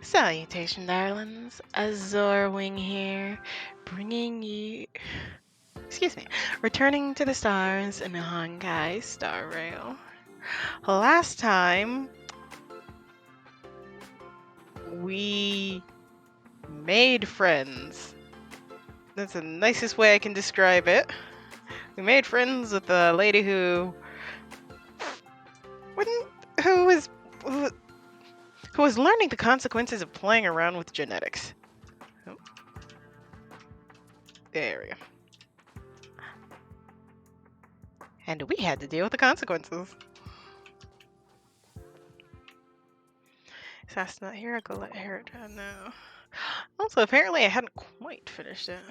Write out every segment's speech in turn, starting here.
Salutation, darlings. Azorwing here, bringing you. Excuse me. Returning to the stars in the Honkai Star Rail. Last time, we made friends. That's the nicest way I can describe it. We made friends with the lady who wouldn't, who was learning the consequences of playing around with genetics. Oh, there we go. And we had to deal with the consequences. Sas not here, I go let Herod know. Also, apparently I hadn't quite finished it.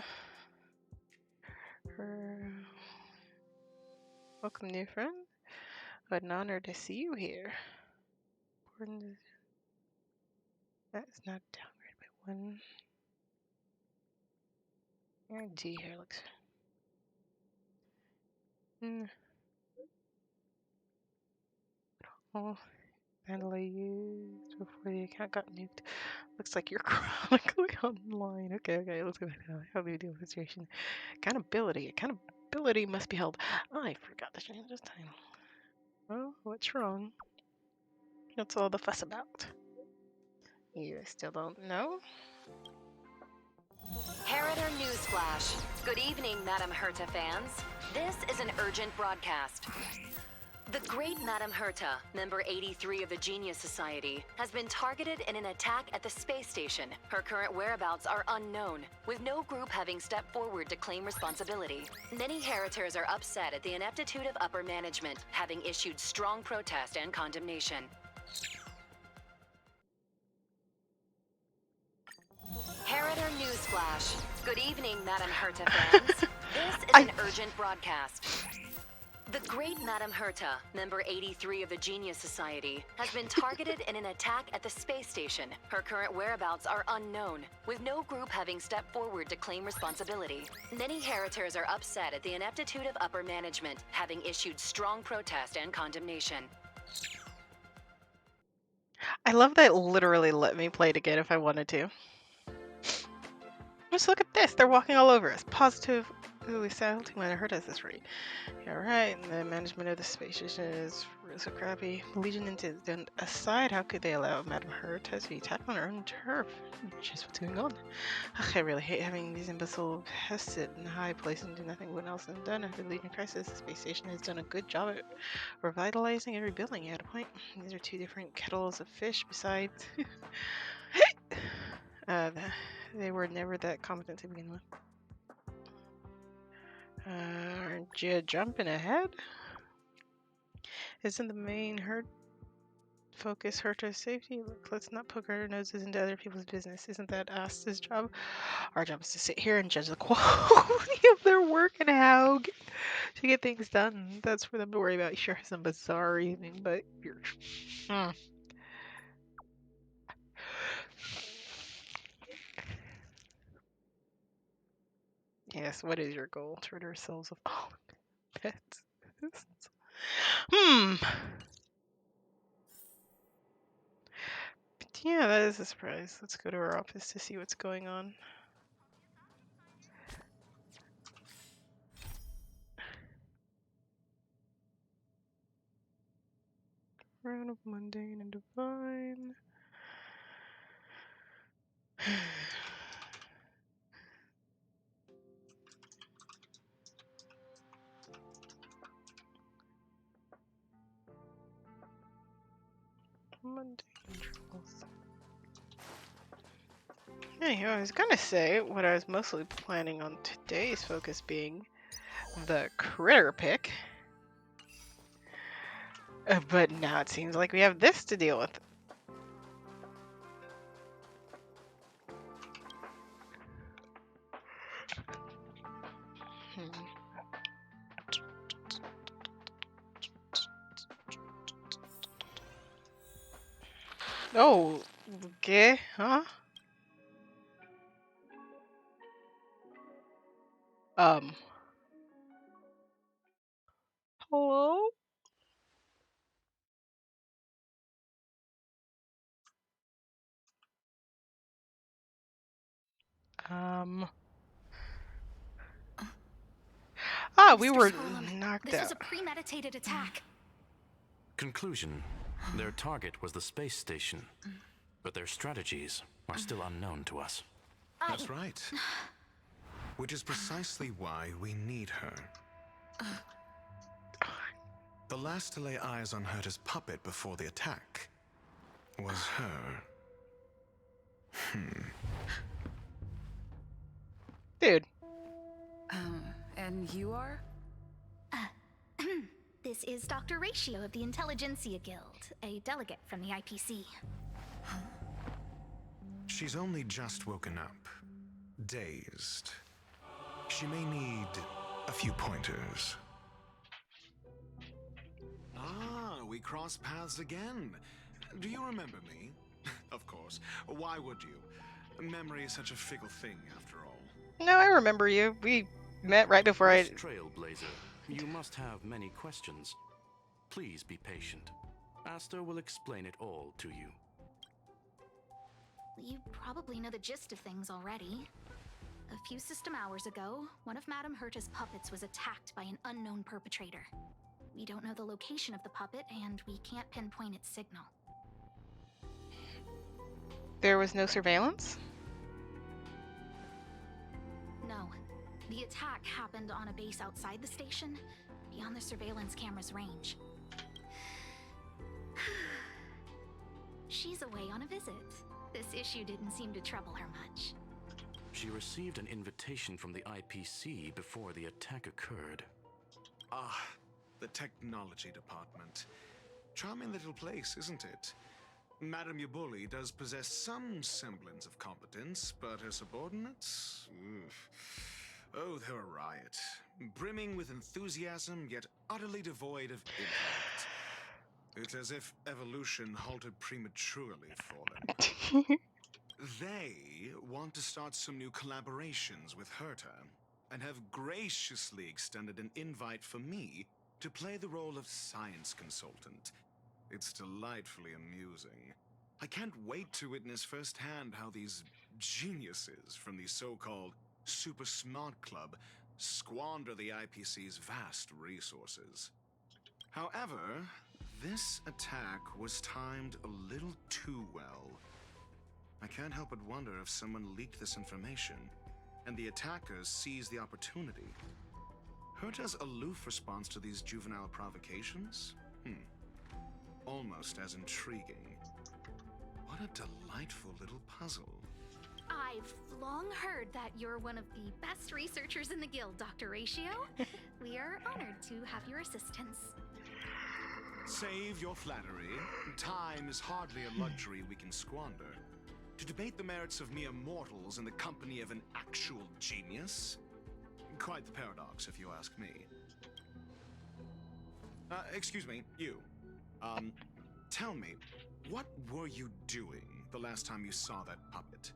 Welcome, new friend. What an honor to see you here. That is not downgrade by one. Your D here looks. Oh, manually used before the account got nuked. Looks like you're chronically online. Okay, let's go back now. How do you deal with the situation? Accountability. Accountability must be held. I forgot to change this time. Oh, what's wrong? What's all the fuss about? You still don't know? Harrider Newsflash. Good evening, Madam Herta fans. This is an urgent broadcast. The great Madam Herta, member 83 of the Genius Society, has been targeted in an attack at the space station. Her current whereabouts are unknown, with no group having stepped forward to claim responsibility. Many Heritors are upset at the ineptitude of upper management, having issued strong protest and condemnation. Harrider Newsflash. Good evening, Madam Herta fans. This is an urgent broadcast. The great Madam Herta, member 83 of the Genius Society, has been targeted in an attack at the space station. Her current whereabouts are unknown, with no group having stepped forward to claim responsibility. Many Heritors are upset at the ineptitude of upper management, having issued strong protest and condemnation. I love that it literally let me play it again if I wanted to. Just look at this. They're walking all over us. Positive. Ooh, we sound might have heard us this rate. Yeah, right. And the management of the space station is so crappy. The Legion incident aside, how could they allow Madame Herta to be attacked on her own turf? Just what's going on? Ugh, I really hate having these imbecile pests sit in high place and do nothing when else than done. After the Legion crisis, the space station has done a good job at revitalizing and rebuilding at a point. These are two different kettles of fish besides. They were never that competent to begin with. Aren't you jumping ahead? Isn't the main focus Herta's safety? Look, let's not poke our noses into other people's business. Isn't that us' job? Our job is to sit here and judge the quality of their work and how to get things done. That's for them to worry about. Sure, some bizarre reasoning, but you're. Yes, what is your goal? To rid ourselves of all pets. But yeah, that is a surprise. Let's go to our office to see what's going on. Round of mundane and divine. Mundane trolls. Anyway, I was gonna say what I was mostly planning on today's focus being the critter pick. But now it seems like we have this to deal with. Oh, okay, huh? Hello? We Mr. were Squirrelum, knocked this out. was a premeditated attack. Conclusion: their target was the space station, but their strategies are still unknown to us. That's right. Which is precisely why we need her. The last to lay eyes on Herta's puppet before the attack was her. Dude. And you are? This is Dr. Ratio of the Intelligentsia Guild, a delegate from the IPC. She's only just woken up, dazed. She may need a few pointers. Ah, we cross paths again. Do you remember me? Of course. Why would you? Memory is such a fickle thing, after all. No, I remember you. We met right before Miss Trailblazer, you must have many questions. Please be patient. Asta will explain it all to you. You probably know the gist of things already. A few system hours ago, one of Madame Herta's puppets was attacked by an unknown perpetrator. We don't know the location of the puppet, and we can't pinpoint its signal. There was no surveillance? No. The attack happened on a base outside the station, beyond the surveillance camera's range. She's away on a visit. This issue didn't seem to trouble her much. She received an invitation from the IPC before the attack occurred. Ah, the technology department. Charming little place, isn't it? Madame Yabuli does possess some semblance of competence, but her subordinates? Oof. Oh, they're a riot. Brimming with enthusiasm, yet utterly devoid of intellect. It's as if evolution halted prematurely for them. They want to start some new collaborations with Herta, and have graciously extended an invite for me to play the role of science consultant. It's delightfully amusing. I can't wait to witness firsthand how these geniuses from the so-called Super Smart Club squander the IPC's vast resources. However, this attack was timed a little too well. I can't help but wonder if someone leaked this information, and the attackers seized the opportunity. Herta's aloof response to these juvenile provocations? Almost as intriguing. What a delightful little puzzle. I've long heard that you're one of the best researchers in the guild, Dr. Ratio. We are honored to have your assistance. Save your flattery. Time is hardly a luxury we can squander. To debate the merits of mere mortals in the company of an actual genius? Quite the paradox, if you ask me. Excuse me, you. Tell me, what were you doing the last time you saw that puppet?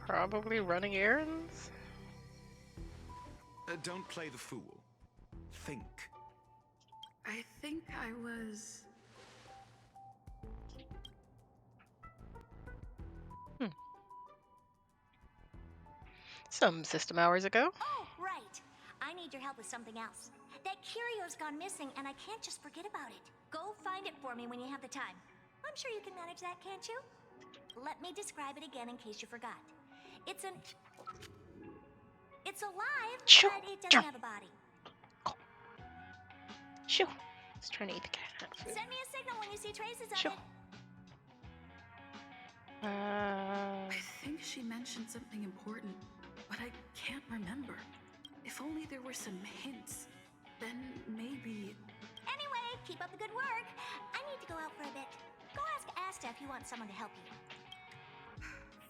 Probably running errands? Don't play the fool. Think. I think I was... Some system hours ago. Oh, right. I need your help with something else. That curio's gone missing, and I can't just forget about it. Go find it for me when you have the time. I'm sure you can manage that, can't you? Let me describe it again in case you forgot. It's alive, Shoo. but it doesn't have a body. Shoo. He's trying to eat the cat food. Send me a signal when you see traces of Shoo. it. I think she mentioned something important, but I can't remember. If only there were some hints, then maybe... Anyway, keep up the good work. I need to go out for a bit. Go ask Asta if you want someone to help you.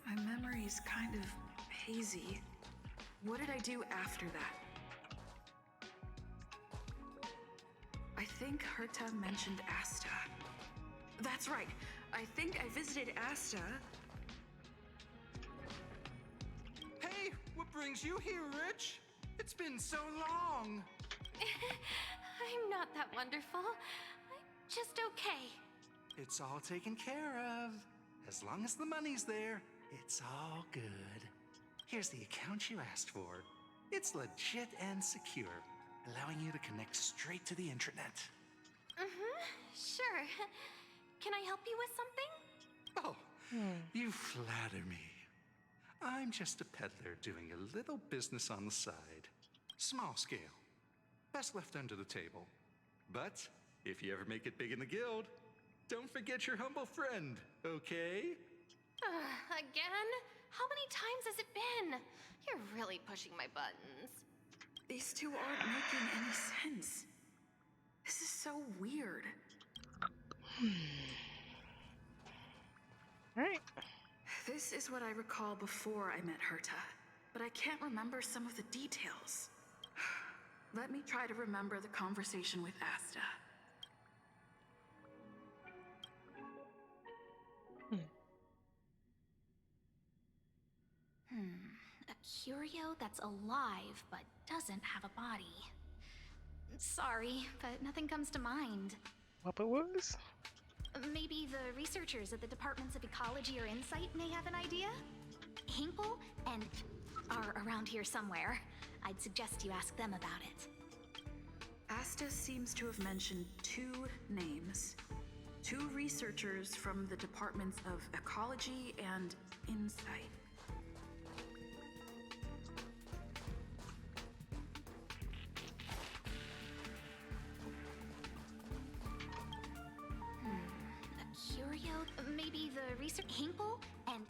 My memory's kind of hazy. What did I do after that? I think Herta mentioned Asta. That's right. I think I visited Asta. Hey, what brings you here, Rich? It's been so long. I'm not that wonderful. I'm just okay. It's all taken care of. As long as the money's there, it's all good. Here's the account you asked for. It's legit and secure, allowing you to connect straight to the intranet. Sure. Can I help you with something? Oh, you flatter me. I'm just a peddler doing a little business on the side. Small scale. Best left under the table. But if you ever make it big in the guild, don't forget your humble friend, okay? Again? How many times has it been? You're really pushing my buttons. These two aren't making any sense. This is so weird. Alright. This is what I recall before I met Herta, but I can't remember some of the details. Let me try to remember the conversation with Asta. A curio that's alive but doesn't have a body. Sorry, but nothing comes to mind. What it was? Maybe the researchers at the Departments of Ecology or Insight may have an idea? Hinkle and are around here somewhere. I'd suggest you ask them about it. Asta seems to have mentioned two names. Two researchers from the Departments of Ecology and Insight. A curio? Maybe the research Hinkle and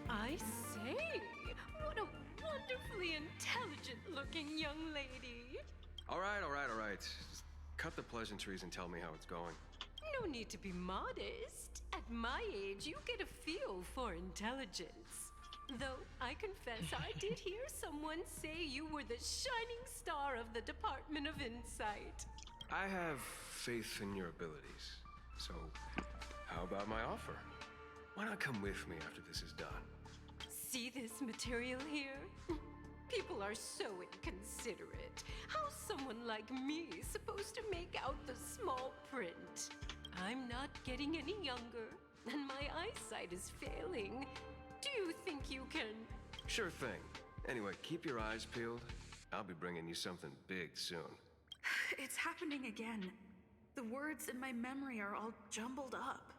I say, what a wonderfully intelligent-looking young lady. All right. Just cut the pleasantries and tell me how it's going. No need to be modest. At my age, you get a feel for intelligence. Though I confess I did hear someone say you were the shining star of the Department of Insight. I have faith in your abilities. So, how about my offer? Why not come with me after this is done? See this material here? People are so inconsiderate. How's someone like me supposed to make out the small print? I'm not getting any younger, and my eyesight is failing. Do you think you can? Sure thing. Anyway, keep your eyes peeled. I'll be bringing you something big soon. It's happening again. The words in my memory are all jumbled up.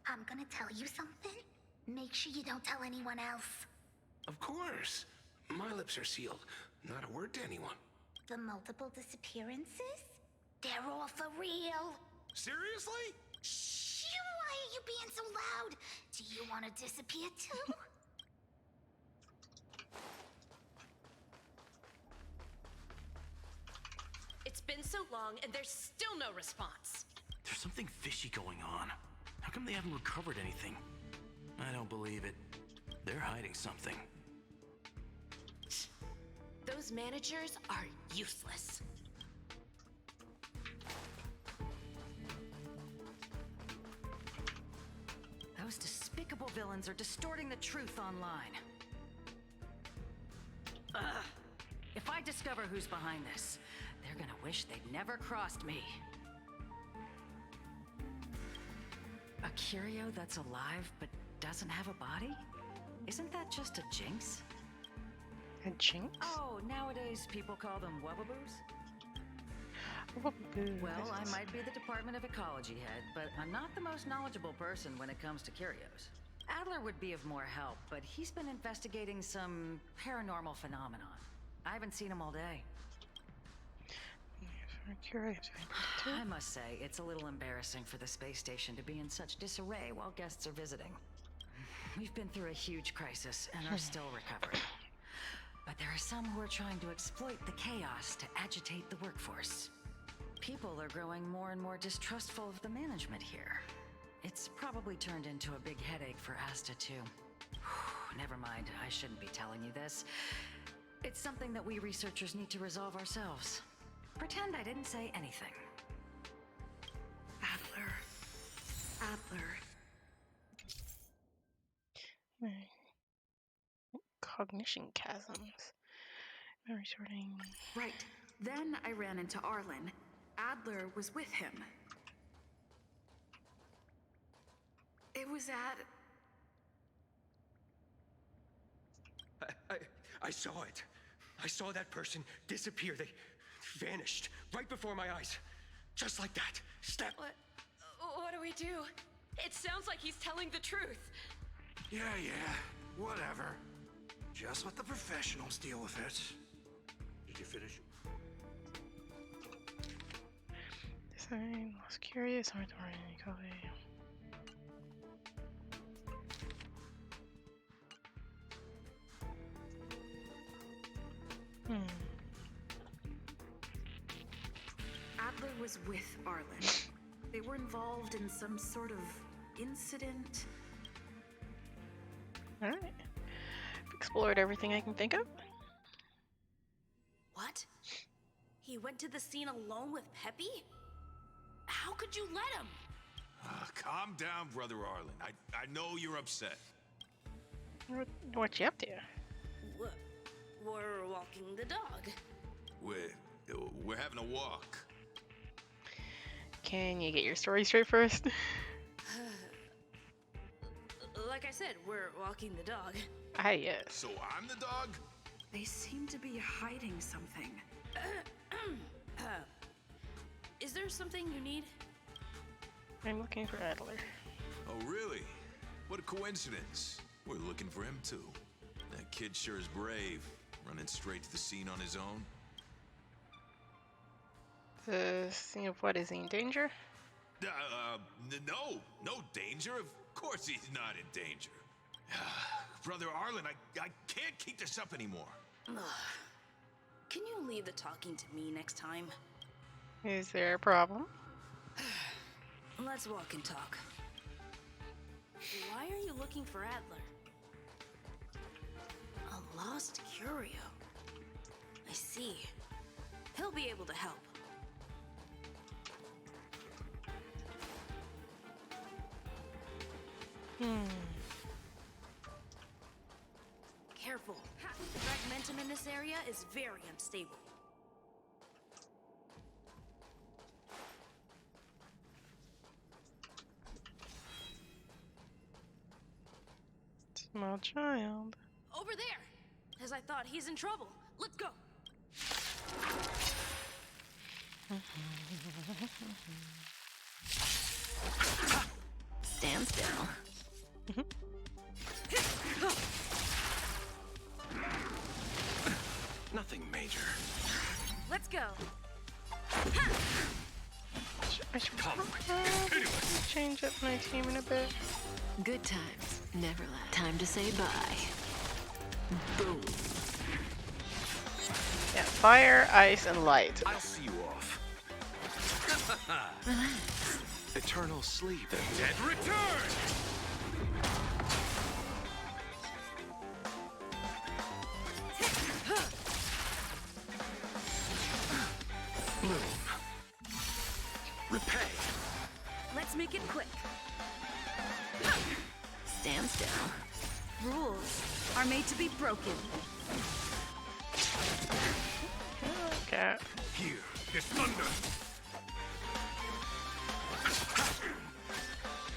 I'm gonna tell you something. Make sure you don't tell anyone else. Of course. My lips are sealed. Not a word to anyone. The multiple disappearances? They're all for real. Seriously? Shh! Why are you being so loud? Do you want to disappear too? It's been so long and there's still no response. There's something fishy going on. How come they haven't recovered anything? I don't believe it. They're hiding something. Those managers are useless. Those despicable villains are distorting the truth online. Ugh. If I discover who's behind this, they're gonna wish they'd never crossed me. A curio that's alive but doesn't have a body? Isn't that just a jinx? A jinx? Oh, nowadays people call them wubbaboos? Well, I might be the Department of Ecology head, but I'm not the most knowledgeable person when it comes to curios. Adler would be of more help, but he's been investigating some paranormal phenomenon. I haven't seen him all day. Curious. I must say, it's a little embarrassing for the space station to be in such disarray while guests are visiting. We've been through a huge crisis and are still recovering. But there are some who are trying to exploit the chaos to agitate the workforce. People are growing more and more distrustful of the management here. It's probably turned into a big headache for Asta, too. Never mind, I shouldn't be telling you this. It's something that we researchers need to resolve ourselves. Pretend I didn't say anything. Adler. Adler. Cognition chasms. Memory sorting. Right. Then I ran into Arlen. Adler was with him. It was at... I saw it. I saw that person disappear. They vanished right before my eyes. Just like that. Snap. What do we do? It sounds like he's telling the truth. Yeah, whatever. Just let the professionals deal with it. Did you finish? Design, lost curious, hard to write any copy. Adler was with Arlen. They were involved in some sort of incident. Alright. Explored everything I can think of. What? He went to the scene alone with Peppy? How could you let him? Calm down, Brother Arlen. I know you're upset. What you up to? We're walking the dog. We're having a walk. Can you get your story straight first? Like I said, we're walking the dog. Ah, yes. So I'm the dog? They seem to be hiding something. Is there something you need? I'm looking for Adler. Oh, really? What a coincidence. We're looking for him, too. That kid sure is brave, running straight to the scene on his own. The scene of what? Is he in danger? No danger. Of course he's not in danger. Brother Arlen, I can't keep this up anymore. Can you leave the talking to me next time? Is there a problem? Let's walk and talk. Why are you looking for Adler? A lost curio. I see. He'll be able to help. Careful. Fragmentum in this area is very unstable. Small child. Over there! As I thought, he's in trouble. Let's go! Stand still. Nothing major. Let's go! I should change up my team in a bit. Good times, never last. Time to say bye. Boom. Yeah, fire, ice, and light. I'll see you off. Relax. Eternal sleep. The dead return! Bloom. Repay. Let's make it quick. Stand still. Rules are made to be broken. Okay. Here, this thunder!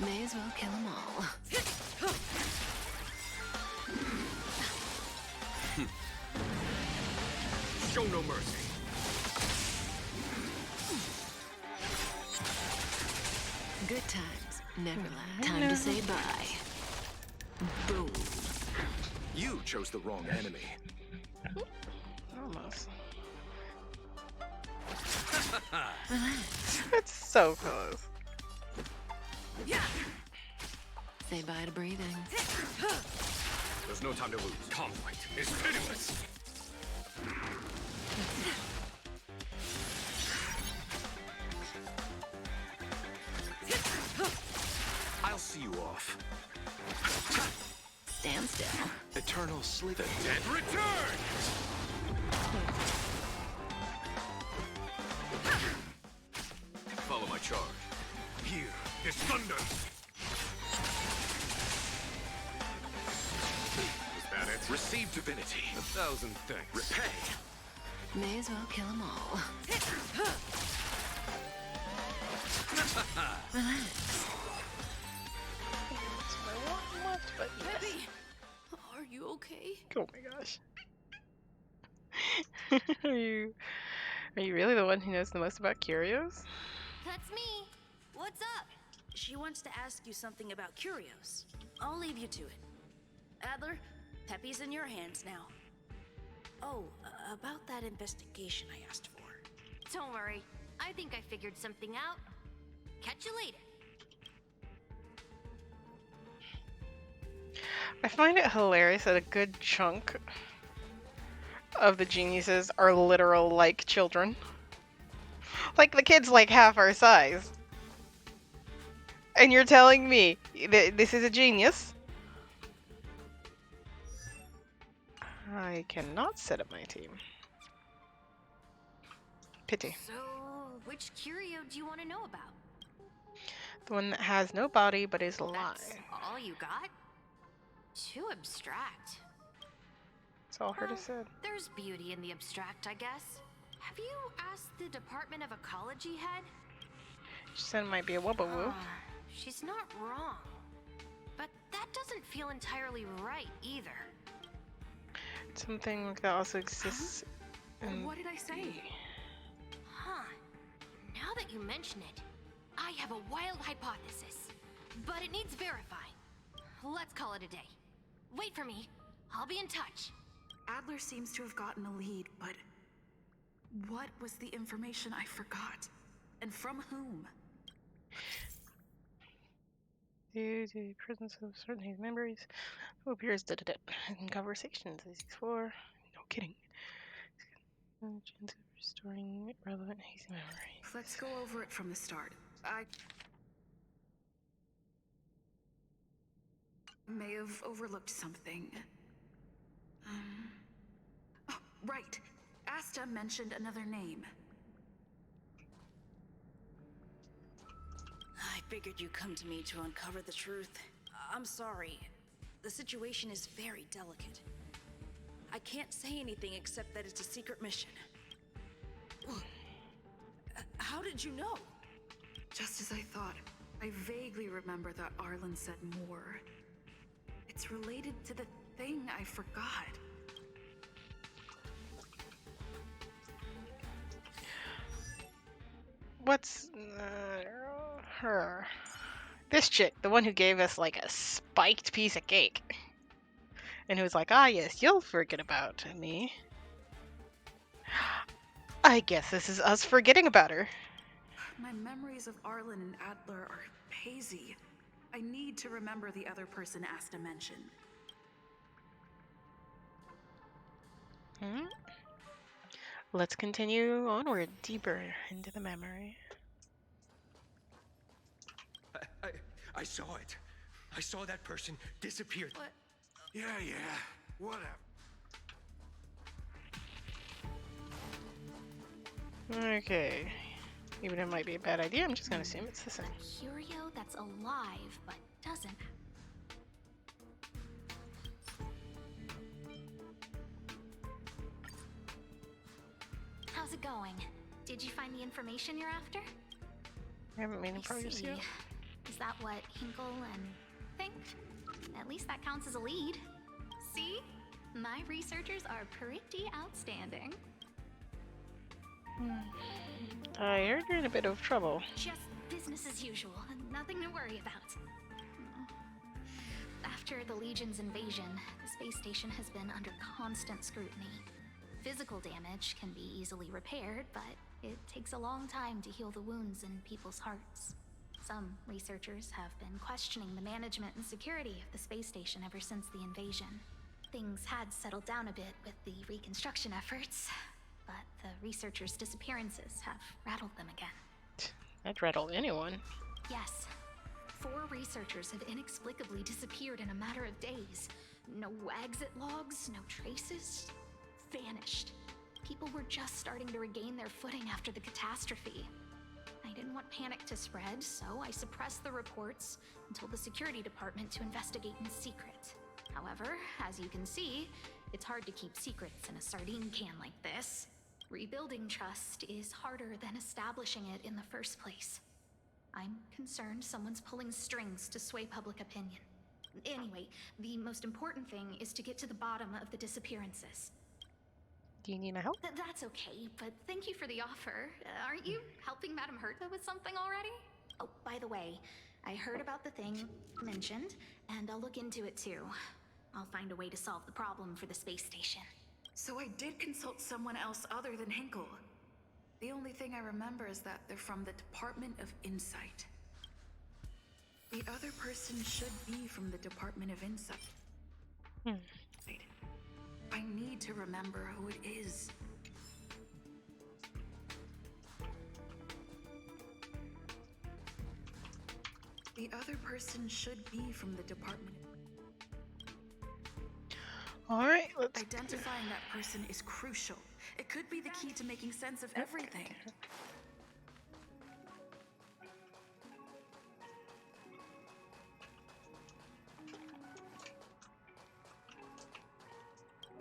May as well kill them all. Show no mercy. Good times, never last. Time to say bye. Boom. You chose the wrong enemy. Almost. Relax. It's so close. Yeah. Say bye to breathing. There's no time to lose. Conflict is pitiless. I'll see you off. Stand still. Eternal sleep. The dead return! Follow my charge. Here, this thunder! Receive divinity. 1,000 thanks. Repay. May as well kill them all. Relax. That's my one left, but yes. Peppy, are you okay? Oh my gosh. Are you really the one who knows the most about curios? That's me. What's up? She wants to ask you something about curios. I'll leave you to it. Adler, Peppy's in your hands now. Oh, about that investigation I asked for. Don't worry. I think I figured something out. Catch you later. I find it hilarious that a good chunk of the geniuses are literal like children. Like the kid's like half our size. And you're telling me that this is a genius? I cannot set up my team. Pity. So, which curio do you want to know about? The one that has no body but is alive. That's all you got? Too abstract. That's all her to said. There's beauty in the abstract, I guess. Have you asked the Department of Ecology head? She said it might be a wubba woo. She's not wrong. But that doesn't feel entirely right either. Something that also exists in What did I say? Huh. Now that you mention it, I have a wild hypothesis. But it needs verifying. Let's call it a day. Wait for me. I'll be in touch. Adler seems to have gotten a lead, but what was the information I forgot? And from whom? Due to the presence of certain hazy memories, who appears in conversations as explore. No kidding. Chance of restoring relevant hazy memories. Let's go over it from the start. I may have overlooked something. Oh, right. Asta mentioned another name. I figured you'd come to me to uncover the truth. I'm sorry. The situation is very delicate. I can't say anything except that it's a secret mission. How did you know? Just as I thought. I vaguely remember that Arlen said more. It's related to the thing I forgot. What's her? This chick, the one who gave us like a spiked piece of cake. And who was like, ah yes, you'll forget about me. I guess this is us forgetting about her. My memories of Arlen and Adler are hazy. I need to remember the other person Asta mentioned. Let's continue onward, deeper into the memory. I saw it. I saw that person disappear. What? Yeah, whatever. Okay. Even if it might be a bad idea, I'm just gonna assume it's the same. A curio that's alive, but doesn't. How's it going? Did you find the information you're after? I haven't made any I progress see. yet. Is that what Hinkle and think? At least that counts as a lead. See? My researchers are pretty outstanding. I heard you're in a bit of trouble. Just business as usual. Nothing to worry about. After the Legion's invasion, the space station has been under constant scrutiny. Physical damage can be easily repaired, but it takes a long time to heal the wounds in people's hearts. Some researchers have been questioning the management and security of the space station ever since the invasion. Things had settled down a bit with the reconstruction efforts, but the researchers' disappearances have rattled them again. That'd rattle anyone. Yes. 4 researchers have inexplicably disappeared in a matter of days. No exit logs, no traces. Vanished. People were just starting to regain their footing after the catastrophe. I didn't want panic to spread, so I suppressed the reports and told the security department to investigate in secret. However, as you can see, it's hard to keep secrets in a sardine can like this. Rebuilding trust is harder than establishing it in the first place. I'm concerned someone's pulling strings to sway public opinion. Anyway, the most important thing is to get to the bottom of the disappearances. Do you need my help? That's okay, but thank you for the offer. Aren't you helping Madame Herta with something already? Oh, by the way, I heard about the thing mentioned, and I'll look into it too. I'll find a way to solve the problem for the space station. So I did consult someone else other than Hinkle. The only thing I remember is that they're from the Department of Insight. The other person should be from the Department of Insight. Wait. I need to remember who it is. The other person should be from the Department. Alright, let's... Identifying that person is crucial. It could be the key to making sense of everything.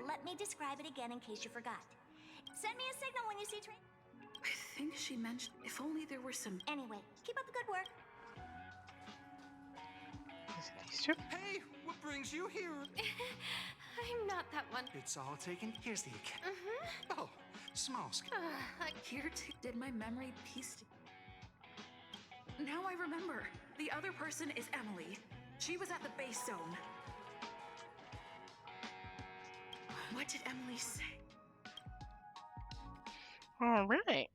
Let me describe it again in case you forgot. Send me a signal when you see train. I think she mentioned if only there were some... Anyway, keep up the good work. Hey, what brings you here? I'm not that one. It's all taken. Here's the account. Oh, small scale. Here did my memory piece. Now I remember. The other person is Emily. She was at the base zone. What did Emily say? All right.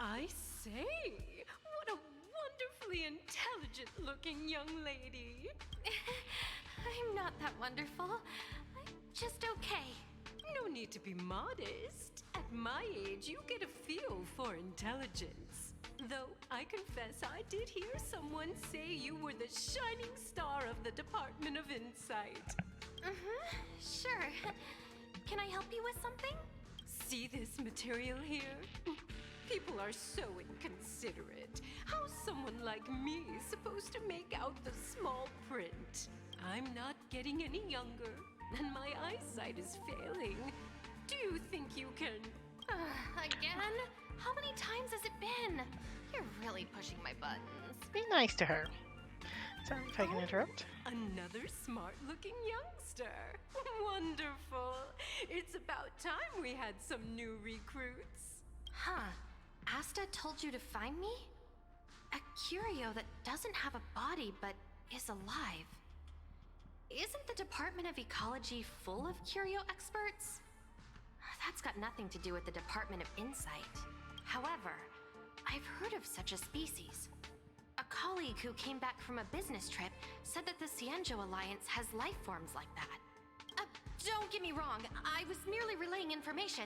I say, what a wonderfully intelligent-looking young lady. I'm not that wonderful. I'm just okay. No need to be modest. At my age, you get a feel for intelligence. Though I confess I did hear someone say you were the shining star of the Department of Insight. Sure. Can I help you with something? See this material here? People are so inconsiderate. How's someone like me supposed to make out the small print? I'm not getting any younger, and my eyesight is failing. Do you think you can... Again? How many times has it been? You're really pushing my buttons. Be nice to her. Sorry if I can interrupt. Another smart-looking youngster. Wonderful. It's about time we had some new recruits. Huh. Asta told you to find me? A curio that doesn't have a body but is alive. Isn't the Department of Ecology full of curio experts? That's got nothing to do with the Department of Insight. However, I've heard of such a species. A colleague who came back from a business trip said that the Cienjo Alliance has life forms like that. Don't get me wrong, I was merely relaying information.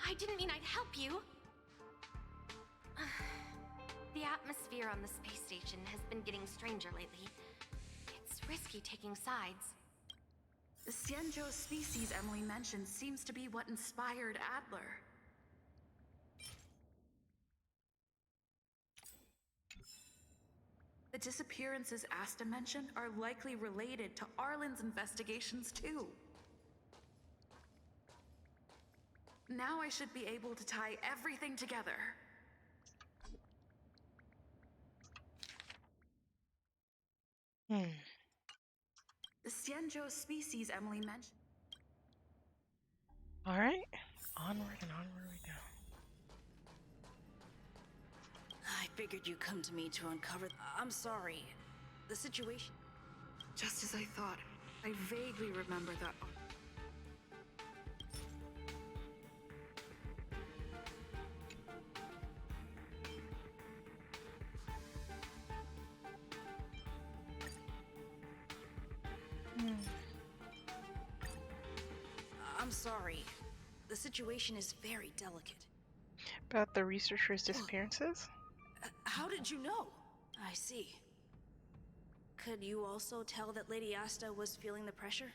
I didn't mean I'd help you. The atmosphere on the space station has been getting stranger lately. It's risky taking sides. The Cienjo species Emily mentioned seems to be what inspired Adler. The disappearances Asta mentioned are likely related to Arlen's investigations too. Now I should be able to tie everything together. The Cienjo species Emily mentioned. All right, onward and onward we go. I figured you'd come to me to uncover. I'm sorry. The situation. Just as I thought. I vaguely remember that. I'm sorry. The situation is very delicate. About the researchers' disappearances? How did you know? I see. Could you also tell that Lady Asta was feeling the pressure?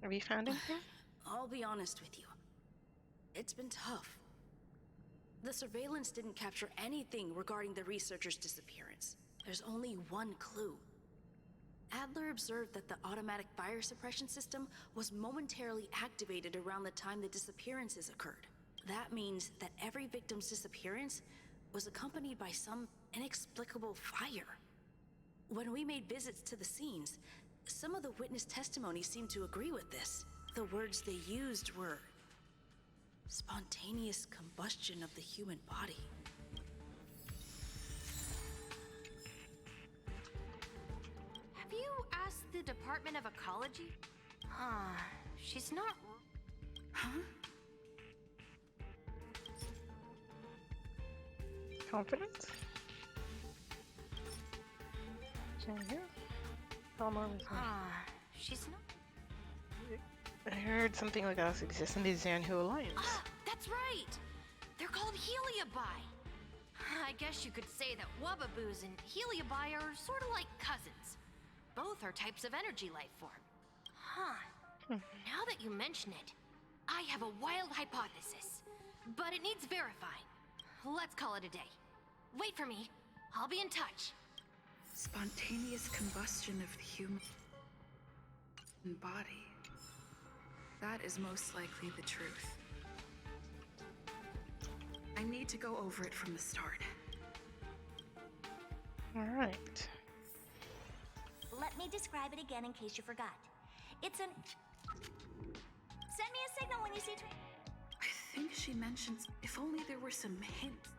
Have you found anything? I'll be honest with you. It's been tough. The surveillance didn't capture anything regarding the researcher's disappearance. There's only one clue. Adler observed that the automatic fire suppression system was momentarily activated around the time the disappearances occurred. That means that every victim's disappearance was accompanied by some inexplicable fire. When we made visits to the scenes, some of the witness testimony seemed to agree with this. The words they used were spontaneous combustion of the human body. Have you asked the Department of Ecology? She's not... Huh? Confidence? She's not... I heard something like us exists in the Zanhu Alliance. That's right! They're called Heliobi. I guess you could say that Wubbaboos and Heliobi are sort of like cousins. Both are types of energy life form. Now that you mention it, I have a wild hypothesis, but it needs verifying. Let's call it a day. Wait for me. I'll be in touch. Spontaneous combustion of the human body. That is most likely the truth. I need to go over it from the start. Alright. Let me describe it again in case you forgot. It's an... Send me a signal when you see... I think she mentions if only there were some hints.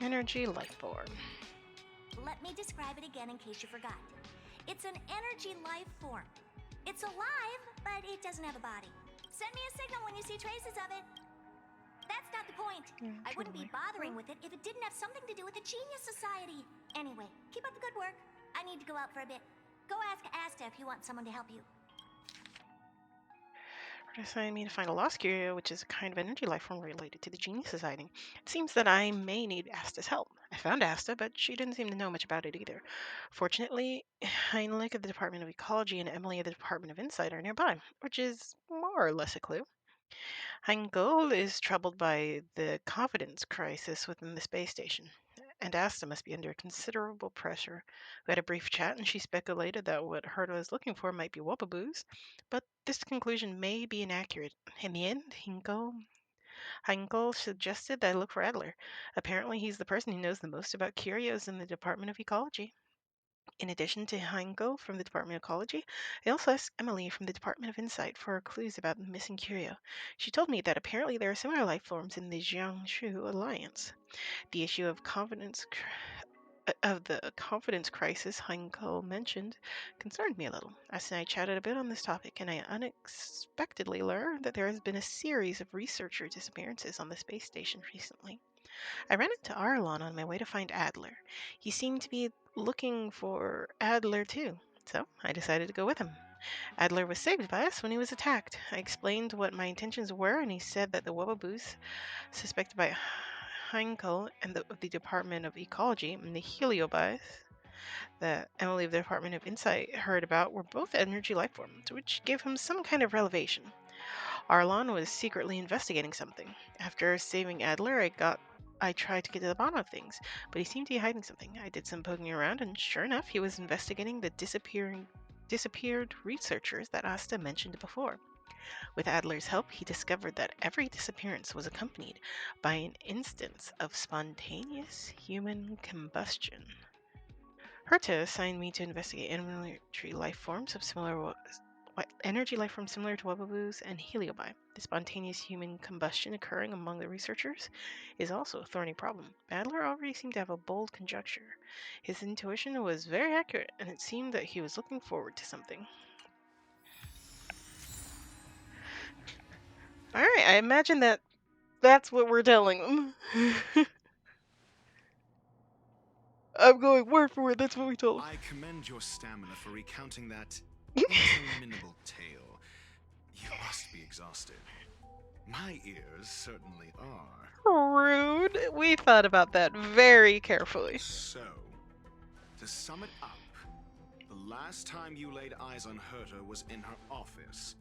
Energy life form. Let me describe it again in case you forgot. It's an energy life form. It's alive, but it doesn't have a body. Send me a signal when you see traces of it. That's not the point. I wouldn't be bothering with it if it didn't have something to do with the Genius Society. Anyway, keep up the good work. I need to go out for a bit. Go ask Asta if you want someone to help you. Assigned me to find a lost curio, which is a kind of energy life form related to the Genius Society. It seems that I may need Asta's help. I found Asta, but she didn't seem to know much about it either. Fortunately, Heinrich of the Department of Ecology and Emily of the Department of Insight are nearby, which is more or less a clue. Heinkel is troubled by the confidence crisis within the space station, and Asta must be under considerable pressure. We had a brief chat, and she speculated that what Herta was looking for might be Wubbaboos, but this conclusion may be inaccurate. In the end, Heinkel suggested that I look for Adler. Apparently, he's the person who knows the most about curios in the Department of Ecology. In addition to Heinkel from the Department of Ecology, I also asked Emily from the Department of Insight for clues about the missing curio. She told me that apparently there are similar life forms in the Jiangsu Alliance. The issue of the confidence crisis Heinkel mentioned concerned me a little. As and I chatted a bit on this topic, and I unexpectedly learned that there has been a series of researcher disappearances on the space station recently. I ran into Arlon on my way to find Adler. He seemed to be looking for Adler too, so I decided to go with him. Adler was saved by us when he was attacked. I explained what my intentions were, and he said that the Wubbaboos, suspected by Heinkel and the Department of Ecology, and the Heliobis that Emily of the Department of Insight heard about, were both energy life forms, which gave him some kind of relevation. Arlon was secretly investigating something. After saving Adler, I tried to get to the bottom of things, but he seemed to be hiding something. I did some poking around, and sure enough, he was investigating the disappeared researchers that Asta mentioned before. With Adler's help, he discovered that every disappearance was accompanied by an instance of spontaneous human combustion. Herta assigned me to investigate energy life forms similar to Wubbaboos and Heliobi. The spontaneous human combustion occurring among the researchers is also a thorny problem. Adler already seemed to have a bold conjecture. His intuition was very accurate, and it seemed that he was looking forward to something. Alright, I imagine that's what we're telling them. I'm going word for word, that's what we told them. I commend your stamina for recounting that interminable tale. You must be exhausted. My ears certainly are. Rude. We thought about that very carefully. So, to sum it up, the last time you laid eyes on Herta was in her office.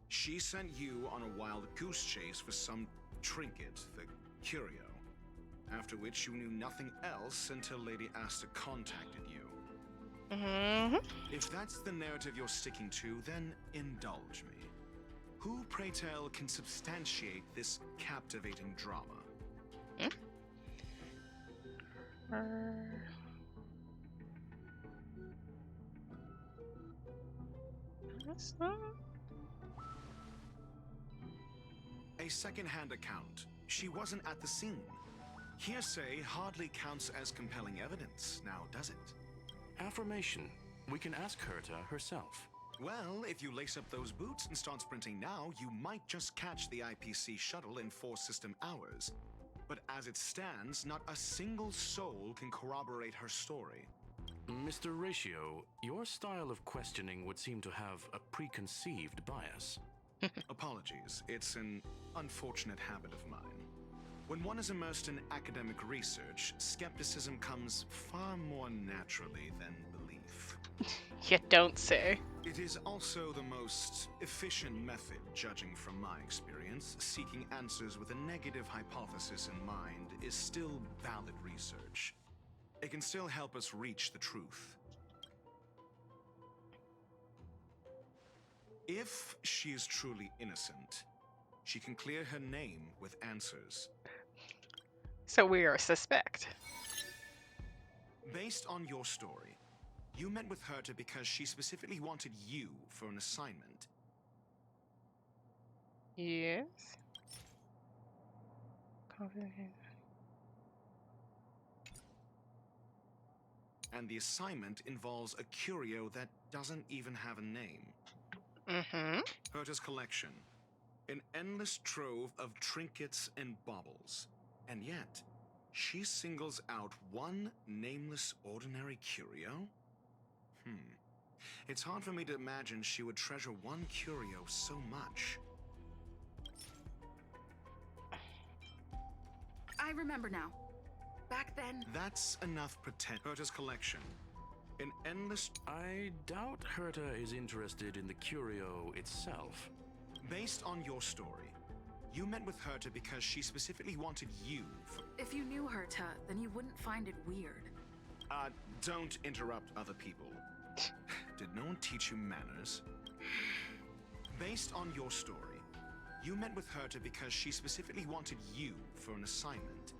She sent you on a wild goose chase for some trinket, the curio. After which you knew nothing else until Lady Asta contacted you. If that's the narrative you're sticking to, then indulge me. Who, pray tell, can substantiate this captivating drama? A second-hand account. She wasn't at the scene. Hearsay hardly counts as compelling evidence, now does it? Affirmation. We can ask Herta herself. Well, if you lace up those boots and start sprinting now, you might just catch the IPC shuttle in 4 system hours. But as it stands, not a single soul can corroborate her story. Mr. Ratio, your style of questioning would seem to have a preconceived bias. Apologies, it's an unfortunate habit of mine. When one is immersed in academic research, skepticism comes far more naturally than belief. You don't say. It is also the most efficient method, judging from my experience. Seeking answers with a negative hypothesis in mind is still valid research. It can still help us reach the truth. If she is truly innocent, she can clear her name with answers. So we are a suspect. Based on your story, you met with Herta because she specifically wanted you for an assignment. Yes. And the assignment involves a curio that doesn't even have a name. Herta's collection. An endless trove of trinkets and baubles. And yet, she singles out one nameless ordinary curio? It's hard for me to imagine she would treasure one curio so much. I remember now. Back then... That's enough pretend. Herta's collection. An endless... I doubt Herta is interested in the curio itself. Based on your story, you met with Herta because she specifically wanted you for... If you knew Herta, then you wouldn't find it weird. Don't interrupt other people. Did no one teach you manners? Based on your story, you met with Herta because she specifically wanted you for an assignment.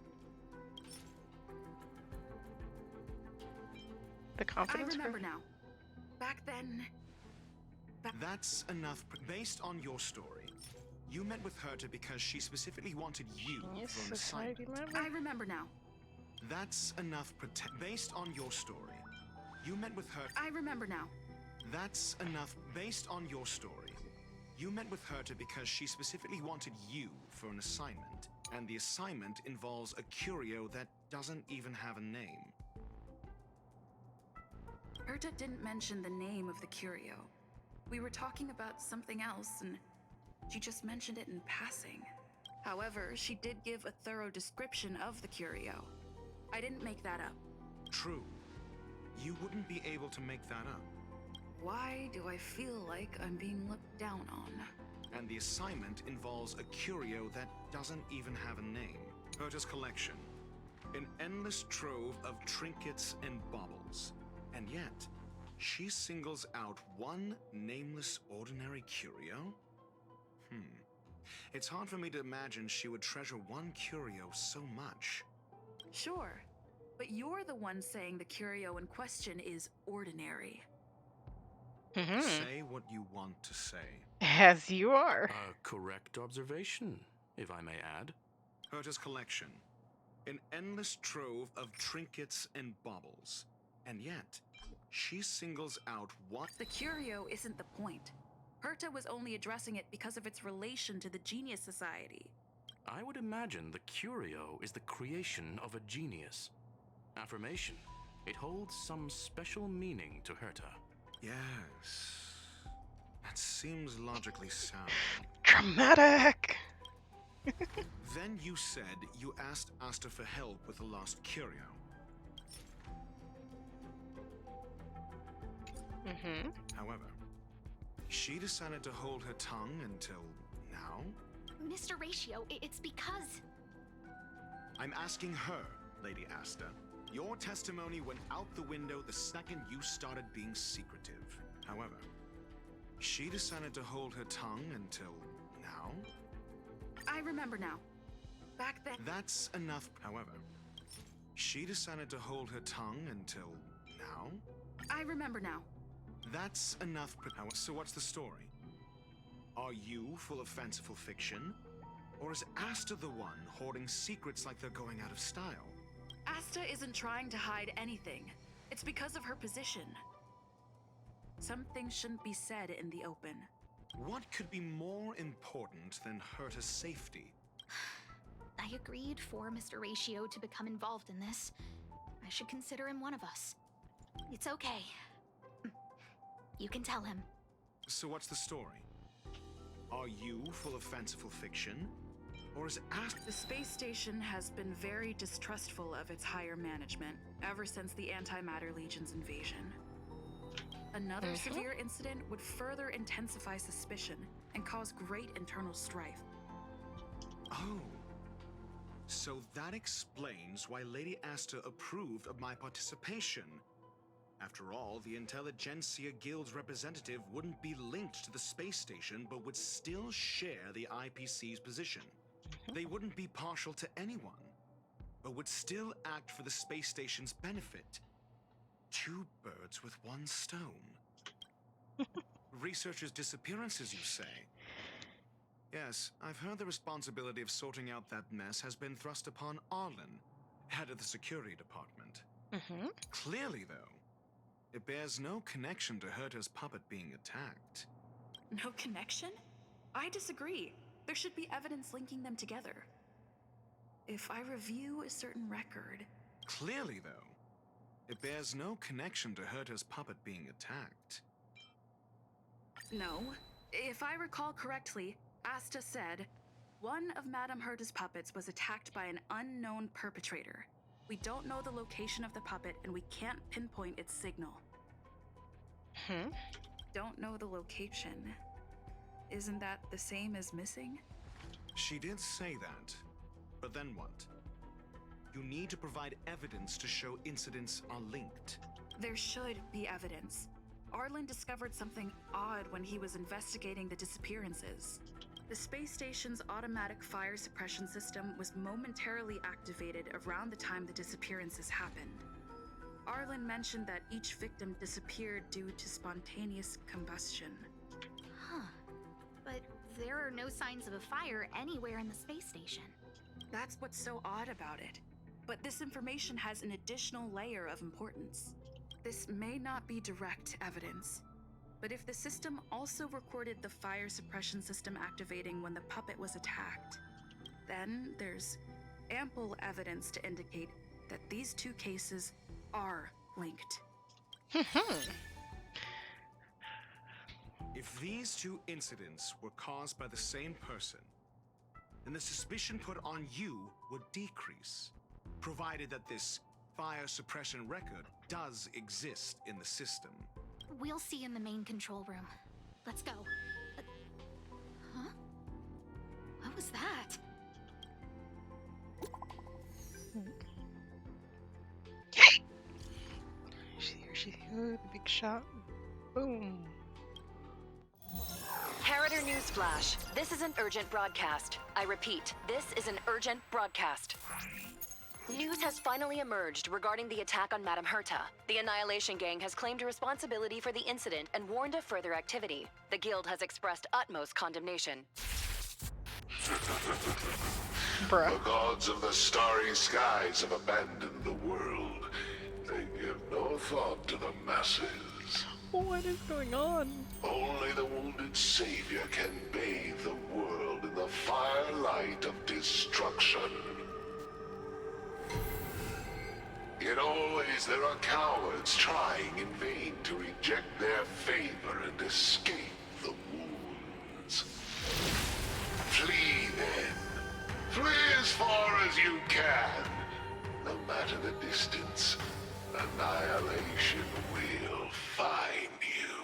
The confidence. I remember now. Back then... That's enough. Based on your story, you met with Herta because she specifically wanted you for an assignment. I remember now. That's enough. Based on your story, you met with Herta. I remember now. That's enough. Based on your story, you met with Herta because she specifically wanted you for an assignment. And the assignment involves a curio that doesn't even have a name. Herta didn't mention the name of the curio. We were talking about something else, and she just mentioned it in passing. However, she did give a thorough description of the curio. I didn't make that up. True. You wouldn't be able to make that up. Why do I feel like I'm being looked down on? And the assignment involves a curio that doesn't even have a name. Herta's collection. An endless trove of trinkets and baubles. And yet, she singles out one nameless ordinary curio? It's hard for me to imagine she would treasure one curio so much. Sure, but you're the one saying the curio in question is ordinary. Say what you want to say. As you are. A correct observation, if I may add. Herta's collection. An endless trove of trinkets and baubles. And yet, she singles out what... The curio isn't the point. Herta was only addressing it because of its relation to the Genius Society. I would imagine the curio is the creation of a genius. Affirmation. It holds some special meaning to Herta. Yes. That seems logically sound. Dramatic! Then you said you asked Asta for help with the lost curio. However, she decided to hold her tongue until now? Mr. Ratio, it's because... I'm asking her, Lady Asta. Your testimony went out the window the second you started being secretive. However, she decided to hold her tongue until now? I remember now. Back then... That's enough. However, she decided to hold her tongue until now? I remember now. That's enough. So what's the story? Are you full of fanciful fiction? Or is Asta the one hoarding secrets like they're going out of style? Asta isn't trying to hide anything. It's because of her position. Some things shouldn't be said in the open. What could be more important than Herta's safety? I agreed for Mr. Ratio to become involved in this. I should consider him one of us. It's okay. You can tell him. So what's the story? Are you full of fanciful fiction? Or is Asta... The space station has been very distrustful of its higher management ever since the Antimatter Legion's invasion. Another severe incident would further intensify suspicion and cause great internal strife. Oh. So that explains why Lady Asta approved of my participation. After all, the Intelligentsia Guild's representative wouldn't be linked to the space station, but would still share the IPC's position. They wouldn't be partial to anyone, but would still act for the space station's benefit. Two birds with one stone. Researchers' disappearances, you say? Yes, I've heard the responsibility of sorting out that mess has been thrust upon Arlen, head of the security department. Clearly, though, it bears no connection to Herta's puppet being attacked. No connection? I disagree. There should be evidence linking them together. If I review a certain record... Clearly, though, it bears no connection to Herta's puppet being attacked. No. If I recall correctly, Asta said, one of Madame Herta's puppets was attacked by an unknown perpetrator. We don't know the location of the puppet, and we can't pinpoint its signal. Don't know the location. Isn't that the same as missing? She did say that, but then what? You need to provide evidence to show incidents are linked. There should be evidence. Arlen discovered something odd when he was investigating the disappearances. The space station's automatic fire suppression system was momentarily activated around the time the disappearances happened. Arlen mentioned that each victim disappeared due to spontaneous combustion. But there are no signs of a fire anywhere in the space station. That's what's so odd about it. But this information has an additional layer of importance. This may not be direct evidence, but if the system also recorded the fire suppression system activating when the puppet was attacked, then there's ample evidence to indicate that these two cases are linked. If these two incidents were caused by the same person, then the suspicion put on you would decrease, provided that this fire suppression record does exist in the system. We'll see in the main control room. Let's go. Huh? What was that? The big shot. Boom. Harrider Newsflash. This is an urgent broadcast. I repeat, this is an urgent broadcast. News has finally emerged regarding the attack on Madame Herta. The Annihilation Gang has claimed responsibility for the incident and warned of further activity. The Guild has expressed utmost condemnation. Bruh. The gods of the starry skies have abandoned the world. They give no thought to the masses. What is going on? Only the wounded savior can bathe the world in the firelight of destruction. Yet always there are cowards trying in vain to reject their favor and escape the wounds. Flee then. Flee as far as you can. No matter the distance, annihilation will find you.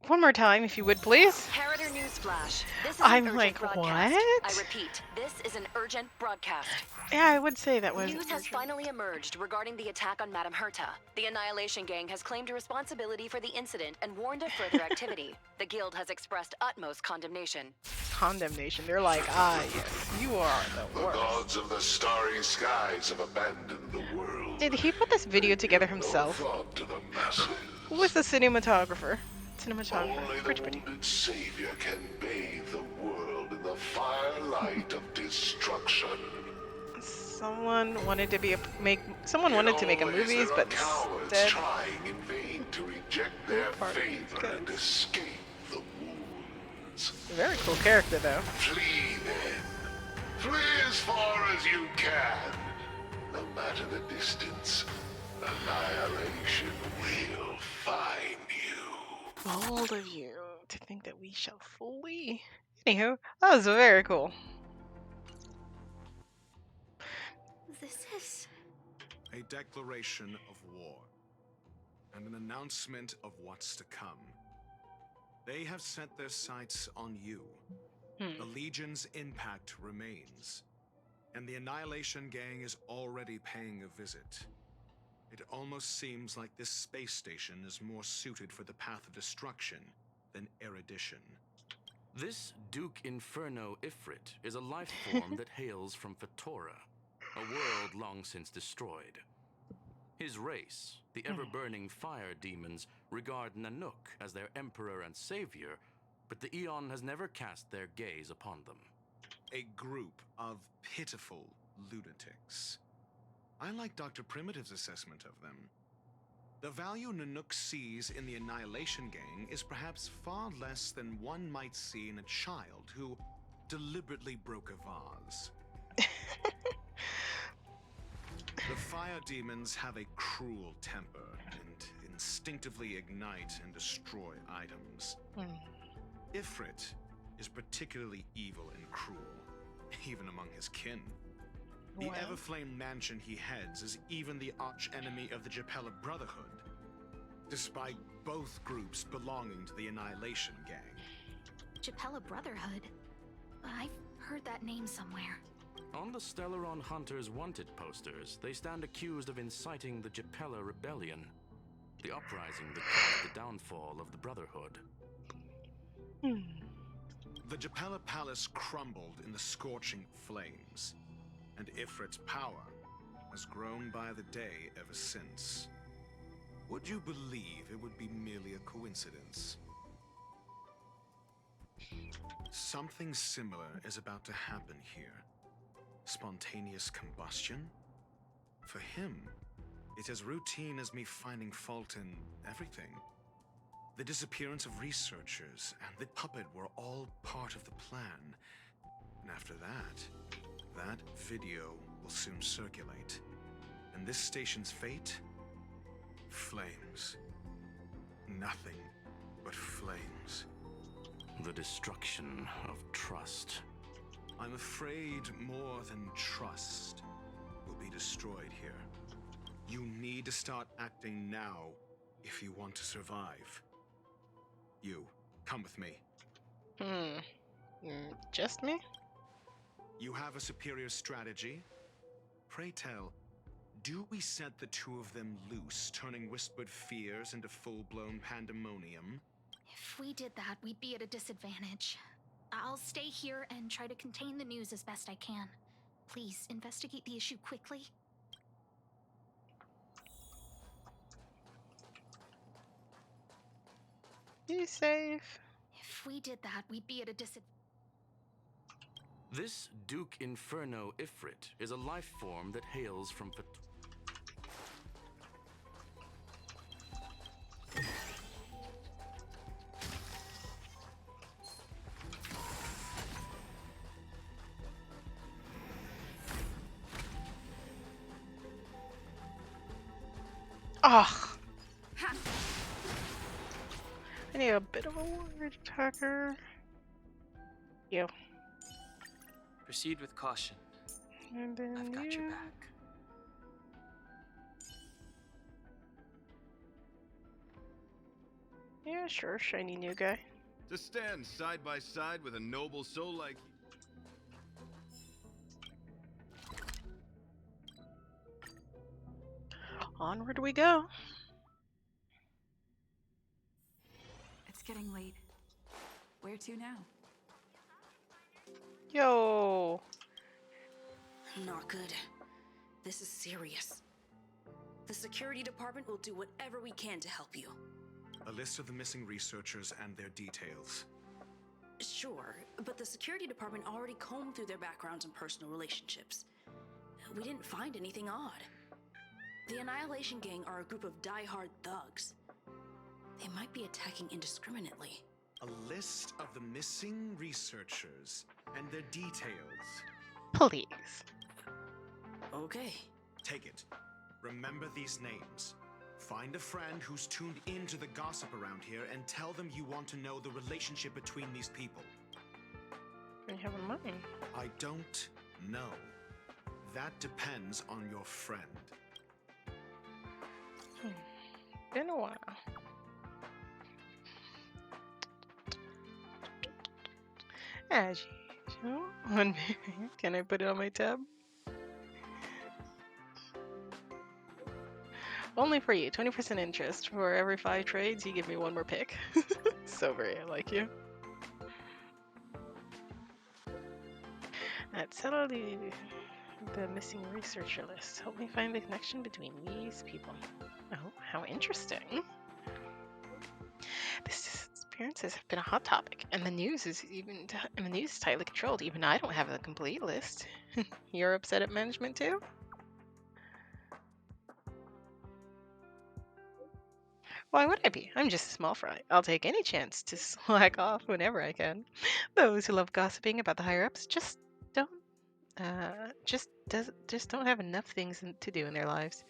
One more time, if you would, please. Inheritor Newsflash. This is I'm an urgent like, broadcast. what? I repeat, this is an urgent broadcast. Yeah, I would say that was News has urgent. finally emerged regarding the attack on Madame Herta. The Annihilation Gang has claimed responsibility for the incident and warned of further activity. The Guild has expressed utmost condemnation. Condemnation. They're like, ah, yes, you are the The worst. gods of the starry skies have abandoned the world. Did he put this video together himself? Thought to the masses. Who was the cinematographer? Only Cinematographer. the wounded savior can bathe the world in the firelight of destruction. Someone wanted to Someone wanted to make a movies, but Cowards instead, trying in vain to reject their favor and escape the wounds. very cool character though. Flee then. Flee as far as you can. No matter the distance, annihilation will find you. Bold of you to think that we shall flee. Anywho, that was very cool. This is... A declaration of war, and an announcement of what's to come. They have set their sights on you. The Legion's impact remains, and the Annihilation Gang is already paying a visit. It almost seems like this space station is more suited for the path of destruction than erudition. This Duke Inferno Ifrit is a life form that hails from Fatora, a world long since destroyed. His race, the ever-burning fire demons, regard Nanook as their emperor and savior, but the Eon has never cast their gaze upon them. A group of pitiful lunatics. I like Dr. Primitive's assessment of them. The value Nanook sees in the Annihilation Gang is perhaps far less than one might see in a child who deliberately broke a vase. The fire demons have a cruel temper and instinctively ignite and destroy items. Ifrit is particularly evil and cruel, even among his kin. The Well. Everflame mansion he heads is even the arch-enemy of the Japella Brotherhood, despite both groups belonging to the Annihilation Gang. Japella Brotherhood? I've heard that name somewhere. On the Stellaron Hunters wanted posters, they stand accused of inciting the Japella Rebellion, the uprising that caused the downfall of the Brotherhood. The Japella Palace crumbled in the scorching flames, and Ifrit's power has grown by the day ever since. Would you believe it would be merely a coincidence? Something similar is about to happen here. Spontaneous combustion? For him, it's as routine as me finding fault in everything. The disappearance of researchers and the puppet were all part of the plan. And after that video will soon circulate. And this station's fate? Flames. Nothing but flames. The destruction of trust. I'm afraid more than trust will be destroyed here. You need to start acting now if you want to survive. You, come with me. Just me? You have a superior strategy? Pray tell, do we set the two of them loose, turning whispered fears into full-blown pandemonium? If we did that, we'd be at a disadvantage. I'll stay here and try to contain the news as best I can. Please, investigate the issue quickly. Be safe. If we did that, we'd be at a disadvantage. This Duke Inferno Ifrit is a life form that hails from Ugh. I need a bit of a word attacker. You. Proceed with caution. And then I've got your back. Yeah, sure, shiny new guy. To stand side by side with a noble soul like... Onward we go. It's getting late. Where to now? Yo. Not good. This is serious. The security department will do whatever we can to help you. A list of the missing researchers and their details. Sure, but the security department already combed through their backgrounds and personal relationships. We didn't find anything odd. The Annihilation Gang are a group of die-hard thugs. They might be attacking indiscriminately. A list of the missing researchers and their details. Please. Okay. Take it. Remember these names. Find a friend who's tuned into the gossip around here and tell them you want to know the relationship between these people. You have a money. I don't know. That depends on your friend. Been a while. As usual. 1 minute. Can I put it on my tab? Only for you. 20% interest. For every 5 trades, you give me 1 more pick. So great. I like you. Settle the missing researcher list. Help me find the connection between these people. Oh, how interesting. This disappearances have been a hot topic, and the news is tightly controlled. Even I don't have a complete list. You're upset at management too? Why would I be? I'm just a small fry. I'll take any chance to slack off whenever I can. Those who love gossiping about the higher ups just don't have enough things to do in their lives.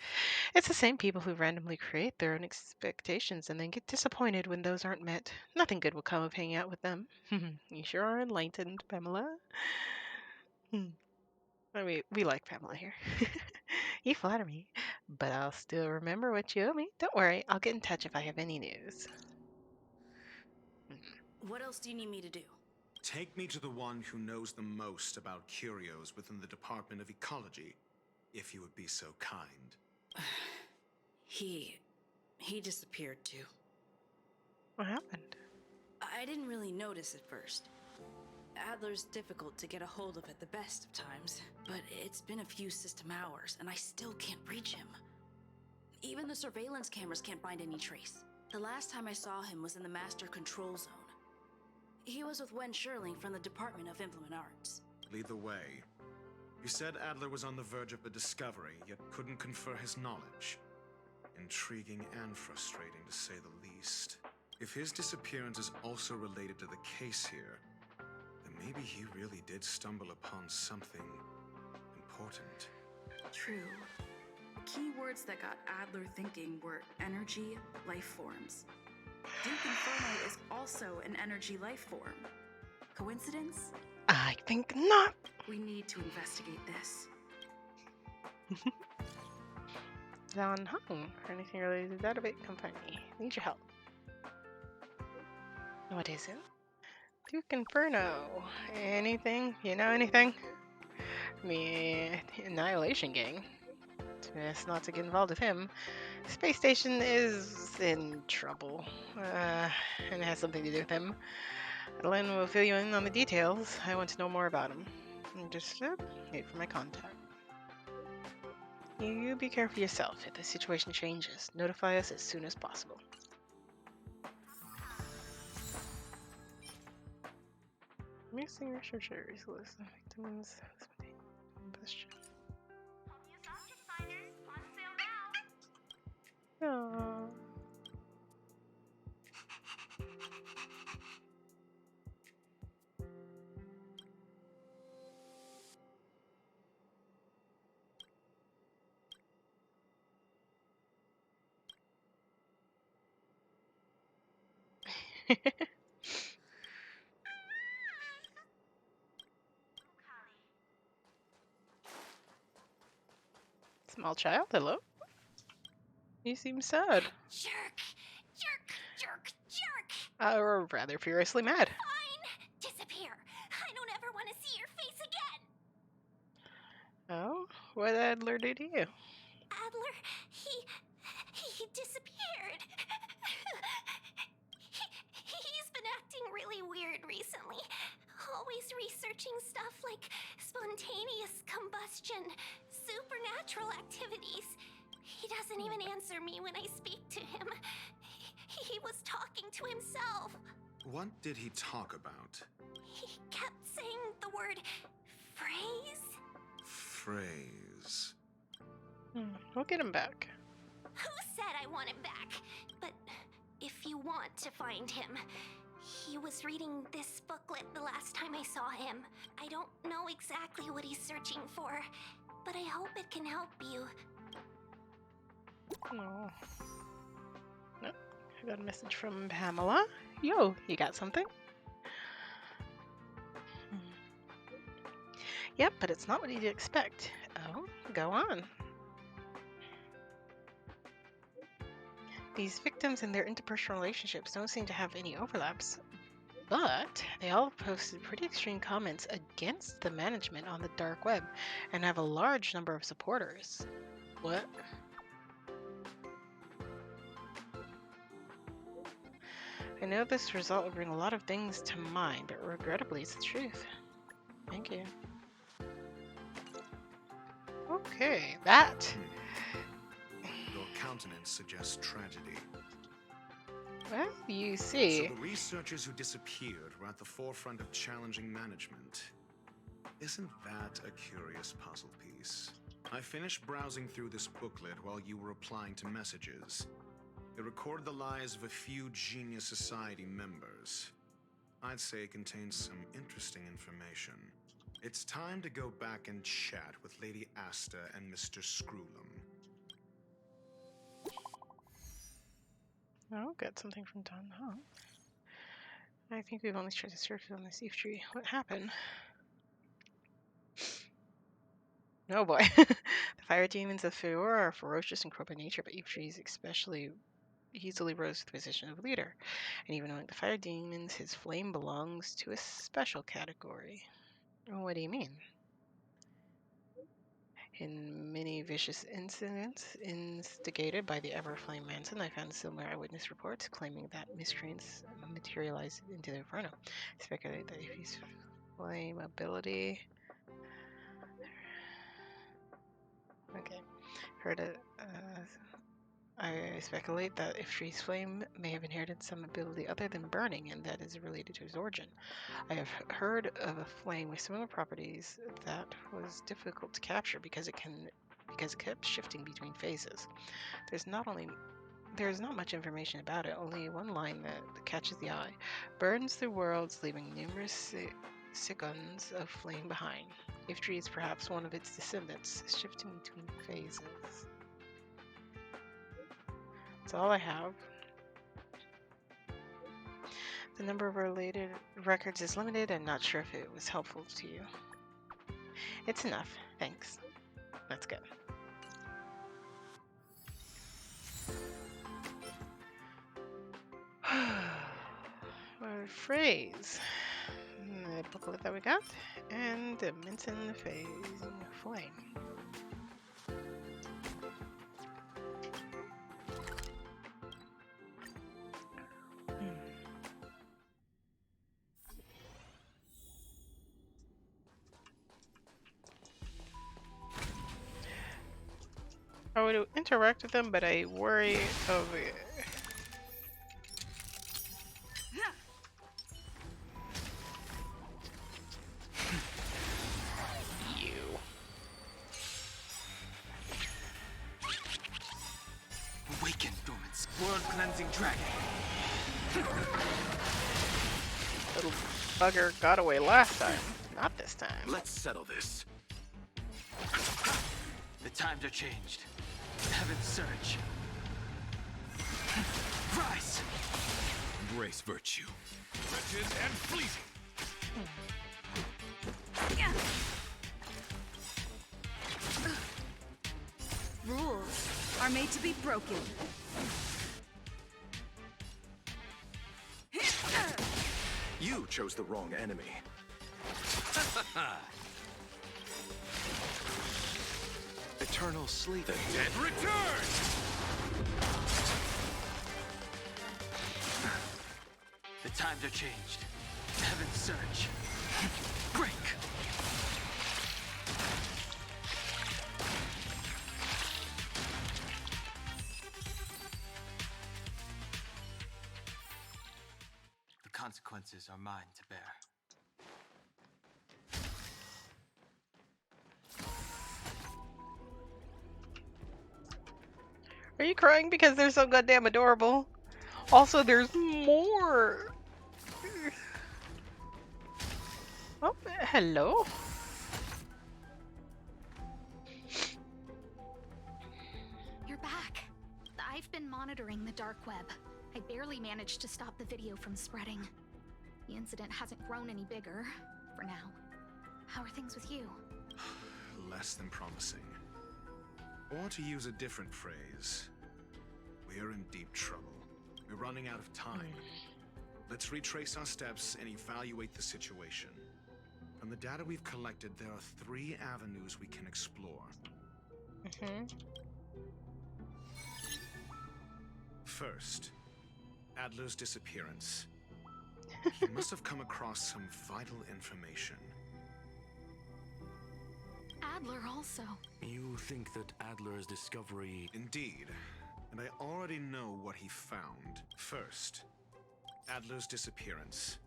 It's the same people who randomly create their own expectations and then get disappointed when those aren't met. Nothing good will come of hanging out with them. You sure are enlightened, Pamela. I mean, we like Pamela here. You flatter me, but I'll still remember what you owe me. Don't worry, I'll get in touch if I have any news. What else do you need me to do? Take me to the one who knows the most about curios within the Department of Ecology, if you would be so kind. He disappeared too. What happened? I didn't really notice at first. Adler's difficult to get a hold of at the best of times, but it's been a few system hours and I still can't reach him. Even the surveillance cameras can't find any trace. The last time I saw him was in the Master Control Zone. He was with Wen Sherling from the Department of Implement Arts. Lead the way. You said Adler was on the verge of a discovery, yet couldn't confer his knowledge. Intriguing and frustrating, to say the least. If his disappearance is also related to the case here, then maybe he really did stumble upon something important. True. Keywords that got Adler thinking were energy, life forms. Duke Inferno is also an energy life form. Coincidence? I think not. We need to investigate this. Zhan Hung, for anything related to Database Company. Need your help. What is it? Duke Inferno. Anything? You know anything? I mean, Annihilation Gang. It's not to get involved with him. Space Station is in trouble. And it has something to do with him. Adeline will fill you in on the details. I want to know more about him. Just wait for my contact. You be careful yourself. If the situation changes, notify us as soon as possible. Missing researchers list of victims. Aww. Small child, hello? You seem sad. Jerk! Jerk! Jerk! jerk! Or rather furiously mad. Fine! Disappear! I don't ever want to see your face again! Oh? What did Adler do to you? Adler, he disappeared. He's been acting really weird recently. Always researching stuff like spontaneous combustion, supernatural activities. He doesn't even answer me when I speak to him. He was talking to himself. What did he talk about? He kept saying the word phrase. Phrase. We'll get him back. Who said I want him back? But if you want to find him, he was reading this booklet the last time I saw him. I don't know exactly what he's searching for, but I hope it can help you. Oh. Nope. I got a message from Pamela. Yo, you got something? Yep, but it's not what you'd expect. Oh, go on. These victims and their interpersonal relationships don't seem to have any overlaps, but they all posted pretty extreme comments against the management on the dark web and have a large number of supporters. What? I know this result will bring a lot of things to mind, but regrettably it's the truth. Thank you. Okay, that. Your countenance suggests tragedy. Well, you see. So the researchers who disappeared were at the forefront of challenging management. Isn't that a curious puzzle piece? I finished browsing through this booklet while you were replying to messages. It recorded the lives of a few Genius Society members. I'd say it contains some interesting information. It's time to go back and chat with Lady Asta and Mr. Screwlum. Oh, got something from Don Hall. I think we've only tried to surface on this leaf tree. What happened? Oh boy. The fire demons of Feora are ferocious and cruel by nature, but Eve trees especially easily rose to the position of leader. And even among the fire demons, his flame belongs to a special category. What do you mean? In many vicious incidents instigated by the Everflame Manson, I found similar eyewitness reports claiming that miscreants materialized into the Inferno. I speculate that if his flame ability... Okay. Heard it. I speculate that if Tree's flame may have inherited some ability other than burning, and that is related to his origin. I have heard of a flame with similar properties that was difficult to capture because it kept shifting between phases. There's not much information about it, only one line that catches the eye. Burns through worlds, leaving numerous seconds of flame behind. If Tree is perhaps one of its descendants, shifting between phases. That's all I have. The number of related records is limited. I'm not sure if it was helpful to you. It's enough, thanks. That's good. Our phrase. The booklet that we got. And the Minton phase flame. I would interact with them, but I worry of it. You. Awaken, dormant world-cleansing dragon. Little bugger got away last time. Not this time. Let's settle this. The times are changed. Heaven's surge. Rise! Embrace virtue. Wretched and fleeting. Rules are made to be broken. You chose the wrong enemy. Eternal sleep. The dead return! The times are changed. Heaven's surge. Break! The consequences are mine to bear. Are you crying because they're so goddamn adorable? Also, there's more. Oh, hello. You're back. I've been monitoring the dark web. I barely managed to stop the video from spreading. The incident hasn't grown any bigger, for now. How are things with you? Less than promising. Or to use a different phrase, we're in deep trouble. We're running out of time. Let's retrace our steps and evaluate the situation. From the data we've collected, there are 3 avenues we can explore. First, Adler's disappearance. He must have come across some vital information. Adler also. You think that Adler's discovery... Indeed. And I already know what he found. First, Adler's disappearance.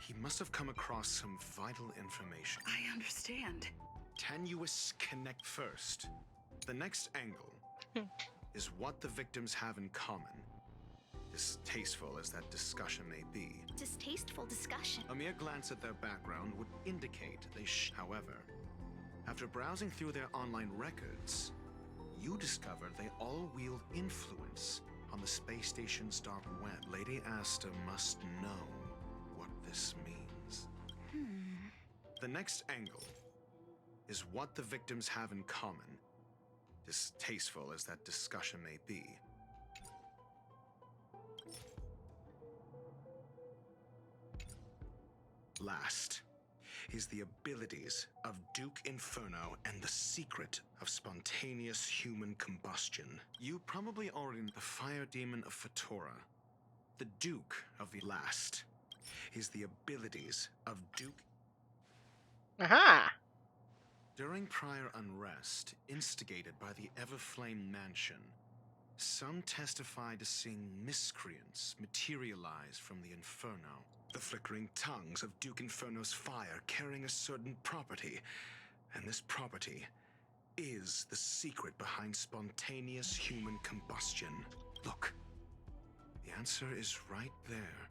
He must have come across some vital information. I understand. Tenuous connect first. The next angle is what the victims have in common. Distasteful as that discussion may be. Distasteful discussion? A mere glance at their background would indicate they However, after browsing through their online records, you discovered they all wield influence on the space station's dark web. Lady Asta must know what this means. The next angle is what the victims have in common. Distasteful as that discussion may be. Last is the abilities of Duke Inferno and the secret of spontaneous human combustion. You probably already know the fire demon of Fatora. The Duke of the last is the abilities of Duke. Aha! During prior unrest instigated by the Everflame Mansion, some testified to seeing miscreants materialize from the Inferno. The flickering tongues of Duke Inferno's fire carrying a certain property, and this property is the secret behind spontaneous human combustion. Look, the answer is right there.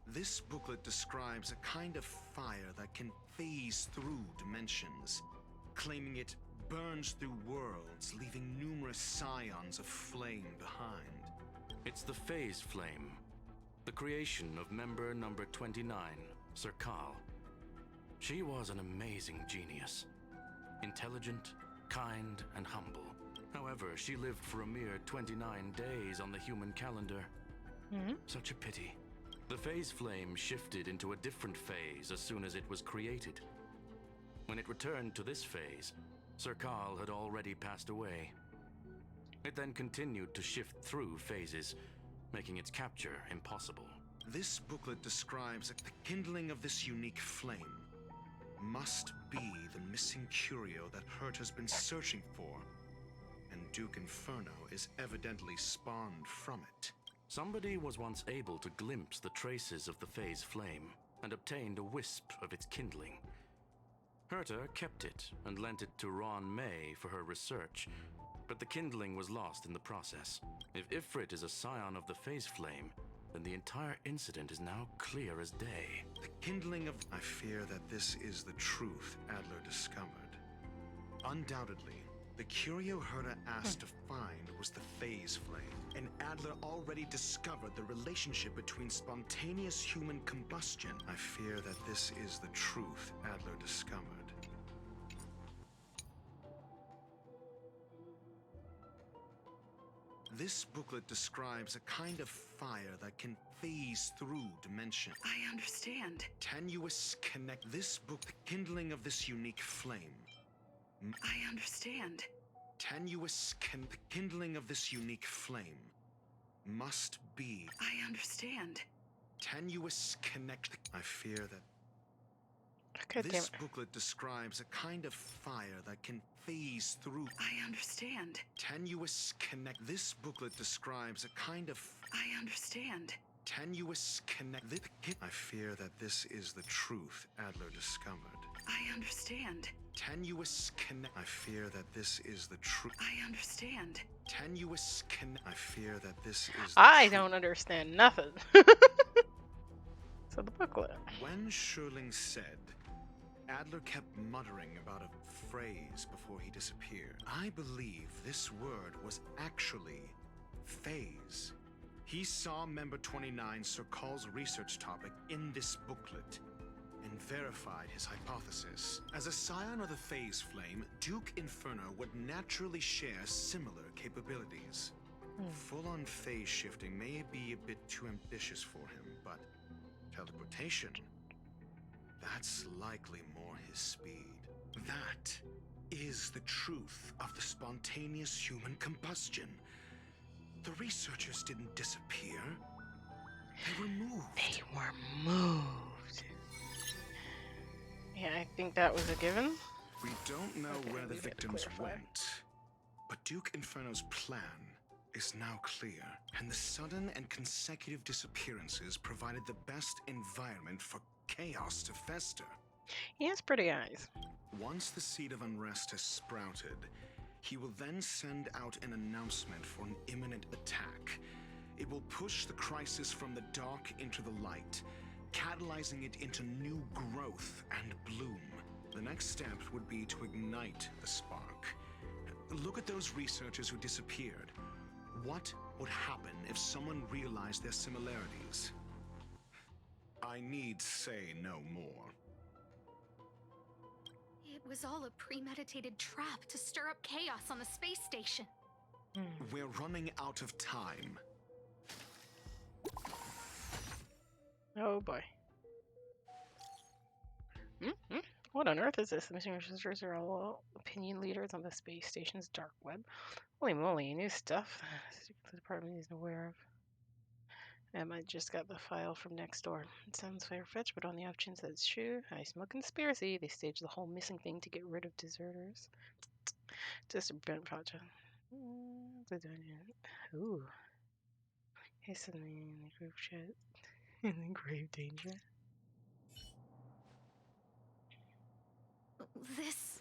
This booklet describes a kind of fire that can phase through dimensions, claiming it burns through worlds, leaving numerous scions of flame behind. It's the Phase Flame. The creation of member number 29, Serkal. She was an amazing genius. Intelligent, kind, and humble. However, she lived for a mere 29 days on the human calendar. Such a pity. The Phase Flame shifted into a different phase as soon as it was created. When it returned to this phase, Serkal had already passed away. It then continued to shift through phases, making its capture impossible. This booklet describes the kindling of this unique flame must be the missing curio that Hurt has been searching for, and Duke Inferno is evidently spawned from it. Somebody was once able to glimpse the traces of the Phase Flame and obtained a wisp of its kindling. Herta kept it and lent it to Ron May for her research, but the kindling was lost in the process. If Ifrit is a scion of the Phase Flame, then the entire incident is now clear as day. The kindling of... I fear that this is the truth Adler discovered. Undoubtedly, the curio Herta asked to find was the Phase Flame, and Adler already discovered the relationship between spontaneous human combustion. I fear that this is the truth Adler discovered. This booklet describes a kind of fire that can phase through dimension. I understand. Tenuous connect this book, the kindling of this unique flame. I understand. Tenuous the kindling of this unique flame must be. I understand. Tenuous connect. I fear that. God damn This it. booklet describes a kind of fire that can phase through. I understand. Tenuous connect. This booklet describes a kind of. I understand. Tenuous connect. I fear that this is the truth Adler discovered. I understand. Tenuous connect. I fear that this is the truth. I understand. Tenuous connect. I fear that this is. I don't understand nothing. So the booklet. When Sherling said, Adler kept muttering about a phrase before he disappeared. I believe this word was actually phase. He saw Member 29 Sir Call's research topic in this booklet and verified his hypothesis. As a scion of the phase flame, Duke Inferno would naturally share similar capabilities. Full-on phase shifting may be a bit too ambitious for him, but teleportation, that's likely more his speed. That is the truth of the spontaneous human combustion. The researchers didn't disappear. They were moved. They were moved. Yeah, I think that was a given. We don't know Okay, where the we gotta victims clarify. went, but Duke Inferno's plan is now clear, and the sudden and consecutive disappearances provided the best environment for chaos to fester. He has pretty eyes. Once the seed of unrest has sprouted, he will then send out an announcement for an imminent attack. It will push the crisis from the dark into the light, catalyzing it into new growth and bloom. The next step would be to ignite the spark. Look at those researchers who disappeared. What would happen if someone realized their similarities? I need say no more. It was all a premeditated trap to stir up chaos on the space station. We're running out of time. Oh boy. What on earth is this? The missing researchers are all opinion leaders on the space station's dark web. Holy moly, new stuff the department isn't aware of. I just got the file from next door. It sounds far-fetched, but on the off chance that it's true, I smell conspiracy. They staged the whole missing thing to get rid of deserters. Just a bent project. Ooh. Hey, suddenly in the group chat. In grave danger. This...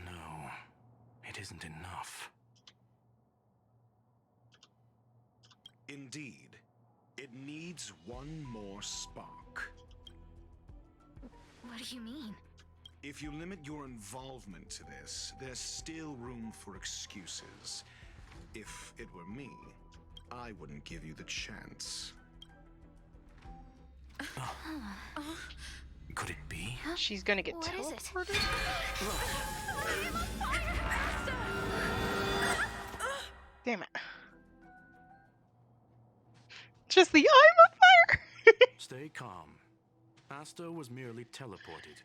No, it isn't enough. Indeed, it needs one more spark. What do you mean? If you limit your involvement to this, there's still room for excuses. If it were me, I wouldn't give you the chance. Could it be? She's gonna get What is it? teleported? Damn it. Just the eye on fire! Stay calm. Asta was merely teleported.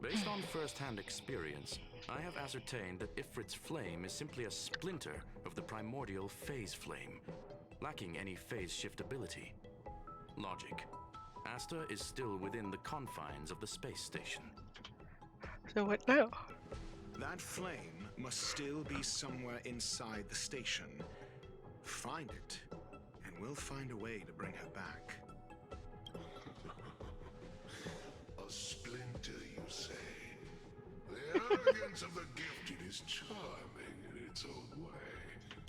Based on first-hand experience, I have ascertained that Ifrit's flame is simply a splinter of the primordial phase flame, lacking any phase shift ability. Logic. Asta is still within the confines of the space station. So what now? That flame must still be somewhere inside the station. Find it, and we'll find a way to bring her back. A splinter, you say? The arrogance of the gifted is charming in its own way.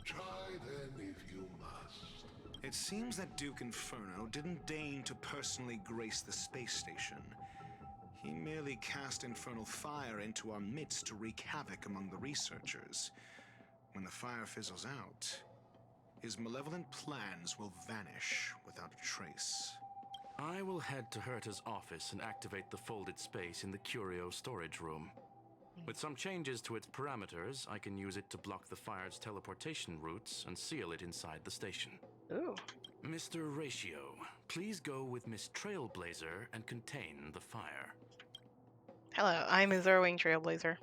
Try then if you must. It seems that Duke Inferno didn't deign to personally grace the space station. He merely cast infernal fire into our midst to wreak havoc among the researchers. When the fire fizzles out, his malevolent plans will vanish without a trace. I will head to Herta's office and activate the folded space in the curio storage room. With some changes to its parameters, I can use it to block the fire's teleportation routes and seal it inside the station. Ooh. Mr. Ratio, please go with Miss Trailblazer and contain the fire. Hello, I'm a Zerwing Trailblazer.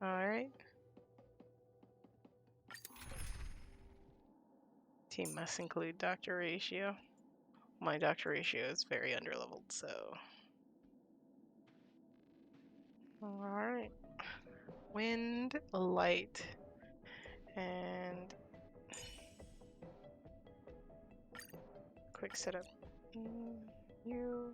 Alright. Team must include Dr. Ratio. My Dr. Ratio is very underleveled, so... Alright. Wind, light, and... quick setup. You...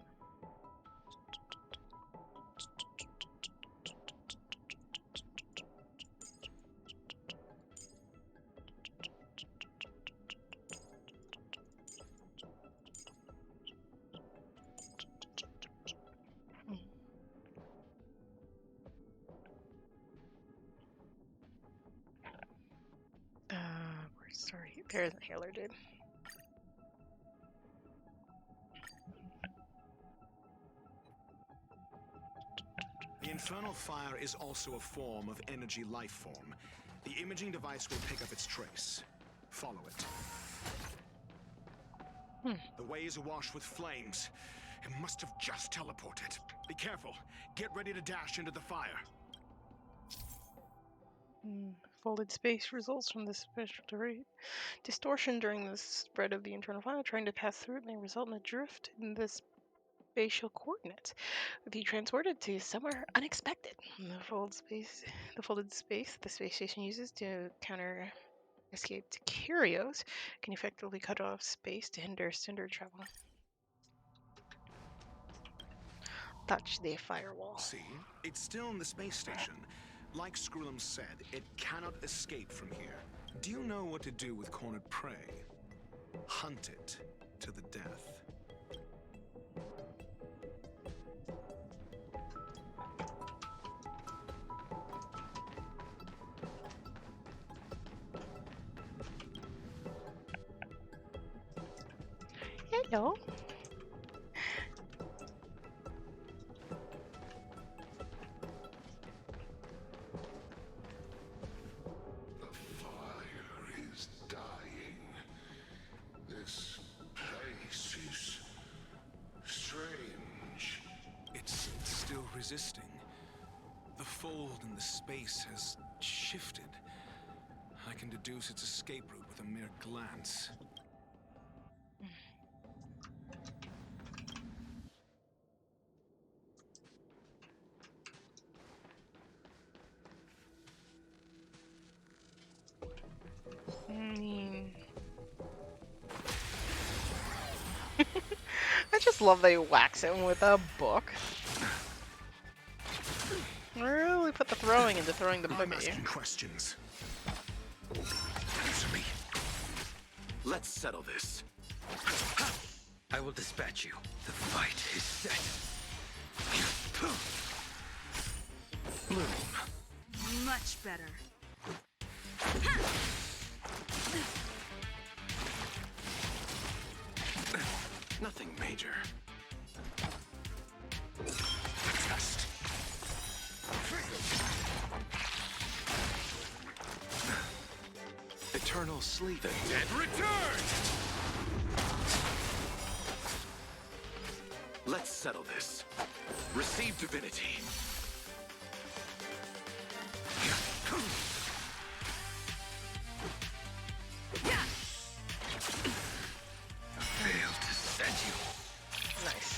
Sorry, there's a healer, dude. The infernal fire is also a form of energy life form. The imaging device will pick up its trace. Follow it. The way is awash with flames. It must have just teleported. Be careful. Get ready to dash into the fire. Folded space results from this special distortion during the spread of the internal fire. Trying to pass through it may result in a drift in the spatial coordinates. Be transported to somewhere unexpected. The folded space the space station uses to counter escaped curios can effectively cut off space to hinder cinder travel. Touch the firewall. See? It's still in the space station. Like Screwlum said, it cannot escape from here. Do you know what to do with cornered prey? Hunt it to the death. Hello. Resisting. The fold in the space has shifted. I can deduce its escape route with a mere glance. I just love they wax him with a book. Really put the throwing into throwing the book I'm at you. asking questions. Answer me. Let's settle this. I will dispatch you. The fight is set. Bloom. Much better. Nothing major. Test. Eternal sleep. The dead return! Let's settle this. Receive divinity. Fail to send you. Nice.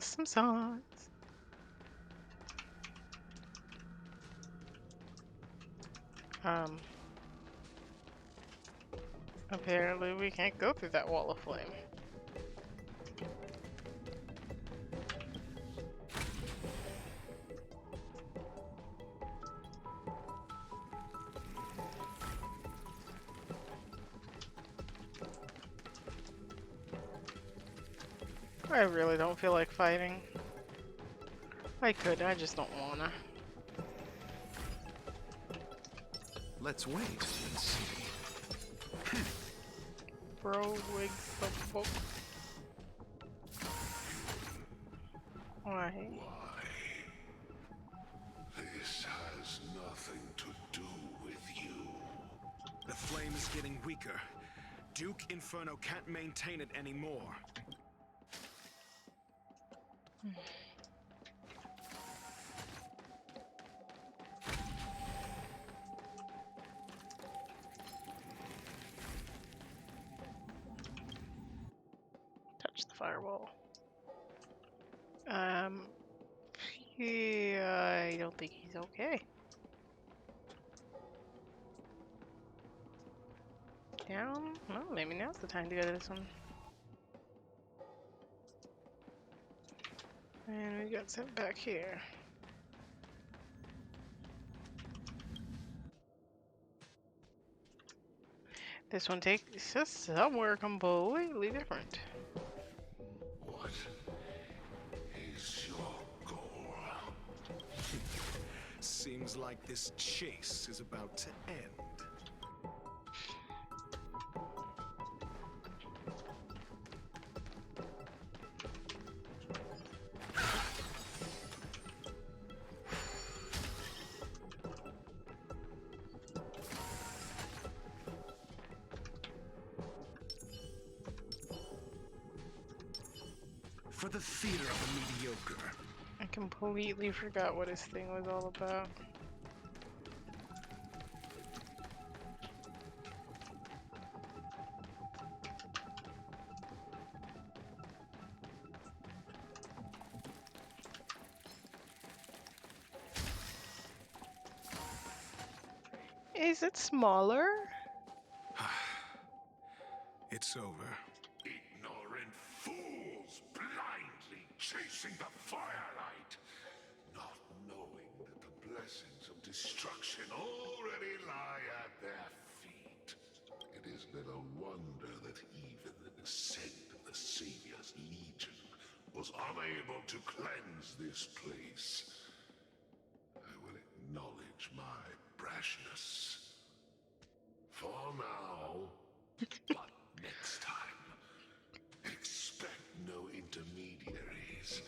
Some songs. Apparently we can't go through that wall of flame. I really don't feel like fighting. I could, I just don't wanna. Let's wait and see. bro wigs the book. Why? This has nothing to do with you. The flame is getting weaker. Duke Inferno can't maintain it anymore. Touch the firewall. Yeah, I don't think he's okay. Down? Well, maybe now's the time to go to this one. And we got sent back here. This one takes us somewhere completely different. What is your goal? Seems like this chase is about to end. For the theater of the mediocre. I completely forgot what his thing was all about. Is it smaller? It's over. Ignorant fools blindly chasing the firelight, not knowing that the blessings of destruction already lie at their feet. It is little wonder that even the descent of the Savior's Legion was unable to cleanse this place. I will acknowledge my brashness. For now, but next time, expect no intermediaries.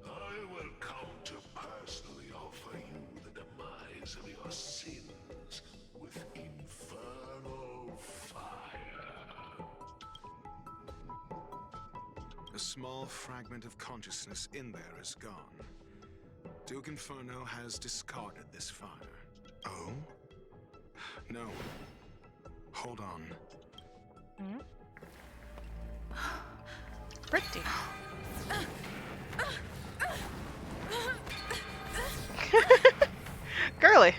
I will come to personally offer you the demise of your sins with infernal fire. A small fragment of consciousness in there is gone. Duke Inferno has discarded this fire. Oh? No. Hold on. Hmm? Pretty. Girly.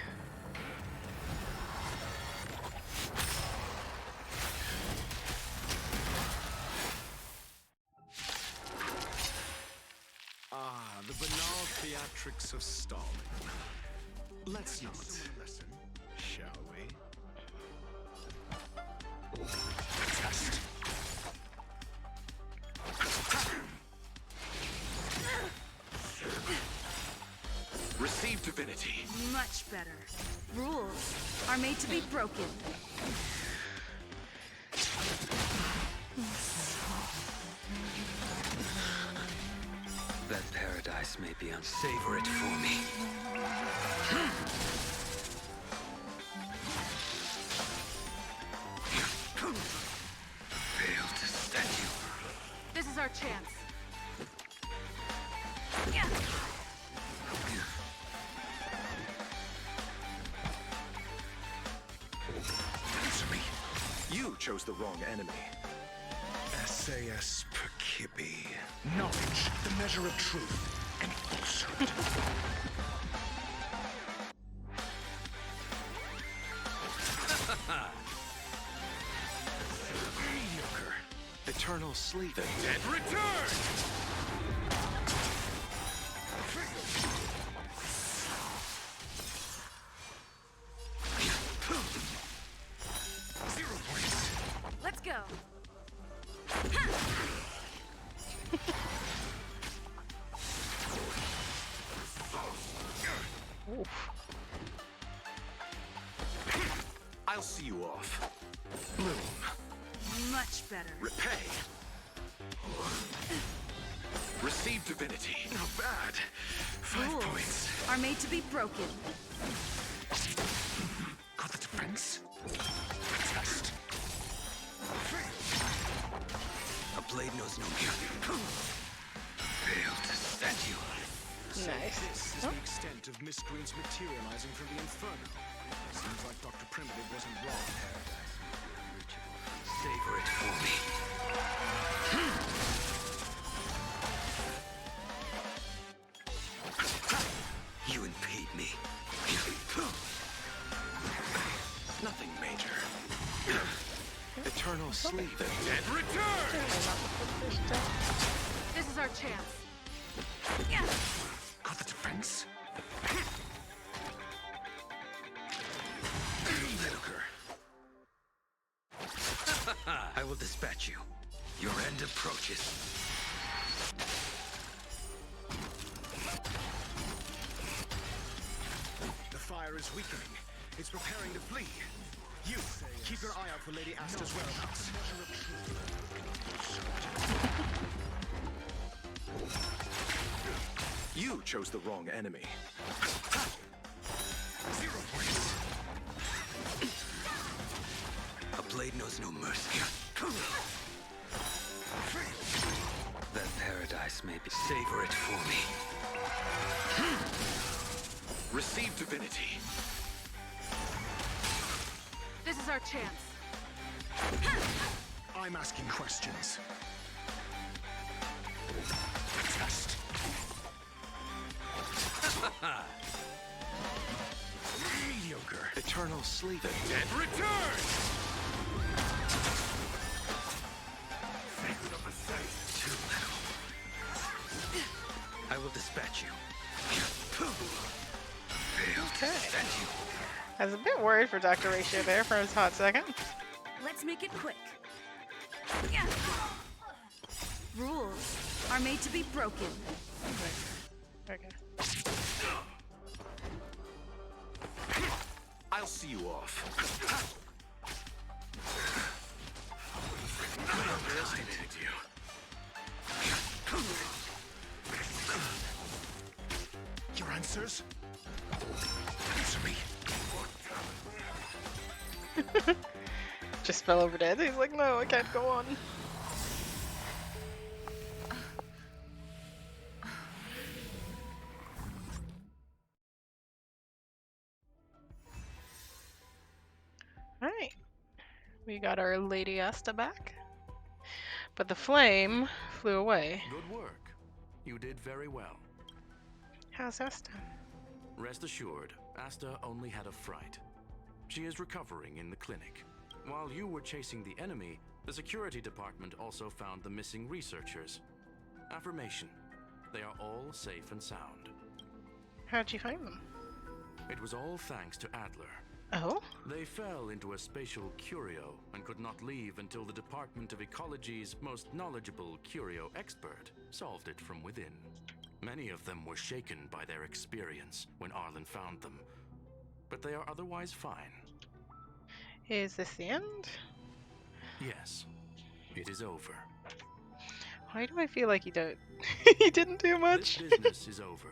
The banal theatrics of stalling. Let's not listen, shall we? Test. Receive divinity. Much better. Rules are made to be broken. That paradise may be unsavor it for me. Failed to stand you. This is our chance. Answer me. You chose the wrong enemy. SAS Perkibi. Knowledge, the measure of truth, and falsehood. Mediocre. Eternal sleep. The dead return! Let's go. I'll see you off. Bloom. Much Repay. Receive divinity. Not bad. 5 Rules points. are made to be broken. Got the defense. Test. A blade knows no fear. Failed to set you. Nice. This is the extent of miscreants materializing from the Inferno. Seems like Dr. Primitive wasn't wrong. Savor it for me. You impede me. Nothing major. Eternal sleep. The dead return! This is our chance. Got the defense? Mediocre. I will dispatch you. Your end approaches. The fire is weakening. It's preparing to flee. You, keep your eye out for Lady Asta's whereabouts. You chose the wrong enemy. 0 points. A blade knows no mercy. That paradise may be. Savor it for me. Receive divinity. This is our chance. I'm asking questions. Test. Mediocre. Eternal sleep. The dead return! Too little. I will dispatch you. Failed to set you. I was a bit worried for Dr. Ratio there for a hot second. Let's make it quick. Rules are made to be broken. Okay. I'll see you off. I underestimated you. Your answers? Answer me. Just fell over dead. He's like, no, I can't go on. Alright. We got our Lady Asta back. But the flame flew away. Good work. You did very well. How's Asta? Rest assured, Asta only had a fright. She is recovering in the clinic. While you were chasing the enemy, the security department also found the missing researchers. Affirmation. They are all safe and sound. How'd you find them? It was all thanks to Adler. Oh? They fell into a spatial curio and could not leave until the Department of Ecology's most knowledgeable curio expert solved it from within. Many of them were shaken by their experience when Arlen found them, but they are otherwise fine. Is this the end? Yes, it is over. Why do I feel like he didn't do much? This business is over,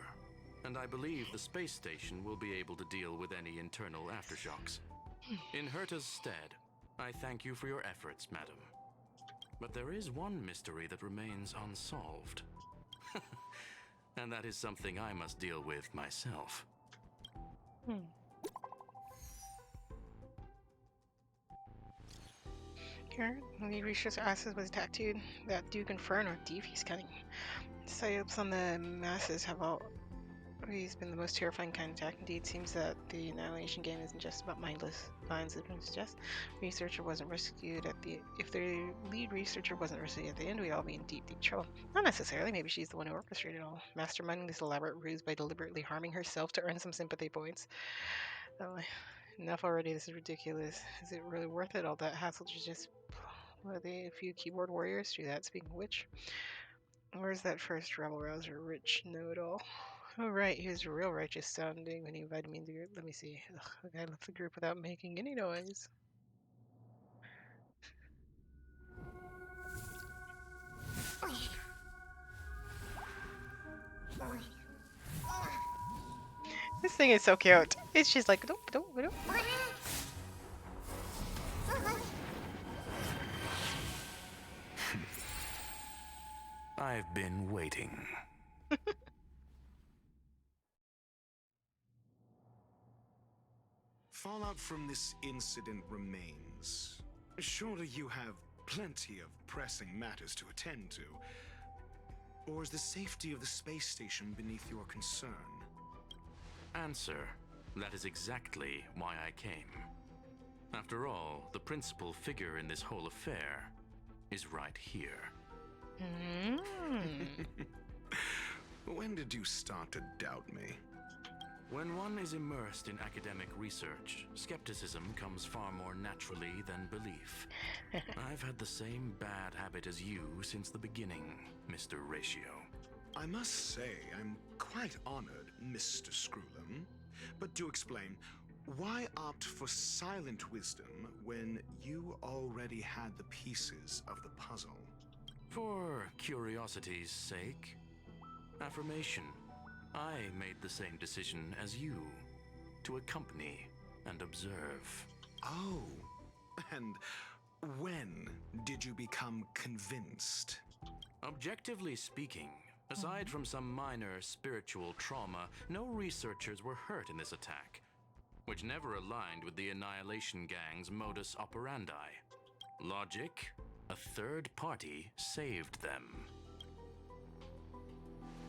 and I believe the space station will be able to deal with any internal aftershocks. In Herta's stead, I thank you for your efforts, madam. But there is one mystery that remains unsolved. And that is something I must deal with myself. Here, the researcher asses was tattooed. That Duke Inferno devious cunning. Psyops on the masses have always been the most terrifying kind of attack. Indeed, seems that the annihilation game isn't just about mindless minds. It suggests researcher wasn't rescued at the. If the lead researcher wasn't rescued at the end, we'd all be in deep, deep trouble. Not necessarily. Maybe she's the one who orchestrated it all, masterminding this elaborate ruse by deliberately harming herself to earn some sympathy points. Oh, enough already. This is ridiculous. Is it really worth it? All that hassle to just let a few keyboard warriors do that? Speaking of which, where's that first rebel rouser, Rich Know-it-all? Oh right, he was real righteous sounding when he invited me into the group. Let me see. Ugh, the guy left the group without making any noise. This thing is so cute. It's just like, doop, doop, doop. I've been waiting. Fallout from this incident remains. Surely you have plenty of pressing matters to attend to. Or is the safety of the space station beneath your concern? Answer. That is exactly why I came. After all, the principal figure in this whole affair is right here. When did you start to doubt me? When one is immersed in academic research, skepticism comes far more naturally than belief. I've had the same bad habit as you since the beginning, Mr. Ratio. I must say, I'm quite honored, Mr. Screwlum. But do explain, why opt for silent wisdom when you already had the pieces of the puzzle? For curiosity's sake. Affirmation. I made the same decision as you, to accompany and observe. Oh, and when did you become convinced? Objectively speaking, aside from some minor spiritual trauma, no researchers were hurt in this attack, which never aligned with the Annihilation Gang's modus operandi. Logic, a third party saved them.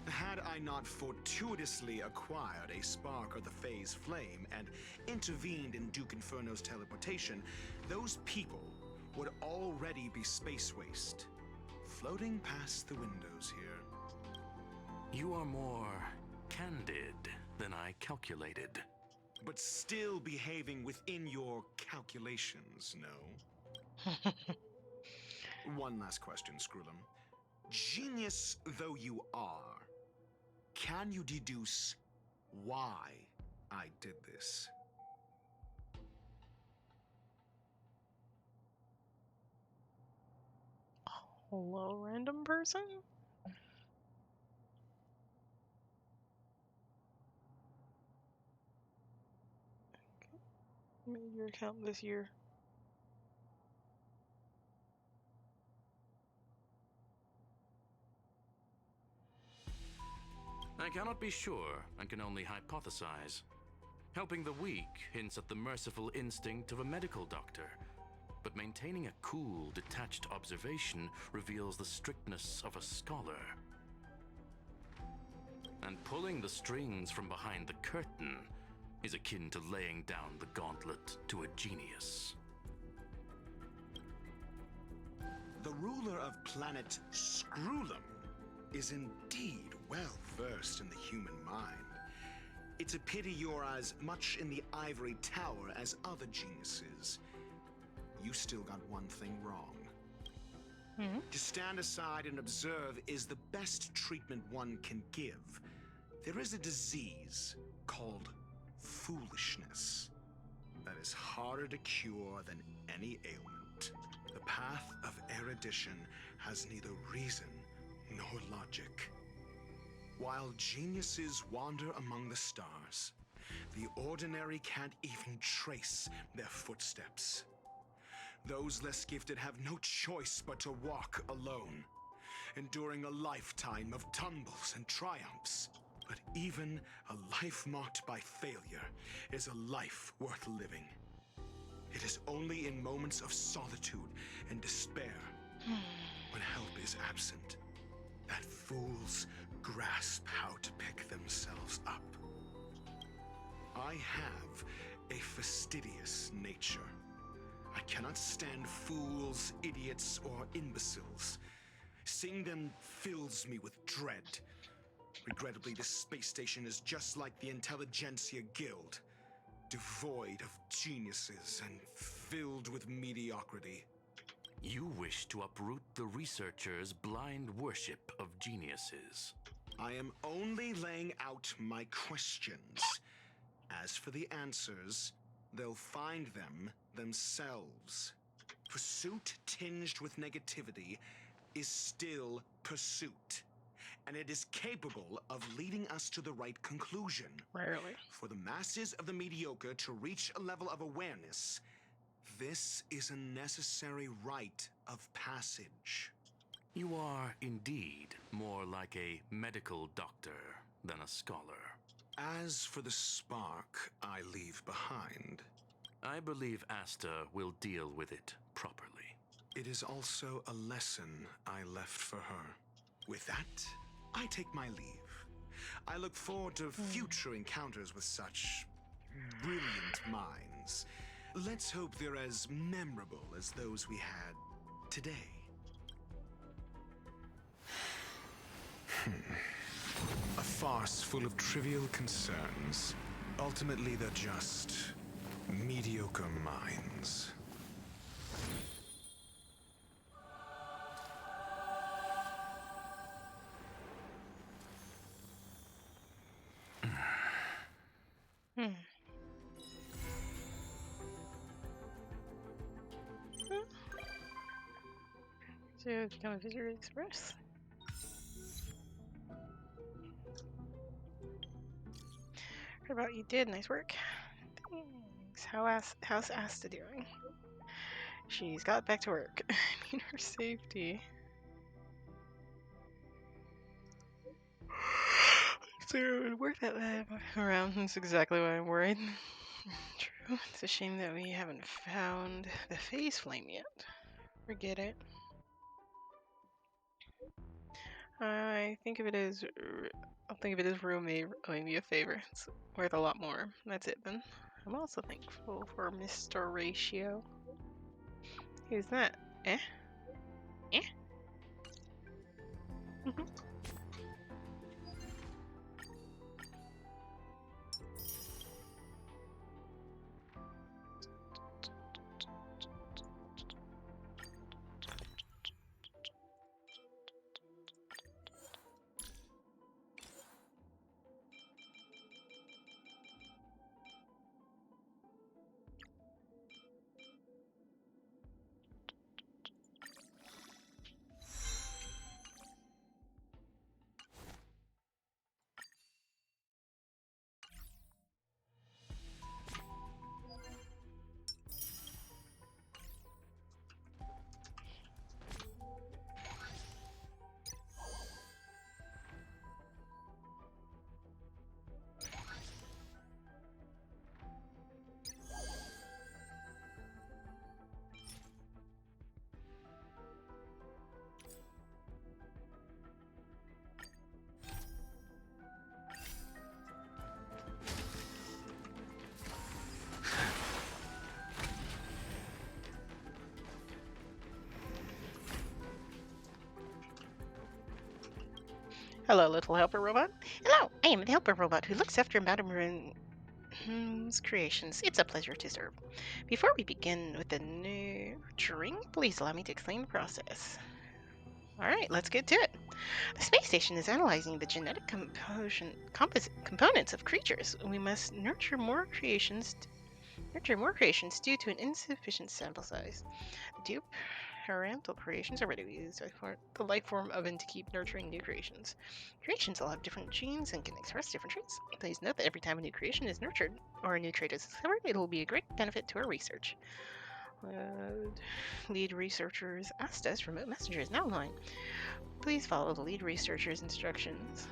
Had I not fortuitously acquired a spark of the phase flame and intervened in Duke Inferno's teleportation, those people would already be space waste, floating past the windows here. You are more candid than I calculated. But still behaving within your calculations, no? One last question, Screwlum. Genius though you are, can you deduce why I did this? Hello, random person? Made your account this year. I cannot be sure and can only hypothesize. Helping the weak hints at the merciful instinct of a medical doctor, but maintaining a cool, detached observation reveals the strictness of a scholar. And pulling the strings from behind the curtain is akin to laying down the gauntlet to a genius. The ruler of planet Screwlum is indeed well versed in the human mind. It's a pity you're as much in the ivory tower as other geniuses. You still got one thing wrong. To stand aside and observe is the best treatment one can give. There is a disease called foolishness that is harder to cure than any ailment. The path of erudition has neither reason nor logic. While geniuses wander among the stars, the ordinary can't even trace their footsteps. Those less gifted have no choice but to walk alone, enduring a lifetime of tumbles and triumphs. But even a life marked by failure is a life worth living. It is only in moments of solitude and despair, when help is absent, that fools grasp how to pick themselves up. I have a fastidious nature. I cannot stand fools, idiots, or imbeciles. Seeing them fills me with dread. Regrettably, this space station is just like the Intelligentsia Guild, devoid of geniuses and filled with mediocrity. You wish to uproot the researchers' blind worship of geniuses. I am only laying out my questions. As for the answers, they'll find them themselves. Pursuit tinged with negativity is still pursuit. and it is capable of leading us to the right conclusion. Rarely. For the masses of the mediocre to reach a level of awareness, this is a necessary rite of passage. You are indeed more like a medical doctor than a scholar. As for the spark I leave behind, I believe Asta will deal with it properly. it is also a lesson I left for her. With that, I take my leave. I look forward to future encounters with such brilliant minds. Let's hope they're as memorable as those we had today. A farce full of trivial concerns. Ultimately, they're just mediocre minds. So, become a visitor express. Heard about you did. Nice work. Thanks. How's Asta doing? She's got back to work. I mean, her safety. So it would work that way around. That's exactly why I'm worried. True. It's a shame that we haven't found the phase flame yet. Forget it. I think of it as I'll think of it as roommate owing me a favor. It's worth a lot more. That's it then. I'm also thankful for Mr. Ratio. Who's that? Eh? Eh? Hello, little helper robot. Hello, I am the helper robot who looks after Madame Maroon's creations. It's a pleasure to serve. Before we begin with the nurturing, please allow me to explain the process. Alright, let's get to it. The space station is analyzing the genetic components of creatures. We must nurture more creations due to an insufficient sample size. Dupe parental creations are ready to use the life form oven to keep nurturing new creations. Creations all have different genes and can express different traits. Please note that every time a new creation is nurtured or a new trait is discovered, it will be a great benefit to our research. Lead researcher's Asta's remote messenger is now online. Please follow the lead researcher's instructions.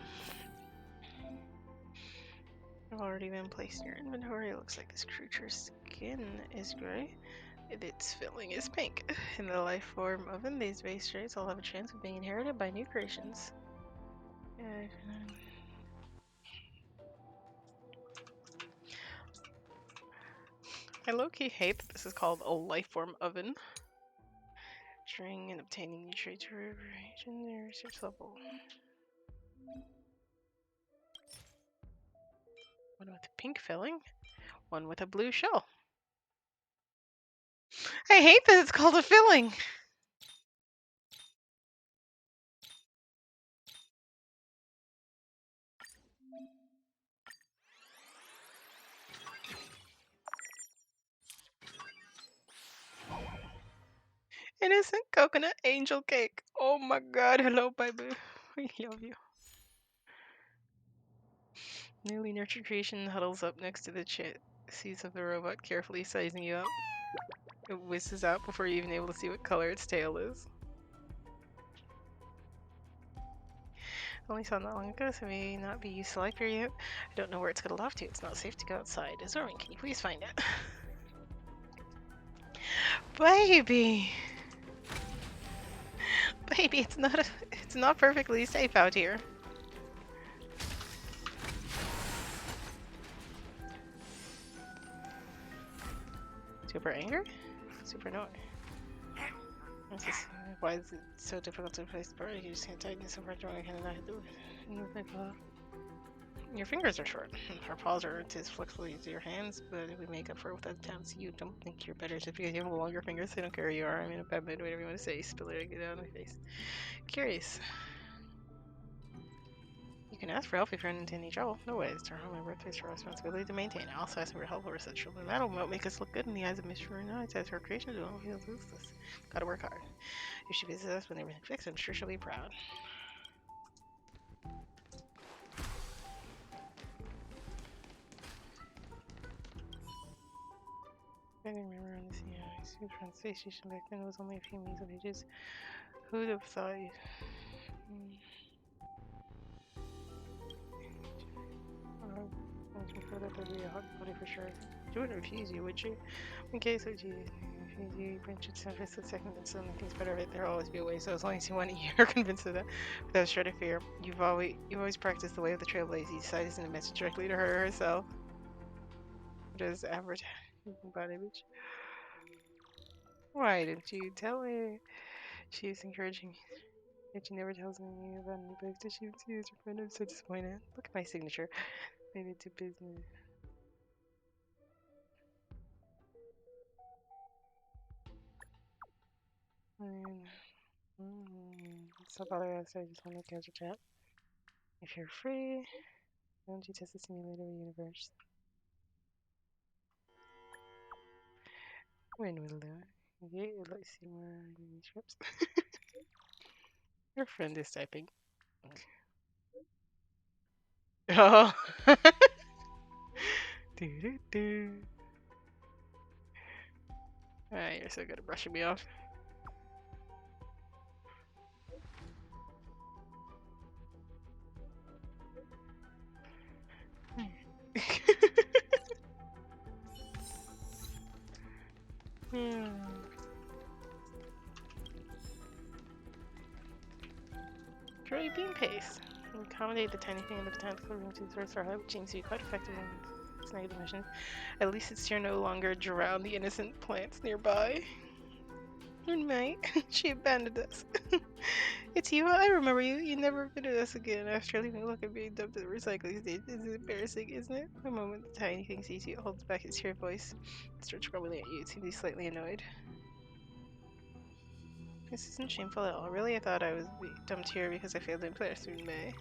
I've already been placed in your inventory. It looks like this creature's skin is gray. Its filling is pink. In the life form oven, these base traits all have a chance of being inherited by new creations. I low-key hate that this is called a life form oven. String and obtaining new traits for every region and research level. One with a pink filling, one with a blue shell. I hate that it's called a filling! Innocent coconut angel cake. Oh my god, hello, baby. We love you. Newly nurtured creation huddles up next to the chassis of the robot, carefully sizing you up. It whizzes out before you're even able to see what color its tail is. Only saw not long ago, so it may not be used to life here yet. I don't know where it's gonna loft to. It's not safe to go outside. Zorin, can you please find it? Baby! Baby, it's not perfectly safe out here. Super anger? Super annoying. Why is it so difficult to place the part? You just can't tighten it so far I cannot hit the Your fingers are short. Her paws aren't as flexible as your hands, but we make up for it with attempts. You don't think you're better just because you have longer fingers. I don't care who you are. I'm in a bad mood, whatever you want to say. Spill it, get it out of my face. Curious. You can ask for help if you're into any trouble. No way, it's our home and birthplace, our responsibility to maintain it. Also asking for help over such children. That'll make us look good in the eyes of Miss Runa. It's as her creation to feel this. Gotta work hard. If she visits us when everything's fixed, I'm sure she'll be proud. I can remember on this from the space station back then. It was only a few measles ages. Who'd have thought you... that would be a hot body for sure. She wouldn't refuse you, would she? In case of you refuse you, branch it for a second and suddenly things better of it. There'll always be a way, so as long as you want it, you're convinced of that. Without a shred of fear. You've always practiced the way of the trailblazer. You decided to send a message directly to her herself. Just advertise about image. Why didn't you tell me? She's encouraging me. Yet she never tells me about any books that she would see as her friend. I'm so disappointed. Look at my signature. Maybe it's a business. So bother us, I just want to catch a chat. If you're free, why don't you test the simulator universe? When will do? Okay, let's see more manuscripts. Your friend is typing. Oh. Do. Alright, you're so good at brushing me off. Try beam paste. Accommodate the tiny thing in the botanical room to the source our which seems to be quite effective in its negative emissions. At least it's here no longer drown the innocent plants nearby. Mate, she abandoned us. It's you. I remember you. You never abandoned us again after leaving. Look at being dumped to the recycling stage. It's embarrassing, isn't it? The moment the tiny thing sees you, it holds back its tear voice. It starts grumbling at you. It seems to be slightly annoyed. This isn't shameful at all. Really, I thought I was dumped here because I failed to impress May.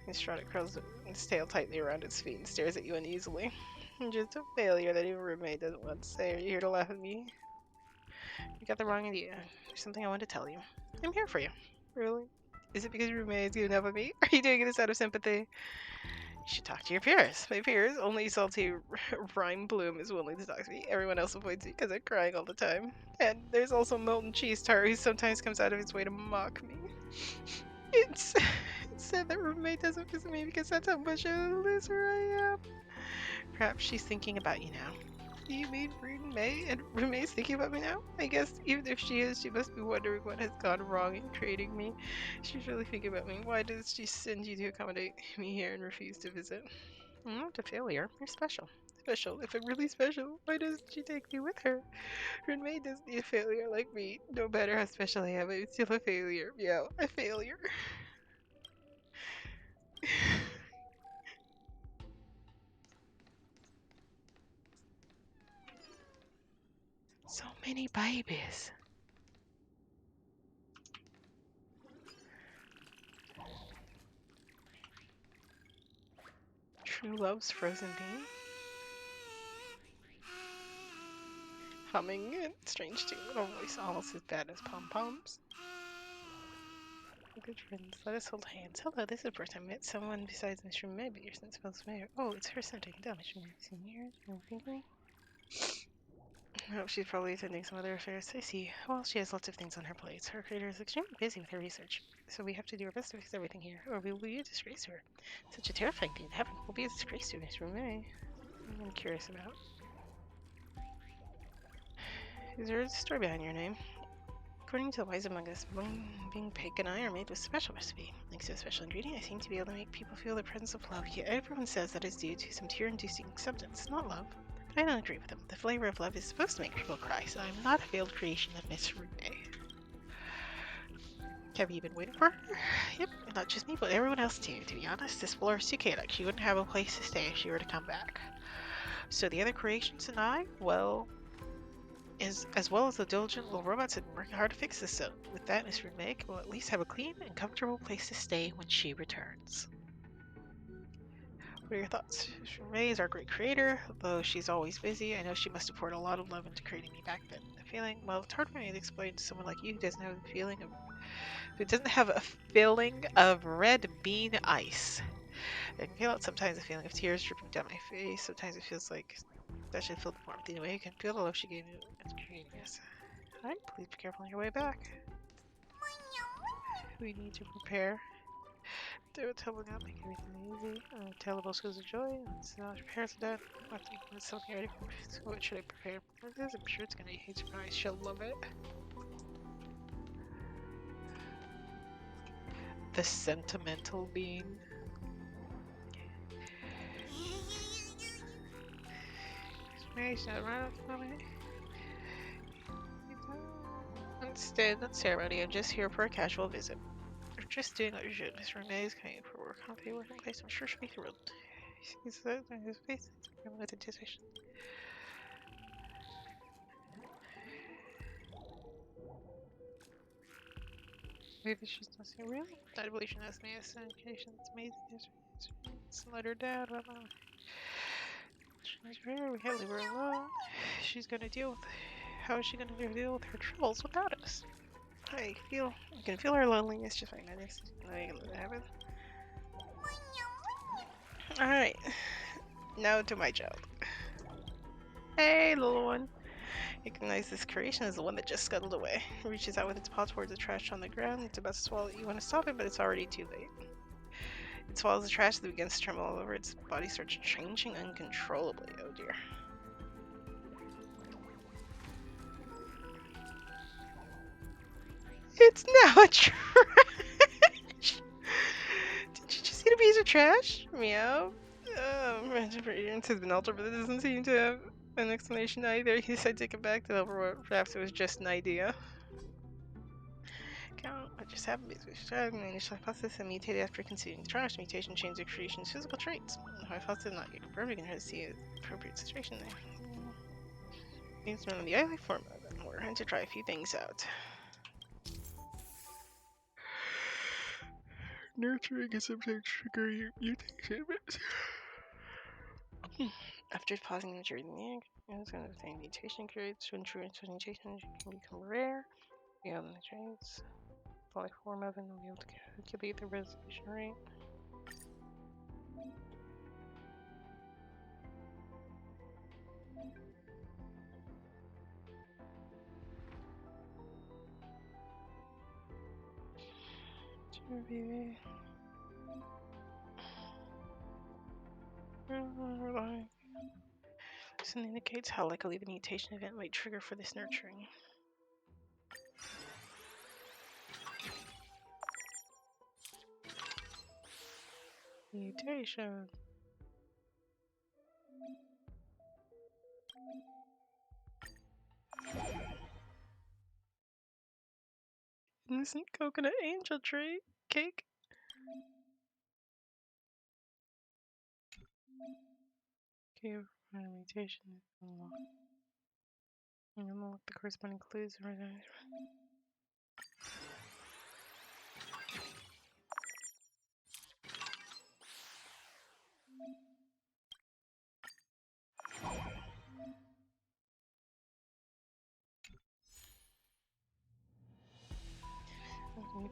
Instrada curls its tail tightly around its feet and stares at you uneasily. I'm just a failure that even roommate doesn't want to say. Are you here to laugh at me? You got the wrong idea. There's something I want to tell you. I'm here for you. Really? Is it because your roommate is giving up on me? Are you doing this out of sympathy? You should talk to your peers. My peers, only salty Rhyme Bloom is willing to talk to me. Everyone else avoids me because I'm crying all the time. And there's also Molten Cheese Tart who sometimes comes out of his way to mock me. It's said that roommate doesn't visit me because that's how much of a loser I am. Perhaps she's thinking about you now. Do you mean roommate? And roommate's thinking about me now? I guess even if she is, she must be wondering what has gone wrong in creating me. She's really thinking about me. Why does she send you to accommodate me here and refuse to visit? I'm not a failure. You're special. Special. If I'm really special, why doesn't she take me with her? Roommate doesn't need a failure like me. No matter how special I am, I'm still a failure. Yeah, a failure. So many babies. True Love's Frozen Bean. Humming and strange tune, little voice almost as bad as pom-poms. We're good friends. Let us hold hands. Hello, this is the first time I met someone besides Mr. May, but your scent smells familiar. Oh, it's her scent. I can tell. Mr. May, seen here? Fingering? Oh, she's probably attending some other affairs. I see. Well, she has lots of things on her plate. Her creator is extremely busy with her research, so we have to do our best to fix everything here, or we will be a disgrace to her. Such a terrifying thing to happen. We'll be a disgrace to Mr. May. I'm curious about. Is there a story behind your name? According to the wise among us, being pig and I are made with a special recipe. Thanks to a special ingredient, I seem to be able to make people feel the presence of love. Yet everyone says that is due to some tear-inducing substance, not love. But I don't agree with them. The flavor of love is supposed to make people cry, so I'm not a failed creation of Miss Renee. Have you been waiting for her? Yep, not just me, but everyone else too. To be honest, this floor is too chaotic. She wouldn't have a place to stay if she were to come back. So the other creations and I, well, as well as the diligent little robots have been working hard to fix this, so with that, Miss Renee will at least have a clean and comfortable place to stay when she returns. What are your thoughts? Miss Renee is our great creator, though she's always busy. I know she must have poured a lot of love into creating me back then. The feeling, well, it's hard for me to explain to someone like you who doesn't have a feeling of red bean ice. I can feel it sometimes, a feeling of tears dripping down my face. Sometimes it feels like that should feel the warmth. Anyway, you can feel the love she gave you as creating us. Alright, please be careful on your way back. We need to prepare. Do it, tumbling up, make everything easy. Terrible skills of joy. Let's not prepare for that. Let's something ready for. So what should I prepare for this? I'm sure it's gonna be a surprise. She'll love it. The sentimental bean. Mary's not right off the moment. Instead, not ceremony. I'm just here for a casual visit. You're just doing what you should. Miss Renee is coming for work. I'll be working place. I'm sure she'll be thrilled. He said in his face with anticipation. Maybe she's not saying really? I believe she knows me as an occasion. It's amazing. It's let her down. She's rare. We can't leave her alone. She's gonna deal with. How is she gonna deal with her troubles without us? I can feel her loneliness. Just like this. I can let it happen. Alright. Now to my child. Hey, little one. Recognize this creation as the one that just scuttled away. It reaches out with its paw towards the trash on the ground. It's about to swallow it. You want to stop it, but it's already too late. It swallows the trash that begins to tremble all over. Its body starts changing uncontrollably. Oh dear. It's now a trash! Did you just eat a piece of trash? Meow. Radiance has been altered, but it doesn't seem to have an explanation either. He said take it back to the perhaps it was just an idea. What just happened is the initial hypothesis and mutated after consuming the trash. Mutation changed the creation's physical traits. The hypothesis did not get confirmed. You can see the appropriate situation there. Things run on the eye form of it. We're going to try a few things out. Nurturing is sometimes trigger mutation. After pausing nurturing the egg, it's going to obtain mutation creates when true mutation can become rare. Beyond the traits, polyform of it will be able to calculate the resolution rate. This indicates how likely the mutation event might trigger for this nurturing. Mutation. Innocent coconut angel tree cake. Okay, mutation. Unlock the corresponding clues.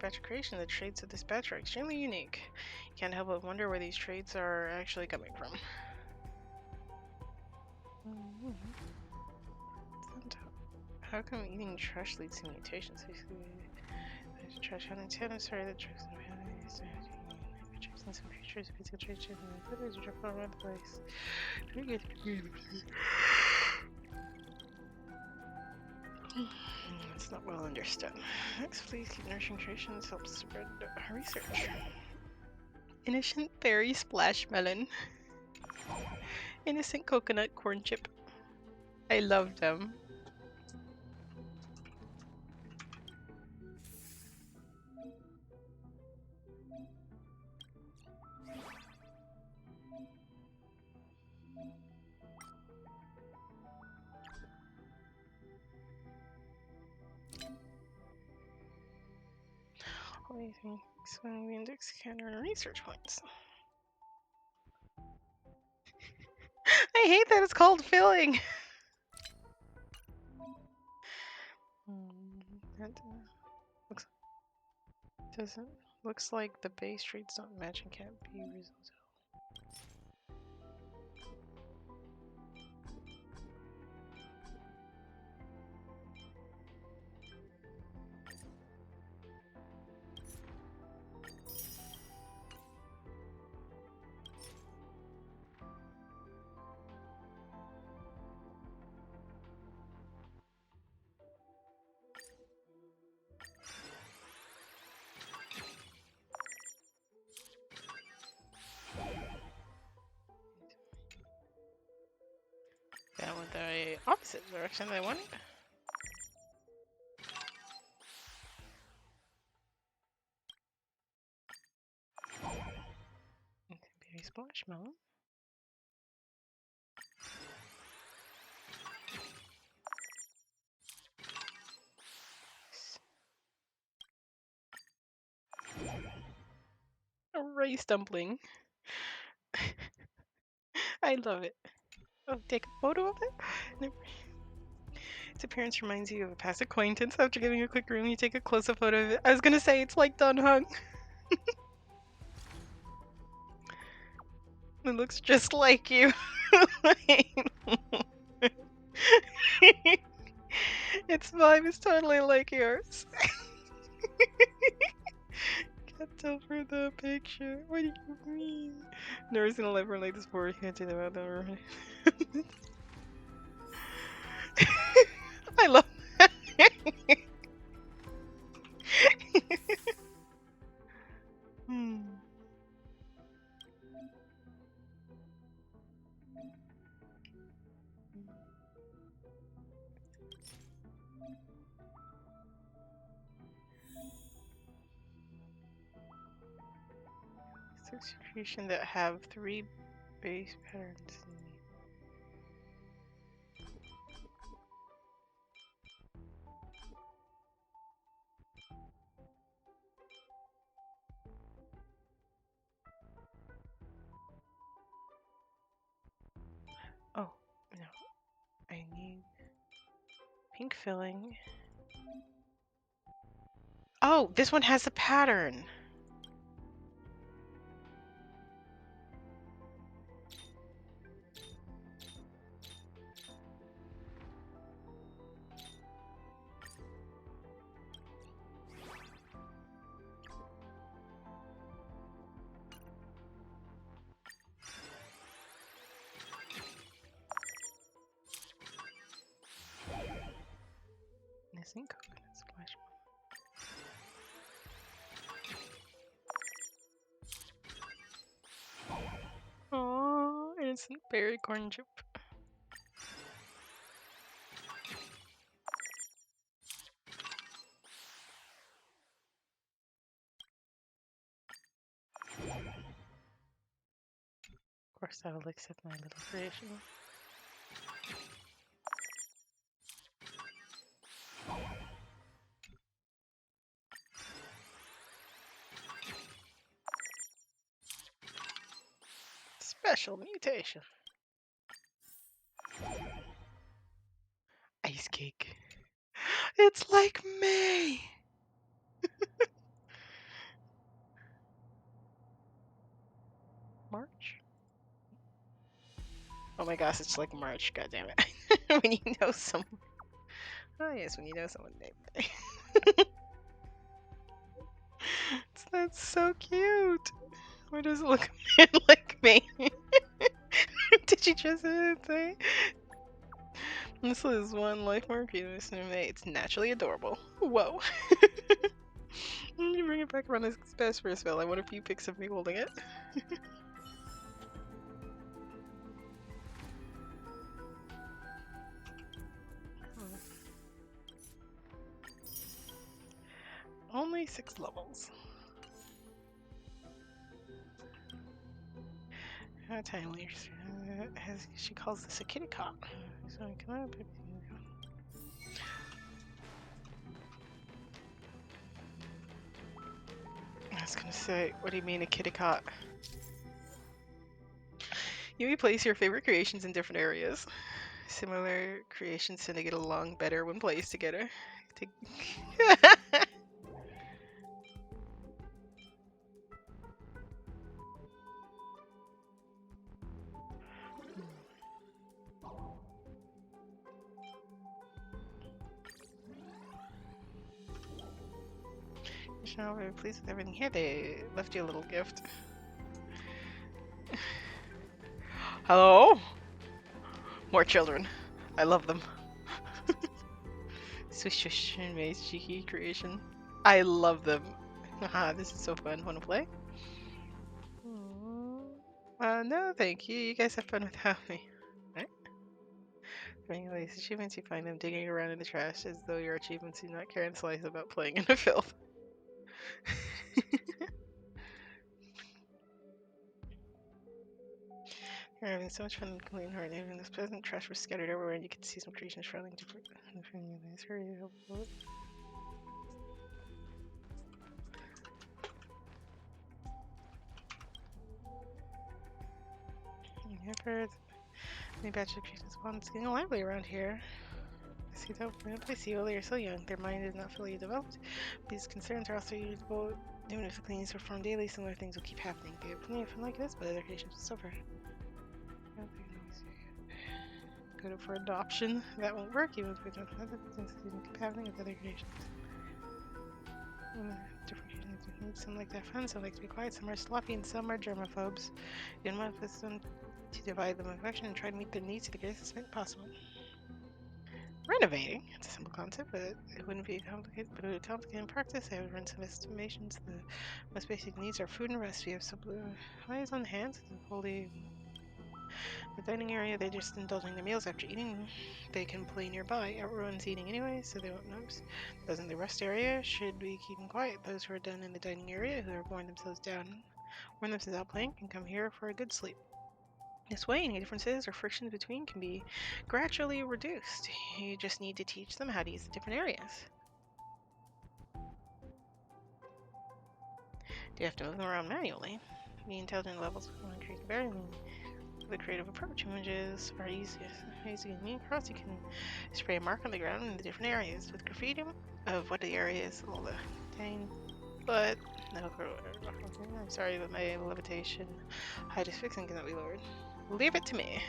dispatcher creation. The traits of dispatcher are extremely unique. You can't help but wonder where these traits are actually coming from. How come eating trash leads to mutations? There's trash hunting tennis, sorry, the tricks and tricks and some creatures, physical traits, and others are dropping all around the place. It's not well understood. Next, please keep nourishing creations, help spread our research. Innocent berry splash melon. Innocent coconut corn chip. I love them. What do you think? Expanding the index can earn research points. I hate that it's called filling. That looks like the base traits don't match and can't be resolved. That went the opposite direction I wanted. Berry splash melon. A rice dumpling. I love it. Oh, take a photo of it? Its appearance reminds you of a past acquaintance. After giving a quick room, you take a close-up photo of it. I was gonna say, it's like Dun Hung. It looks just like you. Its vibe is totally like yours. Can't tell for the picture. What do you mean? Never seen a leopard like this before. Can't say that about that. I love that. Execution that have 3 base patterns. Oh, no. I need pink filling. Oh, this one has a pattern. Missing coconut splash. Oh, innocent berry corn chip. Of course, I will accept my little creation. Special mutation. Ice cake. It's like May. March? Oh my gosh, it's like March, god damn it. When you know someone. Oh yes, when you know someone named May. That's so cute. Why does it look a bit like me? Did you just say? This is one life mark. It's naturally adorable. Whoa. You bring it back around this best for a spell. I wonder if you pick something holding it. Only 6 levels. How timely. She calls this a kitty cop. So can I pick? I was gonna say, what do you mean a kitty cot? You may place your favorite creations in different areas. Similar creations tend to get along better when placed together. Now we're pleased with everything here. They left you a little gift. Hello? More children. I love them. Swish swish and maze cheeky creation. I love them. Haha, this is so fun. Wanna play? No, thank you. You guys have fun without me. Right? Bringing these achievements, you find them digging around in the trash as though your achievements do not care in the slightest about playing in the filth. You're having so much fun and clean heart. Even this pleasant trash was scattered everywhere, and you can see some creations frowning different. Hurry, help. Birds. Many batch of creations spawn. It's getting lively around here. I see that when I see you earlier, so young. Their mind is not fully developed. These concerns are also usable. Even if the cleanings performed daily, similar things will keep happening. They have plenty of fun like this, but other creations will suffer. Go for adoption. That won't work, even if we don't have it. Things keep happening with other creations. Different creations need some like that fun, some like to be quiet, some are sloppy, and some are germaphobes. You don't want this one to divide them affection and try to meet their needs to the greatest extent possible. Renovating. It's a simple concept, but it wouldn't be complicated. But it would complicate in practice. I have run some estimations. The most basic needs are food and rest. We have supplies on hand. The dining area, they're just indulging their meals after eating. They can play nearby. Everyone's eating anyway, so they won't notice. Those in the rest area should be keeping quiet. Those who are done in the dining area, who have worn themselves out playing, can come here for a good sleep. This way, any differences or frictions between can be gradually reduced. You just need to teach them how to use the different areas. Do you have to move them around manually? The intelligent levels will increase very the creative approach. Images are easiest. Easy to mean across. You can spray a mark on the ground in the different areas with graffiti of what the area is. All the dang, but no. I'm sorry, but my levitation height is fixed and cannot be lowered. Leave it to me.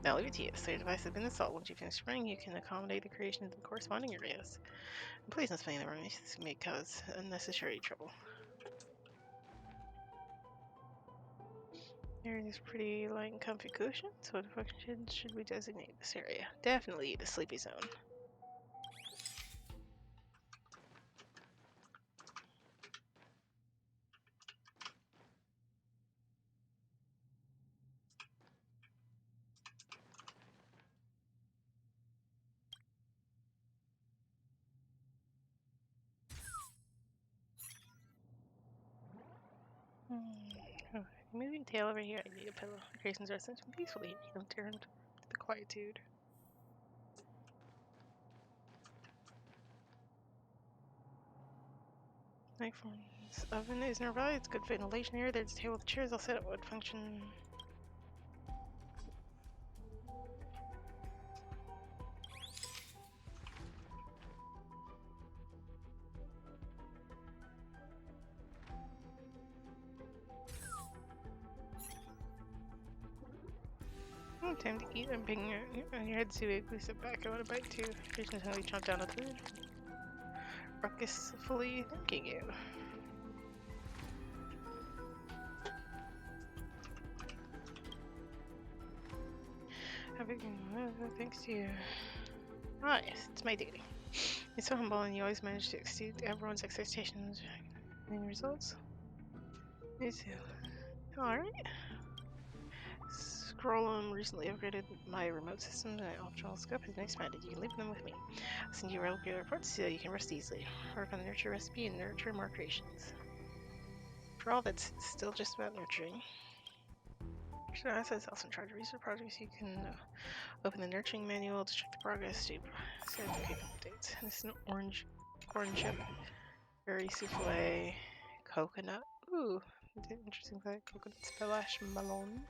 Now leave it to you. So your device has been installed. Once you finish spraying, you can accommodate the creation of the corresponding areas. And please don't spray in the room. This may cause unnecessary trouble. Area is pretty light and comfy cushion. So what function should we designate this area? Definitely the sleepy zone. Oh, moving tail over here. I need a pillow. The creations are sent peacefully. You don't turn to the quietude. Nightform's oven is nearby. It's good ventilation here. There's a table with chairs. I'll set up what function. Time to eat. I'm banging on your head too big. Please sit back. I want a bite too. Christian how we chomp down on food. Ruckusfully thanking you. Thanks to you. Ah, yes, it's my duty. You're so humble and you always manage to exceed everyone's expectations. Any results? Me too. Alright. Scrollum recently upgraded my remote system and my optical scope has been expanded. You can leave them with me. I'll send you regular reports so you can rest easily. Work on the nurture recipe and nurture more creations. For all that's still just about nurturing. Nurture assets also in charge of research projects. You can open the nurturing manual to check the progress to set the keep updates. This is an orange corn chip, berry souffle, coconut. Ooh, interesting fact. Coconut splash melon.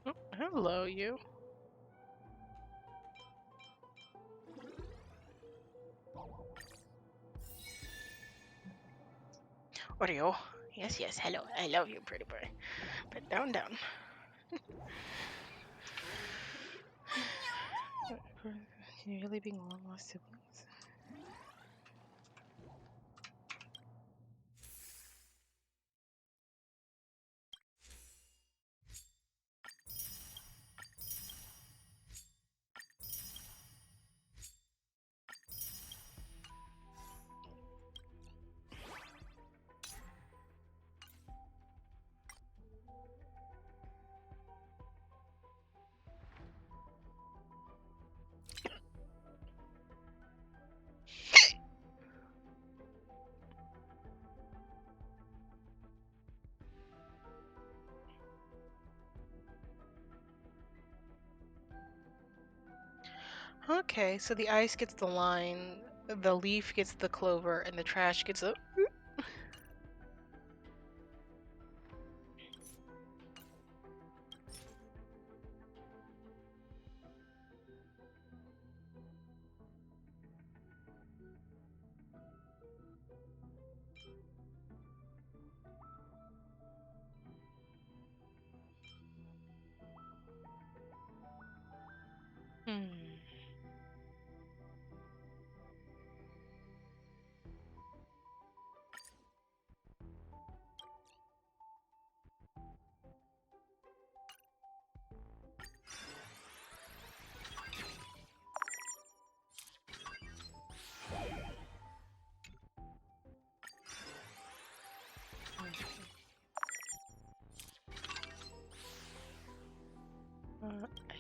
Oh, hello, you. Oreo. Yes, yes, hello. I love you, pretty boy. But down, down. You're really being long lost siblings. Okay, so the ice gets the line, the leaf gets the clover, and the trash gets a.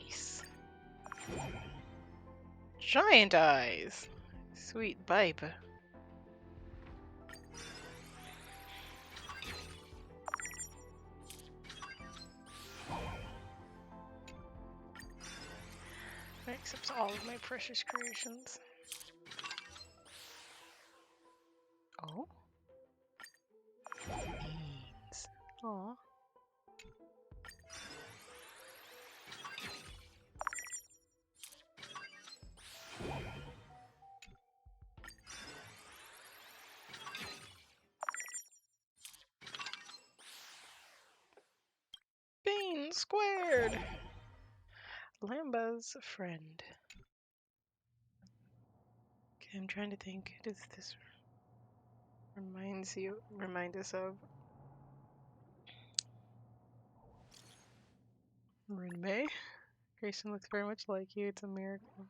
Ice. Giant eyes. Sweet pipe. Accepts all of my precious creations. Oh? Beans. Aw. Bean squared. Lamba's friend. Okay, I'm trying to think. Does this remind us of? Renee? Grayson looks very much like you. It's a miracle.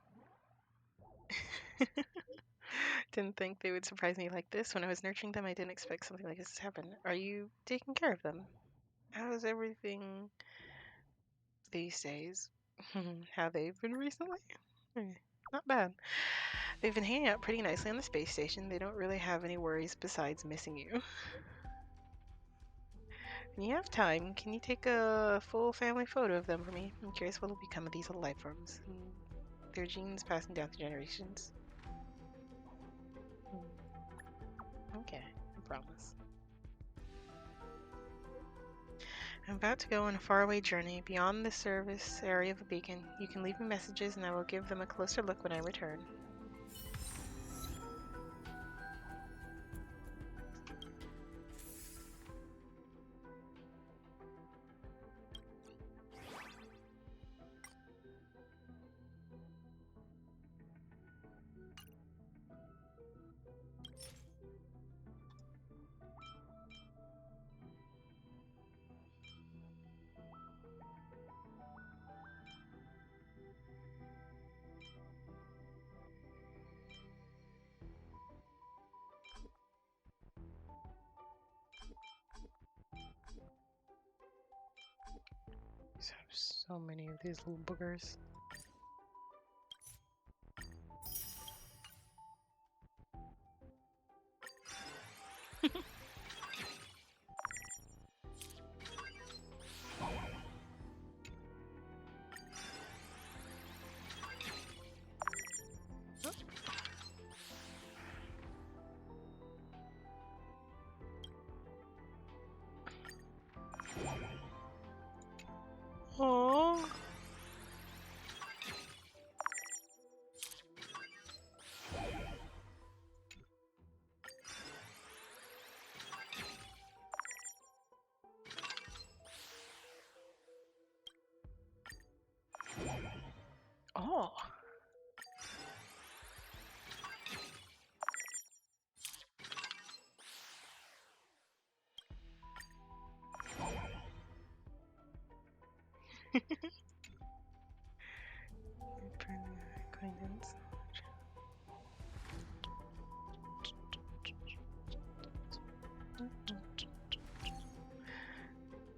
Didn't think they would surprise me like this. When I was nurturing them, I didn't expect something like this to happen. Are you taking care of them? How's everything these days? How they've been recently? Not bad. They've been hanging out pretty nicely on the space station. They don't really have any worries besides missing you. When you have time, can you take a full family photo of them for me? I'm curious what will become of these little life forms. their genes passing down to generations. Okay, I promise. I'm about to go on a faraway journey beyond the service area of a beacon. You can leave me messages and I will give them a closer look when I return. These have so many of these little boogers. Aww. Oh. Acquaintance.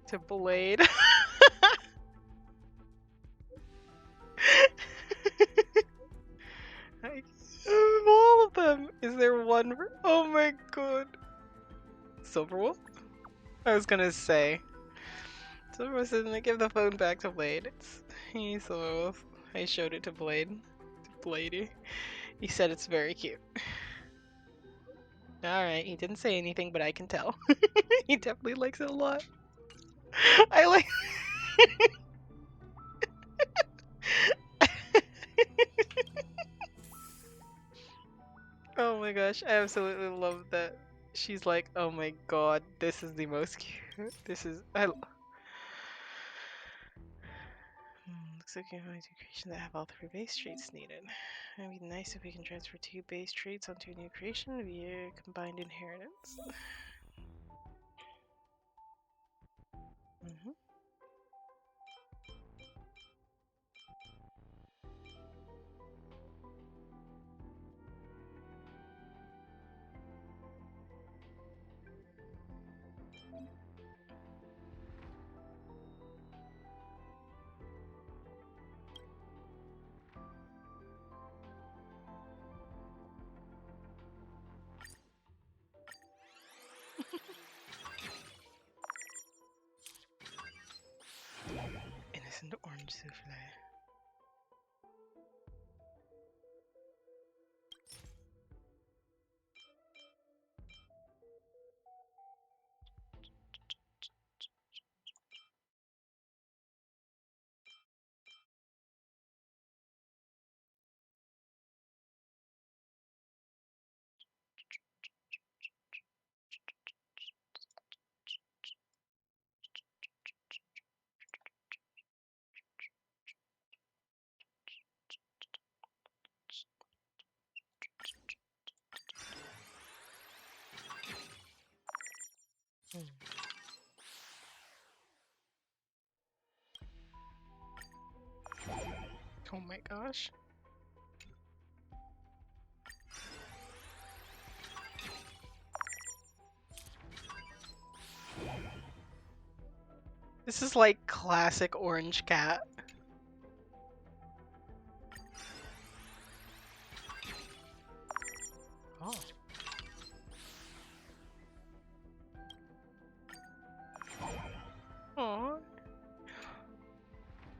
To Blade. All of them. Is there one? Oh my god. Silverwolf? I was gonna say. Silverwolf said, give the phone back to Blade. He's Silverwolf. I showed it to Blade. To Bladey. He said it's very cute. Alright, he didn't say anything, but I can tell. He definitely likes it a lot. I like. Oh my gosh, I absolutely love that. She's like, oh my god, this is the most cute. This is. Looks like you have a creation that have all 3 base traits needed. It'd be nice if we can transfer 2 base traits onto a new creation via combined inheritance. Innocent orange souffle. Oh my gosh. This is like classic orange cat. Oh. Aww.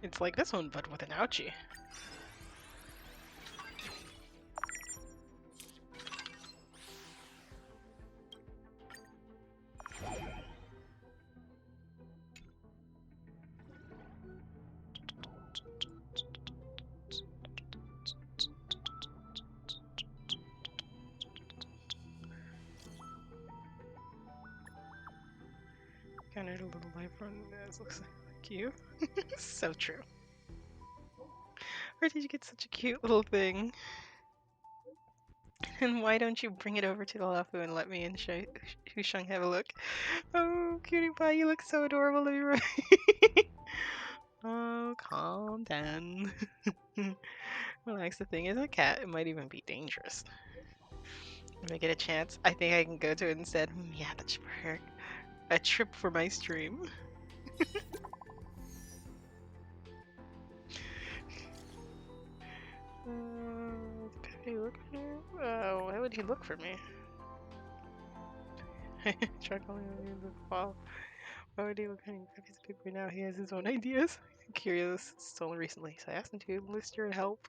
It's like this one, but with an ouchie. Everyone else looks like you. So true. Where did you get such a cute little thing? And why don't you bring it over to the Lafu and let me and Husheng have a look? Oh, cutie pie, you look so adorable. Let me Oh, calm down. Relax. The thing is, a cat, it might even be dangerous. If I get a chance, I think I can go to it instead. Yeah, that's perfect. A trip for my stream. Pepe look for me? Why would he look for me? Chuckling over the fall. Why would he look at me? Pepe's a big boy now. He has his own ideas. Curious, stolen recently, so I asked him to enlist your help.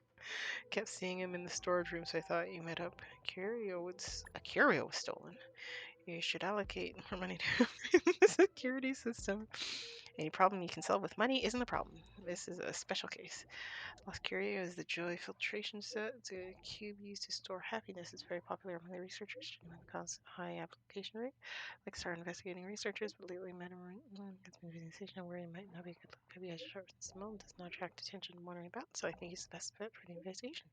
Kept seeing him in the storage room, so I thought you met up. A curio was stolen. You should allocate more money to the security system. Any problem you can solve with money isn't a problem. This is a special case. Lost Curio is the joy filtration set. It's a cube used to store happiness. It's very popular among the researchers and causes high application rate. Like start investigating researchers, but lately Madame has been using station where it might not be a good look. Maybe I should Simone does not attract attention wandering about, so I think he's the best fit for the investigation.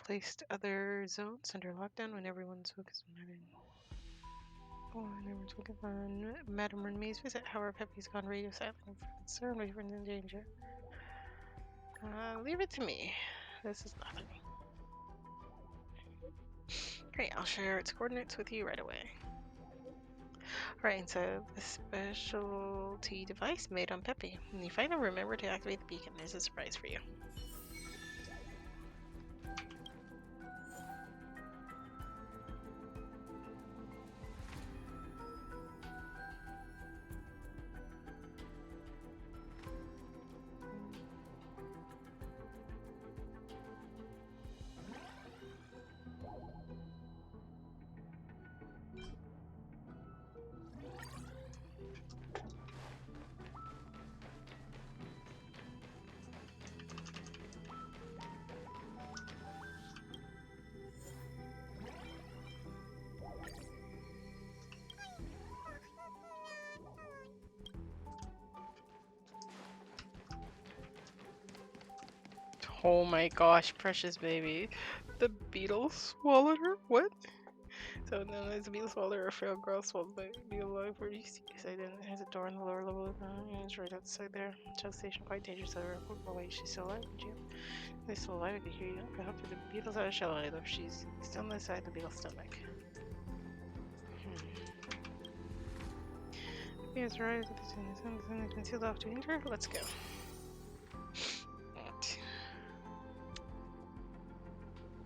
Placed other zones under lockdown when everyone's focused on Madame Renmee's visit. However, Pepe's gone radio silent for concern with everyone's in danger. Leave it to me. This is nothing. Great, I'll share its coordinates with you right away. Right, so the specialty device made on Pepe. When you find them, remember to activate the beacon. There's a surprise for you. Oh my gosh, precious baby. The beetle swallowed her? What? So known as a beetle swallower, a frail girl swallowed by a beetle alive. Where do you see this? It has a door on the lower level of the it's right outside there. Shell station, quite dangerous. Oh wait, she's still alive, did you? She's still alive, I can hear you. I hope the beetle's out of shell either. She's still inside the beetle's stomach. Yes, right. It's been sealed off to enter. Let's go.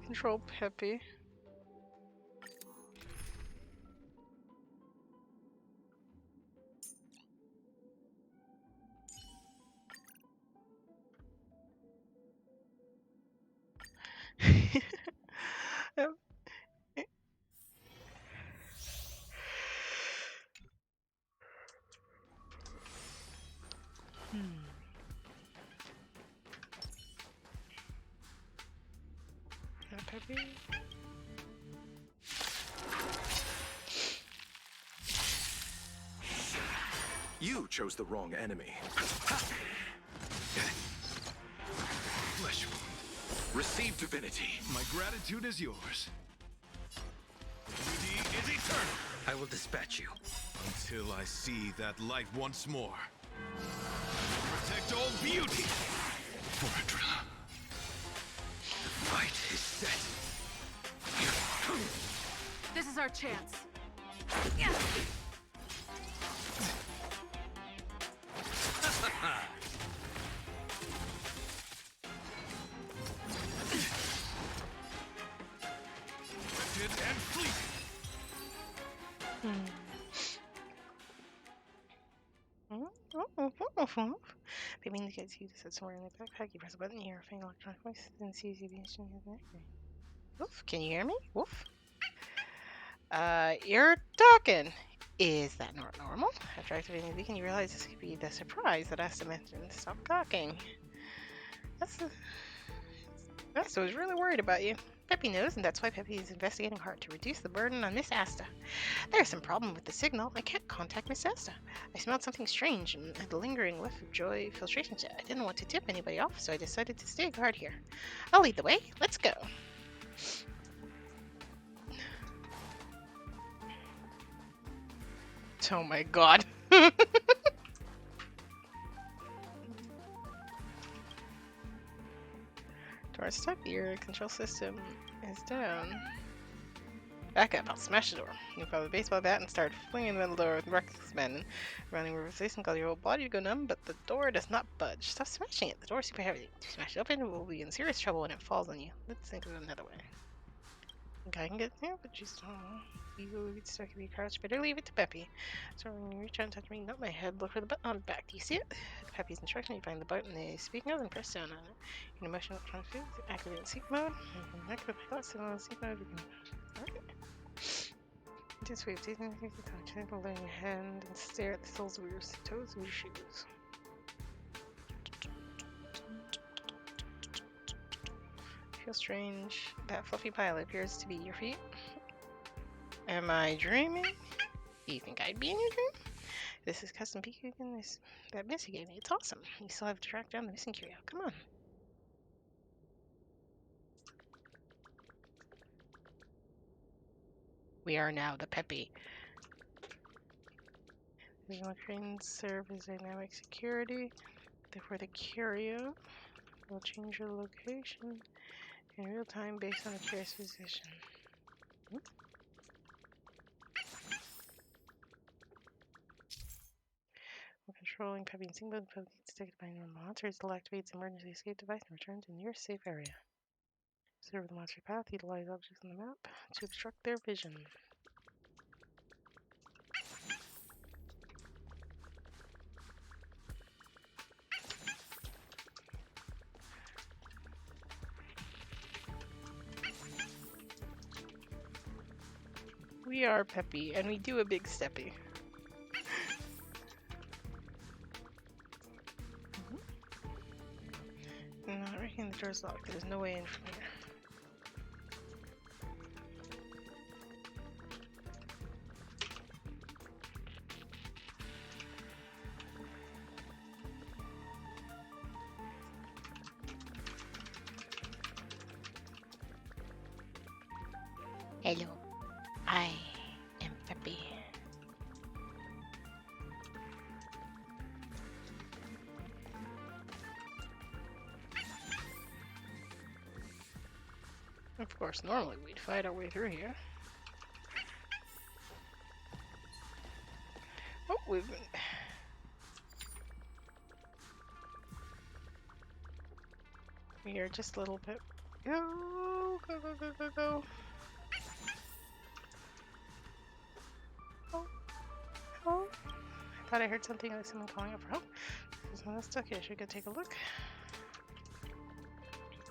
Control Pepe. Pepe. You chose the wrong enemy. Flesh wound. Receive divinity. My gratitude is yours. Duty is eternal. I will dispatch you. Until I see that light once more. Protect all beauty. Vordra. The fight is set. This is our chance. And fleet. Baby indicates you to set somewhere in the backpack. You press a button, you hear a faint electronic voice, then sees you being seen as an actor. Woof, can you hear me? Woof. You're talking. Is that not normal? After activating the beacon, you realize this could be the surprise that has to mention stop talking. That's was really worried about you. Peppy knows, and that's why Peppy is investigating hard to reduce the burden on Miss Asta. There's some problem with the signal. I can't contact Miss Asta. I smelled something strange and had a lingering whiff of joy filtration jet. I didn't want to tip anybody off, so I decided to stay guard here. I'll lead the way. Let's go. Oh my god. Door stuck. Your control system is down. Back up, I'll smash the door. You found the baseball bat and started flinging the door with reckless men. Running resistance called your whole body to go numb, but the door does not budge. Stop smashing it. The door is super heavy. If you smash it open, we'll be in serious trouble when it falls on you. Let's think of another way. think I can get there, but she's you will get stuck if you crouch. Better leave it to Peppy. So when you reach out and touch me, not my head, look for the button on the back. Do you see it? Peppy's instruction, you find the button they speak of and press down on it. In emotional electronic field, activate in seek mode. Activate my thoughts and on seek mode. Alright. Just wave, take anything to touch, and lay your hand and stare at the soles of your toes and your shoes. Feels strange. That fluffy pile appears to be your feet. Am I dreaming? Do you think I'd be in your dream? This is custom Pikachu that Missy gave me. It's awesome. You still have to track down the missing curio. Come on. We are now the Peppy. Visual cranes serve as dynamic security. Therefore, the curio will change your location in real time based on the curio's position. While controlling Peppy and Singbad, Peppy gets detected by normal monsters. It activates the emergency escape device and return to the nearest safe area. Observe the monster path. Utilize objects on the map to obstruct their vision. We are Peppy, and we do a big steppy. Not reckon the door's locked. There's no way in from here. Hello, I am Peppy. Of course, normally we'd fight our way through here. Oh, we've been... We are just a little bit... Go, go, go, go, go, go. Oh, oh. I thought I heard something like someone calling out for help. There's someone else stuck here. Should we go take a look?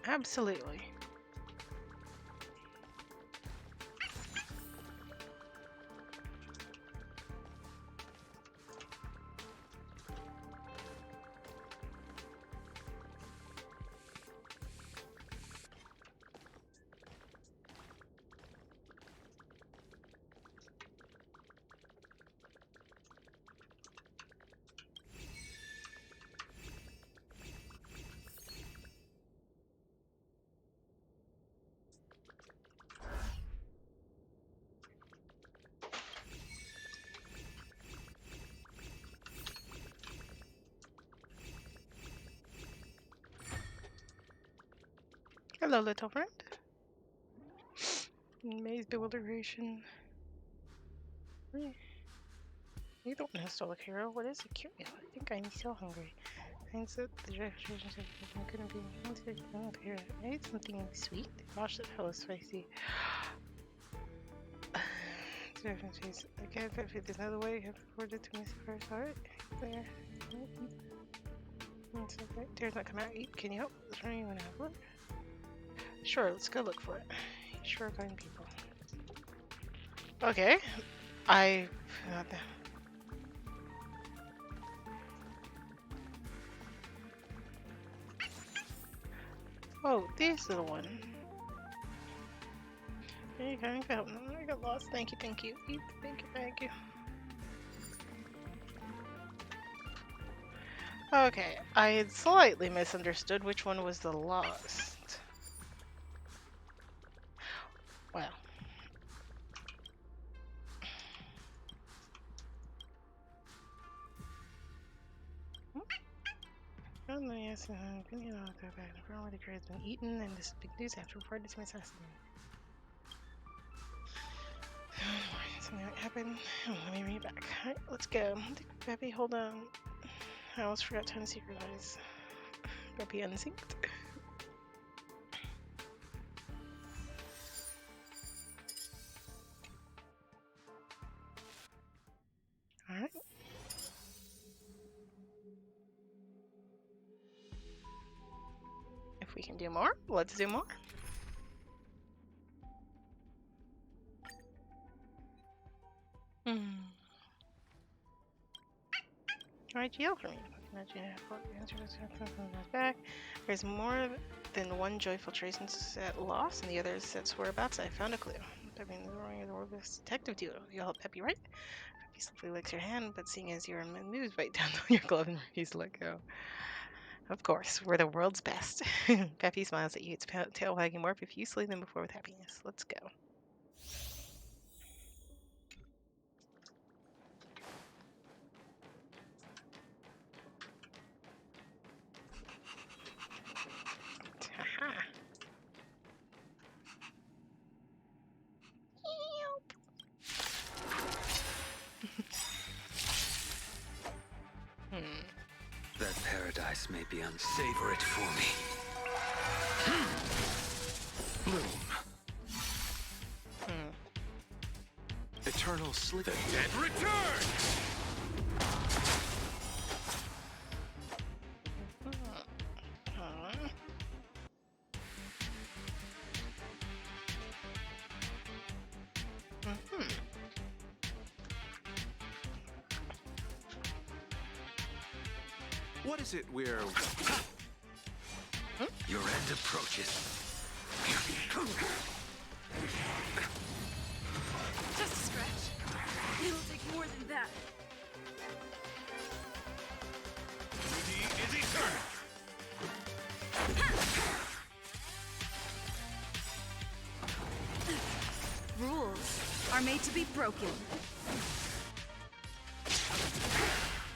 Absolutely. Hello, little friend. Maze bewilderation. You don't know Stola Hero. What is a curio? I think I'm so hungry. Finds that the registrations of couldn't be here. I ate something sweet. Gosh, that hell is spicy. I can't bet if there's another way. You have to record it to me first. Alright. There. Dare's not come out. Eat. Can you help? Is there anyone have one? Sure, let's go look for it. Sure, kind people. Okay. I forgot that. Oh, this little one. Okay, I got lost. Thank you, thank you. Thank you, thank you. Okay, I had slightly misunderstood which one was the lost. Well. Oh no, yes, you know, go back. The girl with the crate has been eaten, and this is big news after reported to my assassin. Something might happen. Oh, let me read it back. Alright, let's go. Peppy, hold on. I almost forgot to unsynchronise. Peppy unsynced. Alright. If we can do more, let's do more. Alright, yell for me. Back. There's more than one joyful trace set lost, and the other sets whereabouts. I found a clue. I mean, the world of this detective duo. You'll help Peppy, right? Peppy simply licks your hand, but seeing as you're in the news, bite down on your glove and refuse to let go. Of course, we're the world's best. Peppy smiles at you, its tail wagging more profusely than before with happiness. Let's go. That paradise may be unsavour it for me. Bloom. Eternal sleep. The dead return! What is it we're... Your end approaches. Just a scratch. It'll take more than that. Duty is eternal. Rules are made to be broken.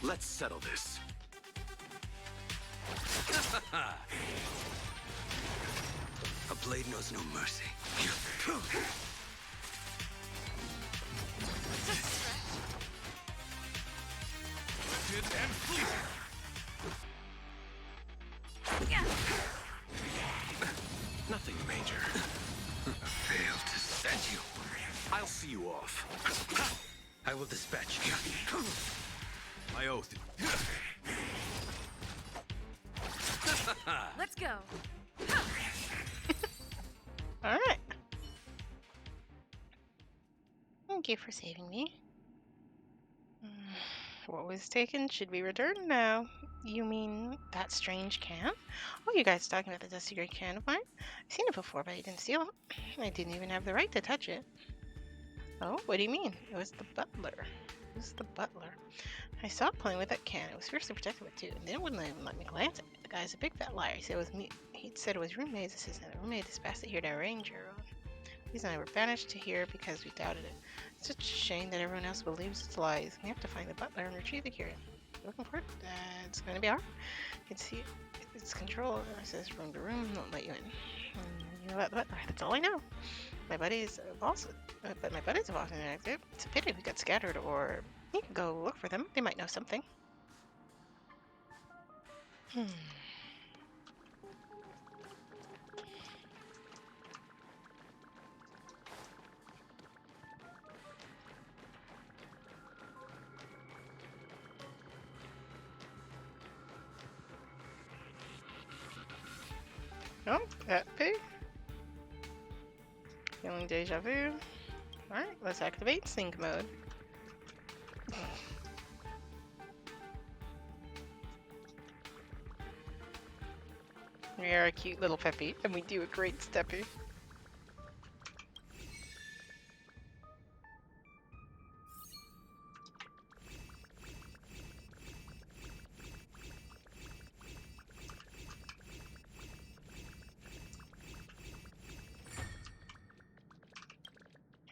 Let's settle this. A blade knows no mercy. Lifted and fleeting. Nothing major. Failed to send you. I'll see you off. I will dispatch you. My oath. Let's go. Alright. Thank you for saving me. What was taken should be returned now. You mean that strange can? Oh, you guys talking about the dusty gray can of mine? I've seen it before, but I didn't steal it. I didn't even have the right to touch it. Oh, what do you mean? It was the butler. It was the butler. I stopped playing with that can. It was fiercely protected with too, and then it wouldn't even let me glance at it. The guy's a big fat liar. He said it was me. He said it was roommate's assistant. The roommate dispatched it here to arrange your own. These and I were banished to here because we doubted it. It's such a shame that everyone else believes it's lies. We have to find the butler and retrieve the cure. Looking for it? It's going to be hard. You can see it's control. It says room to room. Don't let you in. You know about the butler. That's all I know. My buddies have also, but my buddies have also been active. It's a pity we got scattered, or you can go look for them. They might know something. Oh, that pig. Feeling deja vu. Alright, let's activate sync mode. We are a cute little Peppy, and we do a great Steppy.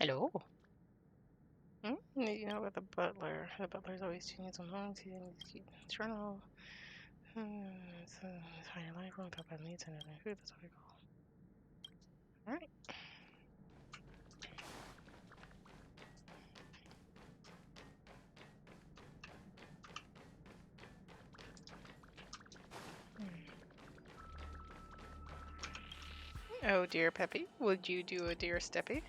Hello. You know about the butler. The butler's always changing some homes. He needs to keep journal. It's how your life won't up on needs and food. That's what we call. Alright. Oh dear Peppy, would you do a dear Steppy?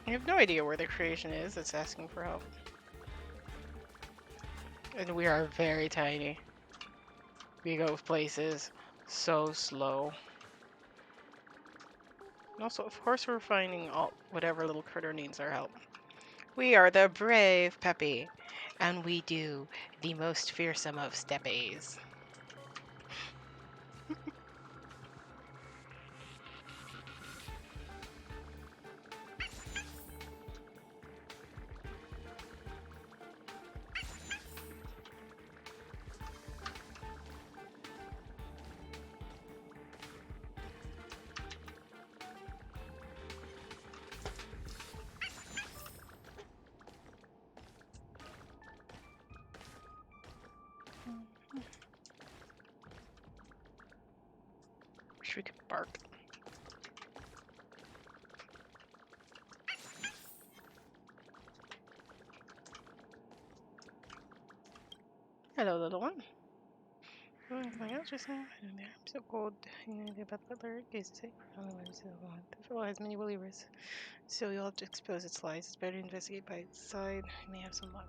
I have no idea where the creation is. It's asking for help. And we are very tiny. We go places so slow. And also, of course, we're finding all whatever little critter needs our help. We are the brave Peppy, and we do the most fearsome of steppies. Wish we could bark. Hello, little one. Anything else just now? I'm so cold. You know about the butler. Gaze safe. The fellow has many believers, so you'll have to expose its lies. It's better to investigate by its side. You may have some luck.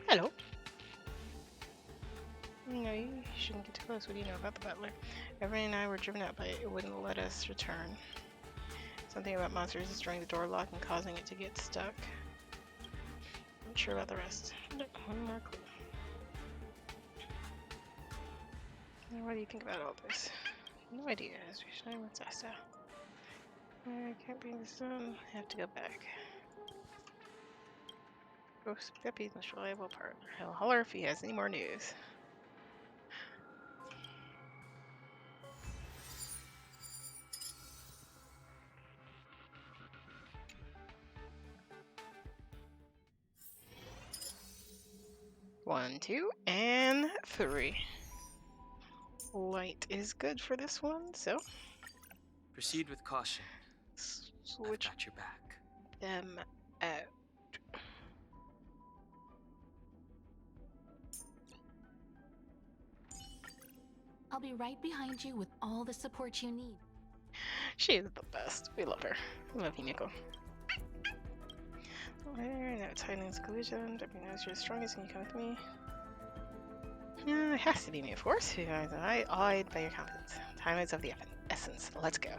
Hello. No, you shouldn't get too close. What do you know about the butler? Everyone and I were driven out by it. It wouldn't let us return. Something about monsters destroying the door lock and causing it to get stuck. Not sure about the rest. One more clue. What do you think about all this? No idea. As we shine with Sasta. I can't be in the sun. I have to go back. Ghost Peppy's most reliable partner. He'll holler if he has any more news. One, 2, and 3. Light is good for this one, so Proceed with caution. switch I've got your back. them out. I'll be right behind you with all the support you need. She is the best. We love her. We love you, Nico. There, now it's hiding its collision. Debbie knows you're the strongest. Can you come with me? It has to be me, of course. I awed by your confidence. Time is of the essence. Let's go.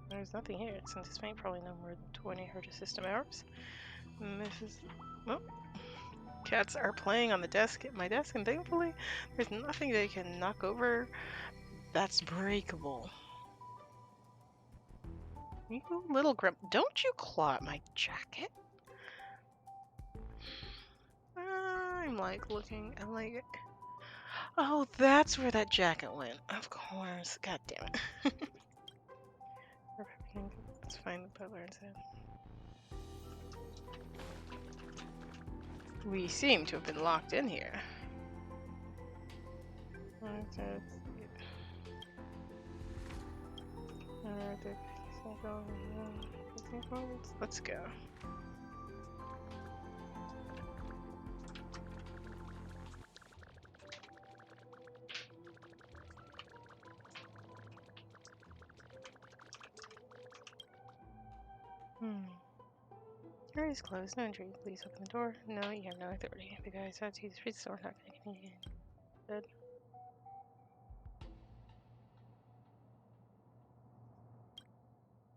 There's nothing here. It's anticipating probably no more than 20 Hertz system hours. Cats are playing on the desk at my desk, and thankfully there's nothing they can knock over that's breakable. You little grump, don't you claw at my jacket? I'm like looking, I'm like, oh, that's where that jacket went. Of course. God damn it. Let's find the butler instead. We seem to have been locked in here. Let's go. Door is closed. No entry. Please open the door. No, you have no authority. The guys had to use the street store. Not gonna get in. Good.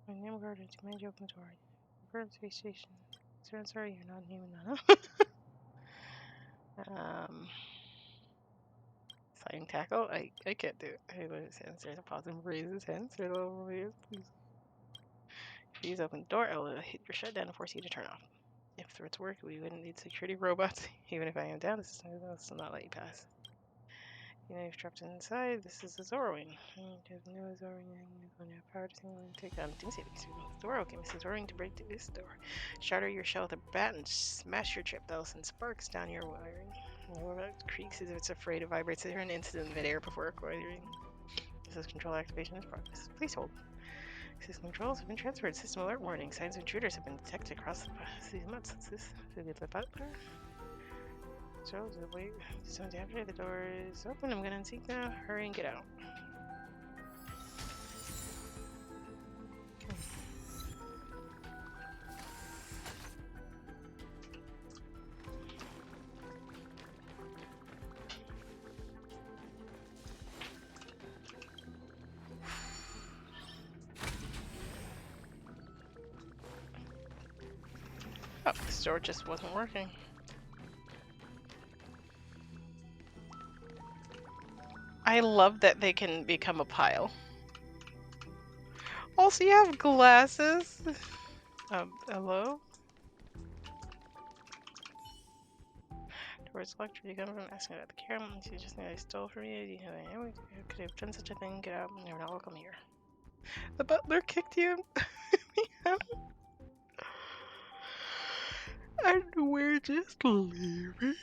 My name guard to command you open the door. Confirm space station. Sir, I'm sorry, you're not human, Sliding tackle? I can't do it. Hey, let his hands. There's a pause and raise his hands. There's a little raise, please. Please open the door. I will hit your shutdown and force you to turn off. If threats work, we wouldn't need security robots. Even if I am down, this will still not let you pass. You know, you've trapped inside. This is a Zorwing. There's no Zorwing. You're going to have power to take down Doomsday. The door okay, Mrs. Zorwing, to break this door. Shatter your shell with a bat and smash your trip bells and sparks down your wiring. The robot creaks as if it's afraid. It vibrates at an instant in midair before acquiring. This is control activation in progress. Please hold. System controls have been transferred. System alert warning. Signs of intruders have been detected across these months. What's this? Did we get the butler? So, wait. Someone's after the door is open. I'm gonna seek now. Hurry and get out. Oh, this door just wasn't working. I love that they can become a pile. Also, you have glasses. Hello? Towards lecture, you come from asking about the camera. You just think I stole from you. You know, I could have done such a thing. Get out. You're not welcome here. The butler kicked you. And we're just leaving.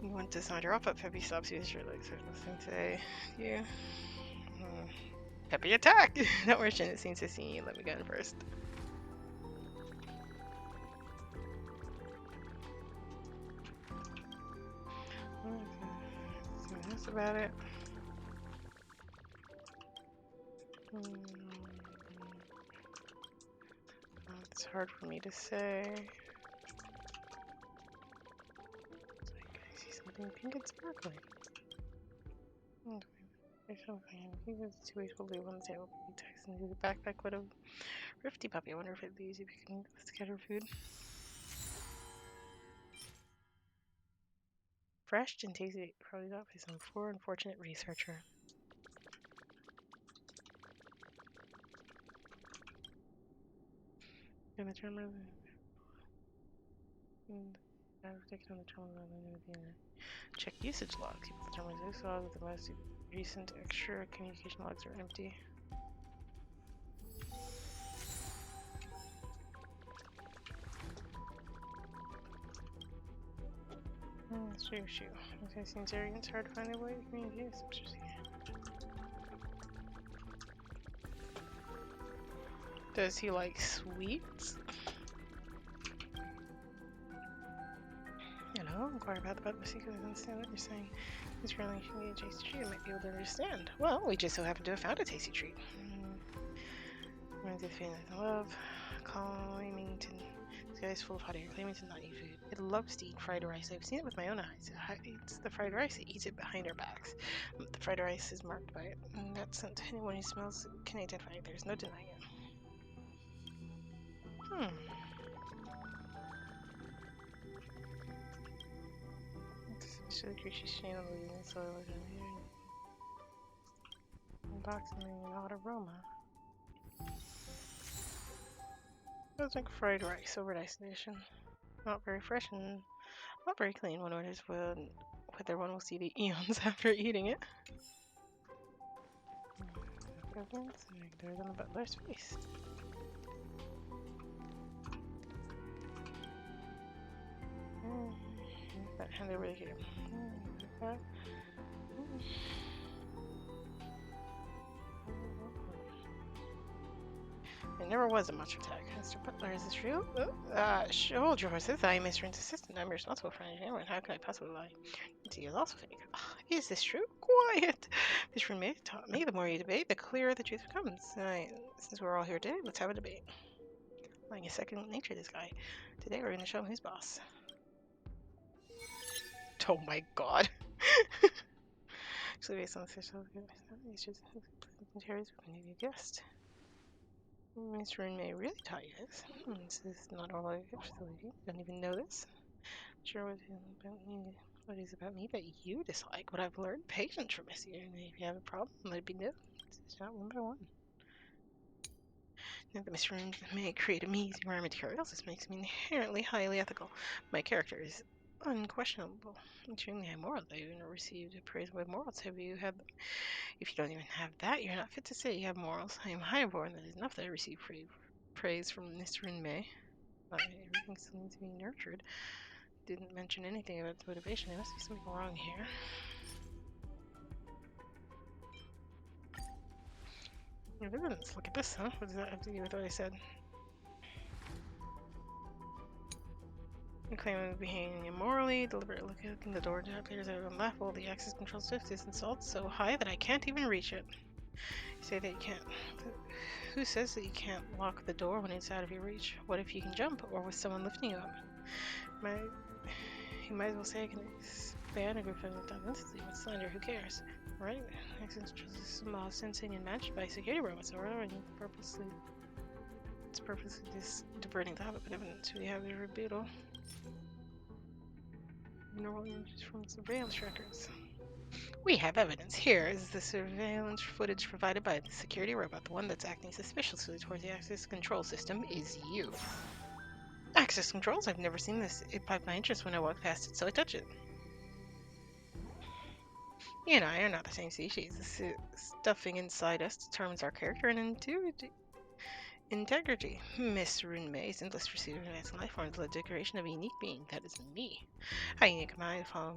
You want to sign her off, but Peppy stops you as your legs are listening to you. Peppy attack! Don't worry, it seems to see you. Let me go in first. So that's about it. It's hard for me to say. I see something pink and sparkling. There's something. I think there's 2 ways we'll leave on the table. Text into the backpack with a rifty puppy. I wonder if it leaves you picking scatter food. Fresh and tasty, probably not by some poor unfortunate researcher. In the terminal, I've taken on the terminal. Check usage logs. Keep the terminal usage logs. The most recent extra communication logs are empty. Shoot. Okay, seems arrogant. It's hard to find a way to communicate. Does he like sweets? Hello, inquire about the butler secret. I understand what you're saying. He's really a tasty treat. I might be able to understand. Well, we just so happen to have found a tasty treat. Reminds me of the feeling of love. Claiming to. This guy is full of hot air, claiming to not eat food. It loves to eat fried rice. I've seen it with my own eyes. It's the fried rice. It eats it behind our backs. The fried rice is marked by it. And that's sent to anyone who smells can identify it. There's no denying it. It's really creepy stain on the leaving soil down here. Unboxing an odd aroma. It's like fried rice, overnight edition. Not very fresh and not very clean. One orders whether one will see the eons after eating it. There than the butler's face. That hand over here. It never was a much attack. Mr. Butler, is this real? Hold your horses. I am Mr. Rand's assistant. I'm responsible for engineering. How can I possibly lie? He is also fake. Is this true? Quiet! This roommate taught me the more you debate, the clearer the truth becomes. Since we're all here today, let's have a debate. Lying is second nature, this guy. Today we're going to show him who's boss. Oh my god. Actually, based on the official it's just materials we need a guest. Mr. Roommate really taught you this. This is not all I facility. Don't even know this. Sure what is about me that you dislike. What I've learned, patience from this year. If you have a problem, let it be known. It's not one by one. Now that Mr. Roommate may create amazing rare materials, this makes me inherently highly ethical. My character is unquestionable. Extremely high moral. I even received praise by morals. Have you had them? If you don't even have that, you're not fit to say you have morals. I am highborn. That is enough that I receive praise from Mr. Roommate. Everything still needs to be nurtured. Didn't mention anything about motivation. There must be something wrong here. Let's look at this, huh? What does that have to do with what I said? You claim to be hanging immorally, deliberately looking the door to appears unlawful. The access control shift is installed so high that I can't even reach it. You say that you can't. Who says that you can't lock the door when it's out of your reach? What if you can jump, or with someone lifting you up? You might as well say I can expand a group of instantly with slander. Who cares? Right? Access control is small sensing and matched by security robots, or and it's purposely just diverting the habit, but evidence we have your rebuttal. Normal images from surveillance records. We have evidence. Here is the surveillance footage provided by the security robot. The one that's acting suspiciously towards the access control system is you. Access controls? I've never seen this. It piqued my interest when I walked past it, so I touched it. You and I are not the same species. The stuffing inside us determines our character and integrity. Miss Roommate isn't just receiving advanced life forms, the decoration of a unique being. That is me. How unique am I to follow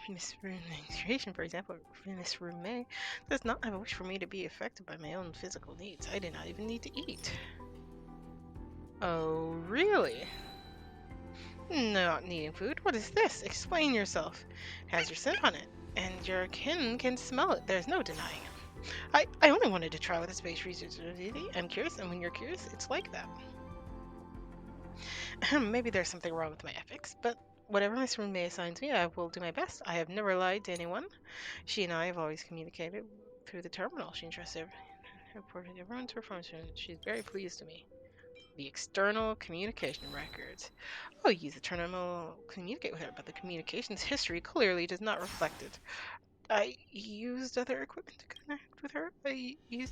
Miss Roommate's creation, for example? Miss Roommate does not have a wish for me to be affected by my own physical needs. I do not even need to eat. Oh, really? Not needing food? What is this? Explain yourself. It has your scent on it, and your kin can smell it. There's no denying it. I only wanted to try with a space researcher. I'm curious, and when you're curious, it's like that. Maybe there's something wrong with my ethics, but whatever Miss Roommate assigns me, I will do my best. I have never lied to anyone. She and I have always communicated through the terminal. She entrusts everyone's performance. She's very pleased to me. The external communication records. Oh, use the terminal to communicate with her, but the communications history clearly does not reflect it. I used other equipment to connect with her. You're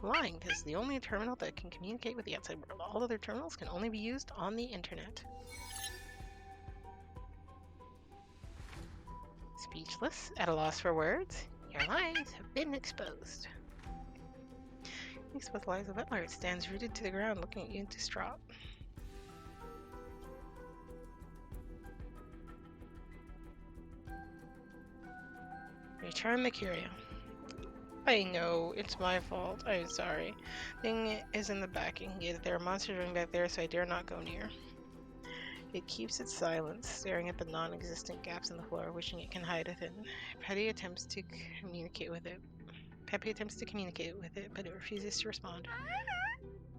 lying. This is the only terminal that can communicate with the outside world. All other terminals can only be used on the internet. Speechless, at a loss for words, your lies have been exposed. Exposed lies of Butler. It stands rooted to the ground, looking at you distraught. Return the curio. I know, it's my fault. I'm sorry. Thing is in the back. You can get it. There are monsters running back there, so I dare not go near. It keeps its silence, staring at the non-existent gaps in the floor, wishing it can hide within. Peppy attempts to communicate with it, but it refuses to respond.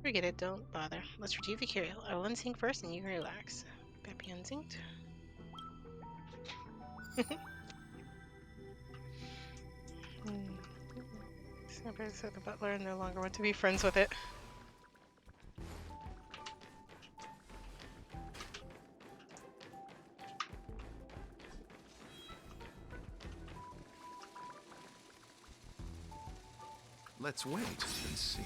Forget it, don't bother. Let's retrieve the curio. I will unsync first, and you can relax. Peppy unsynced. Somebody said the butler no longer want to be friends with it. Let's wait and see.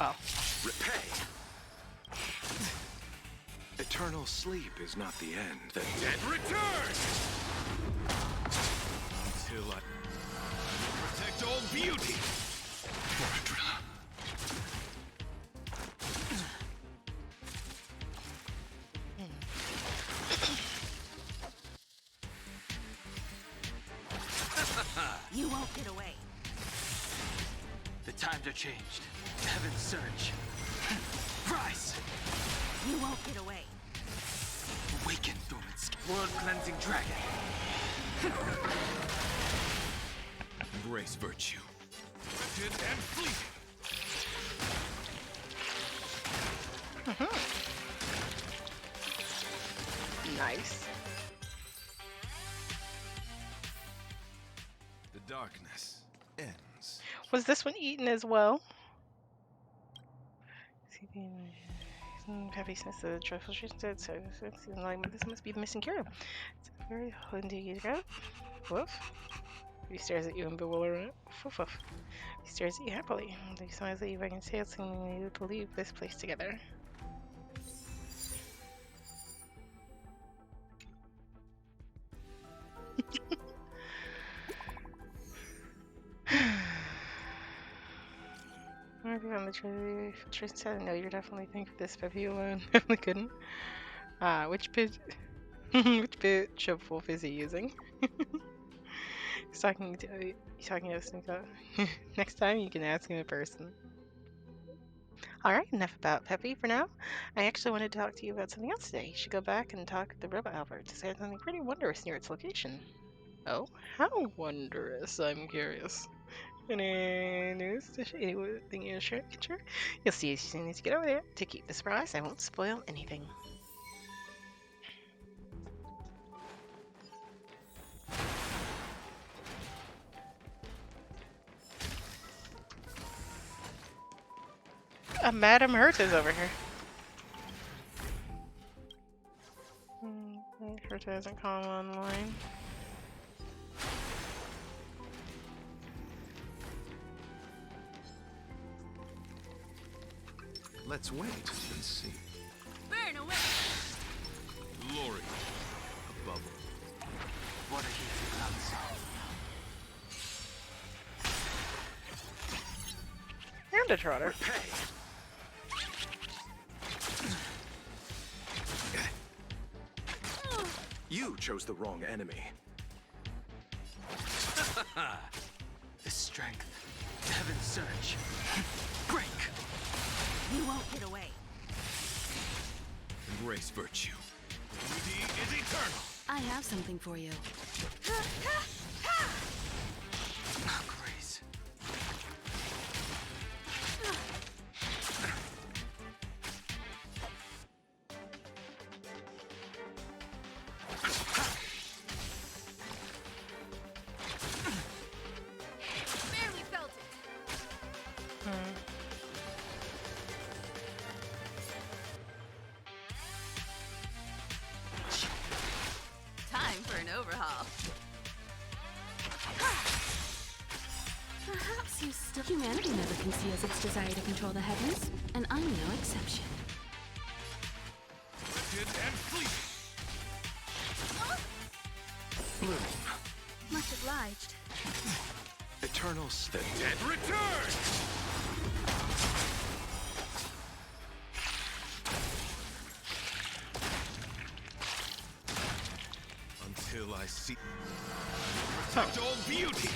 Wow. Repay! Eternal sleep is not the end. The dead return! Until I protect all beauty! won't get away. The times are changed. Heaven's surge. Rise! You won't get away. Awaken, Dormant's world-cleansing dragon. Embrace virtue. Rigid and fleeting. Nice. The darkness ends. Was this one eaten as well? Heavy sense of the dreadful shit said so. Like this must be the missing cure. It's very hard to get out. Woof. He stares at you in bewilderment. Woof woof. He stares at you happily. He smiles at you back and says, "We need to leave this place together." Maybe on the truth said, no, you're definitely thinking this, Peppy alone. Definitely couldn't. Which bit which bit of wolf is he using? He's talking to us. Next time you can ask him in person. Alright, enough about Peppy for now. I actually wanted to talk to you about something else today. You should go back and talk to the Robot Albert to say something pretty wondrous near its location. Oh, how wondrous, I'm curious. Any news? Anything you can share? You'll see as soon as you get over there. To keep the surprise, I won't spoil anything. Madam Hurt is over here. Hurt hasn't come online. Let's wait and see. Burn away! Glory. A bubble. What are his clouds? And a trotter. You chose the wrong enemy. The strength. Heaven's surge. Break! You won't get away. Embrace virtue. Beauty is eternal. I have something for you. Oh, grace. Barely felt it. Time for an overhaul. Perhaps you still... Humanity never conceals its desire to control the heavens, and I'm no exception. Rigid and fleeting. Bloom. Much obliged. Eternal The dead return! Until I see... Protect all beauty!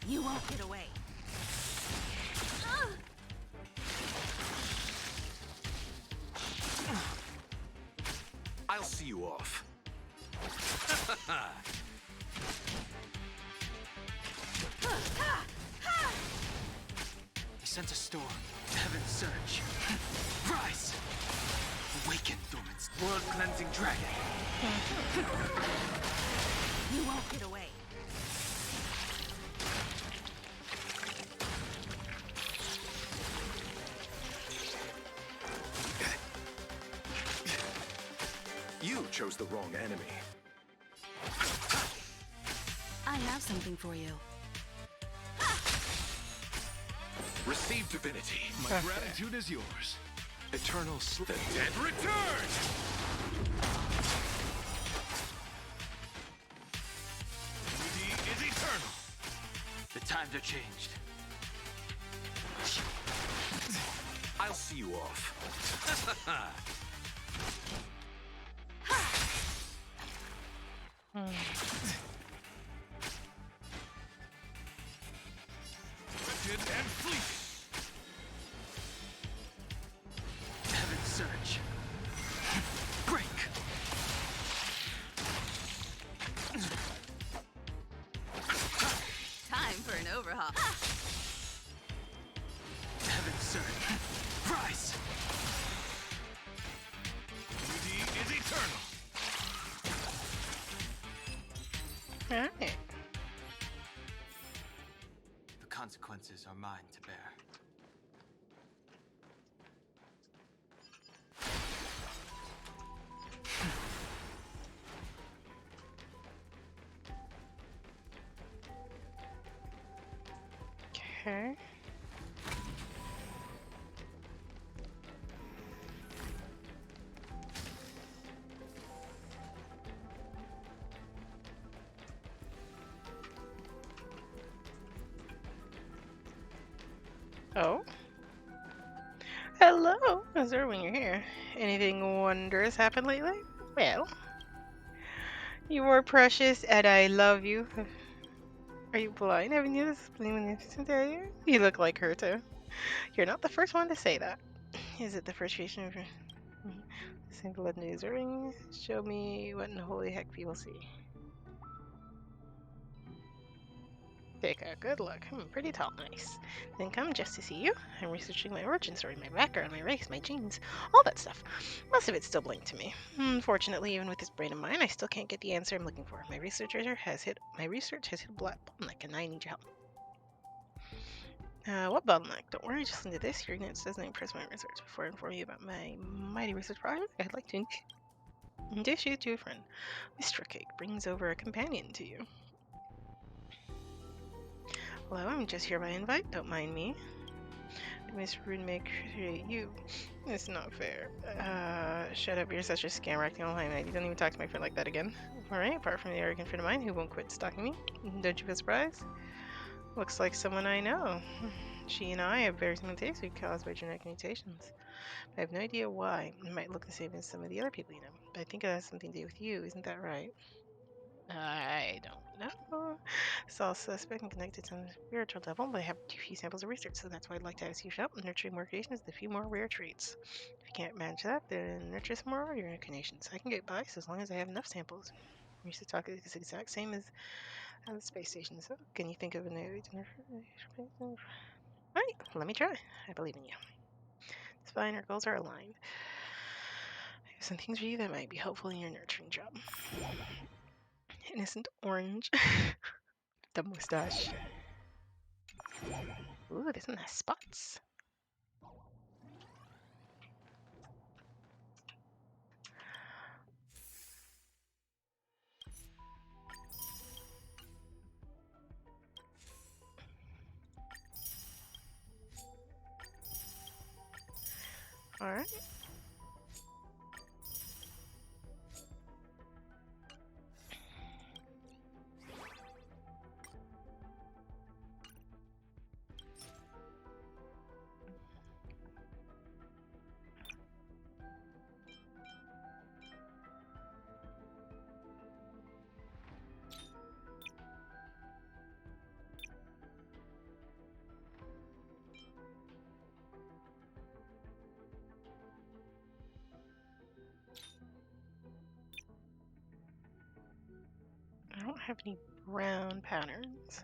You won't get away. I'll see you off. He sent a storm. Heaven's surge. Rise! Awaken, Dormant's world-cleansing dragon. You won't get away. You chose the wrong enemy. I have something for you. Receive divinity. My gratitude is yours. Eternal slip. The dead return! Beauty is eternal. The times are changed. I'll see you off. Wretched and fleet. Heaven's surge. Break. Time for an overhaul. Heaven's surge. Rise. Beauty is eternal. Alright. The consequences are mine to bear. Okay. Oh. Hello, Azur, when you're here. Anything wondrous happened lately? Well, you are precious and I love you. Are you blind? Haven't you this instant, are you? You look like her too. You're not the first one to say that. Is it the frustration of your simple news ring? Show me what in the holy heck people see. Take a good look. Pretty tall, nice. Then come just to see you. I'm researching my origin story, my background, my race, my genes, all that stuff. Most of it's still blank to me. Unfortunately, even with this brain of mine, I still can't get the answer I'm looking for. My research has hit a black bottleneck, and I need your help. What bottleneck? Don't worry, just listen to this. Your unit doesn't impress my research. Before I inform you about my mighty research project, I'd like to introduce you to a friend. Mr. Cake brings over a companion to you. Hello, I'm just here by invite. Don't mind me. Miss Rudemaker, you. It's not fair. Shut up. You're such a scammer acting all the time. You don't even talk to my friend like that again. Alright, apart from the arrogant friend of mine who won't quit stalking me. Don't you feel surprised? Looks like someone I know. She and I have very similar tastes caused by genetic mutations. I have no idea why. It might look the same as some of the other people you know. But I think it has something to do with you. Isn't that right? I don't know. It's all suspect and connected to the spiritual level, but I have too few samples of research, so that's why I'd like to ask you to help. Nurturing more creations with a few more rare traits. If you can't manage that, then nurture some more rare incarnations. I can get by so as long as I have enough samples. We used to talk it's the exact same as the space station, so can you think of an area to nurture? Right, let me try. I believe in you. It's fine, our goals are aligned. I have some things for you that might be helpful in your nurturing job. Innocent orange. The mustache. Ooh, there's some nice spots. Alright. I don't have any brown patterns.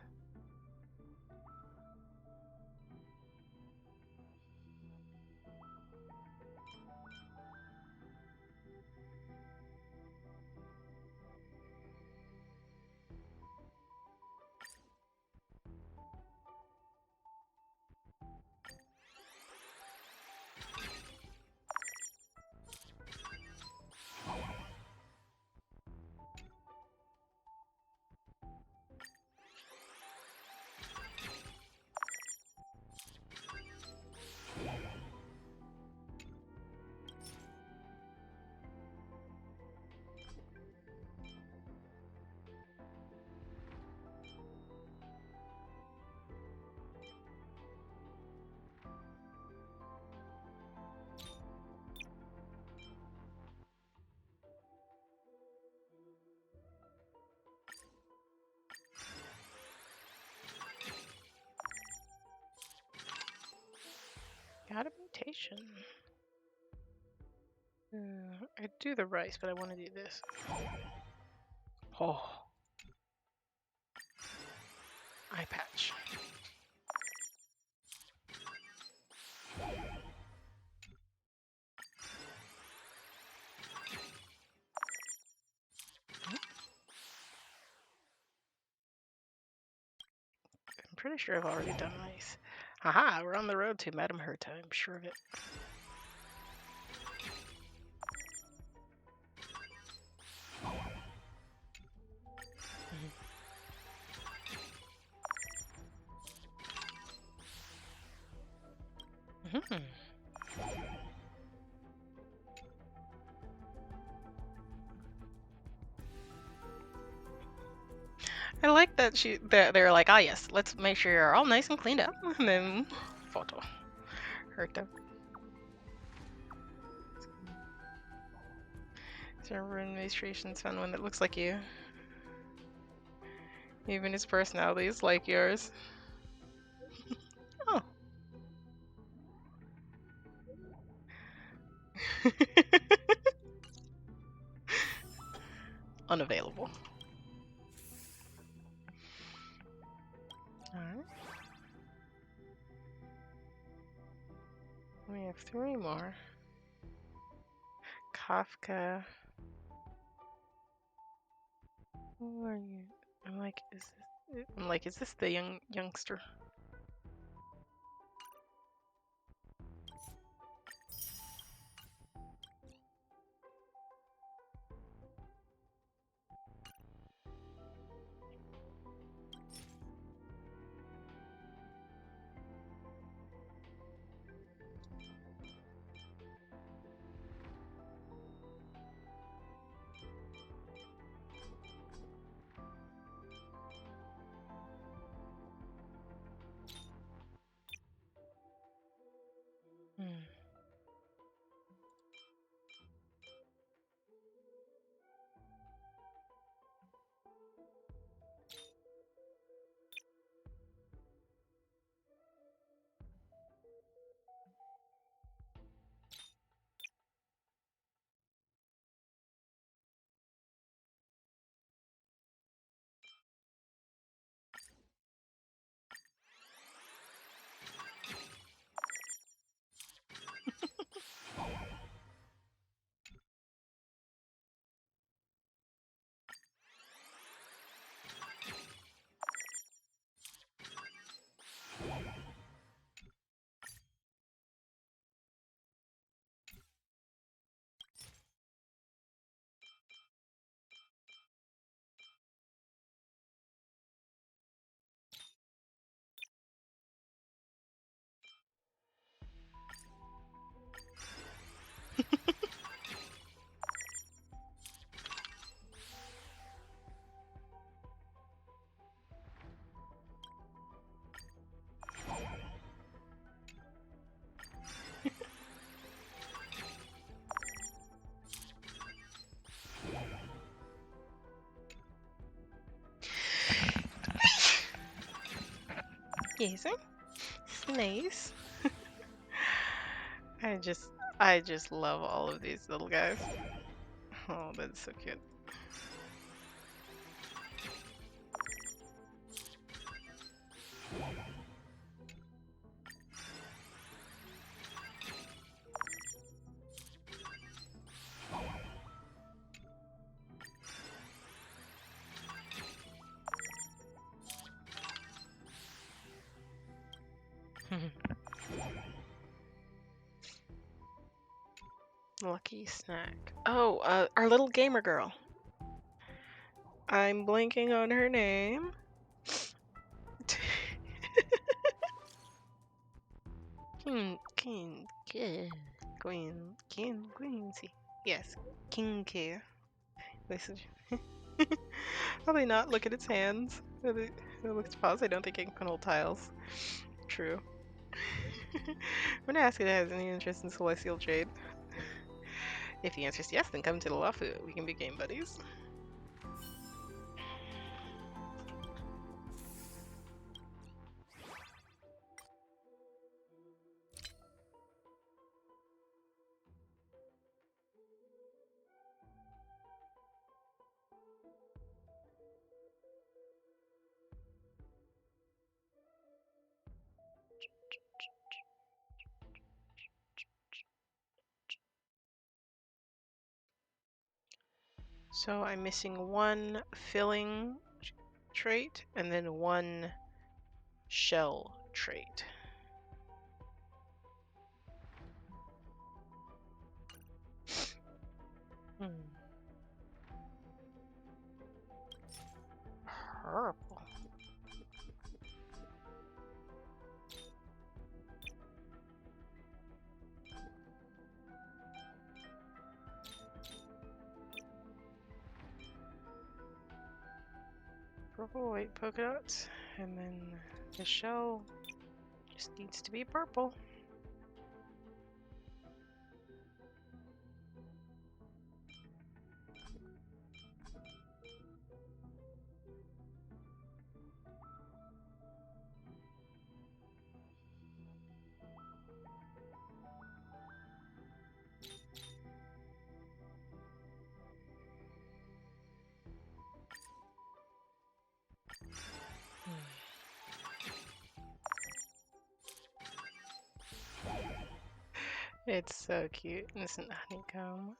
Got a mutation. I do the rice, but I want to do this. Oh. Eye patch. I'm pretty sure I've already done rice. Haha, we're on the road to Madame Herta, I'm sure of it. Mm-hmm. I like that they're like, ah yes, let's make sure you're all nice and cleaned up, and then photo. Herta. Server administration's fun one that looks like you. Even his personality is like yours. Oh. Unavailable. Alright. We have 3 more. Kafka. Who are you? I'm like, is this the youngster? Yes, it's nice. I just love all of these little guys. Oh, that's so cute. Lucky snack. Oh, our little gamer girl. I'm blanking on her name. Queen. Yes, King K. Probably not. Look at its hands. It looks paused. I don't think it can hold tiles. True. I'm gonna ask if it has any interest in celestial trade. If the answer is yes, then come to the Lafu. We can be game buddies. So I'm missing one filling trait and then one shell trait. Purple. Purple, white polka dots, and then the shell just needs to be purple. It's so cute. Innocent honeycomb.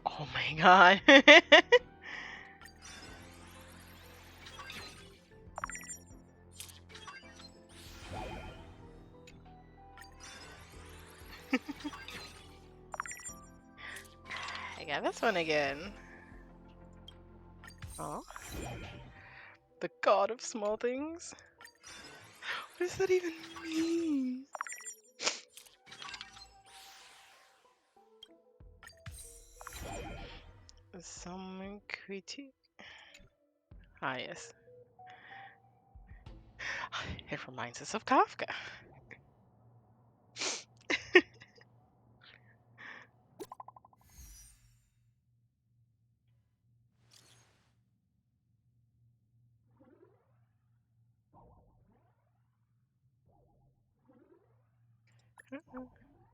Oh my god. I got this one again. Oh. The god of small things? What does that even mean? Some critique. Ah, yes. It reminds us of Kafka.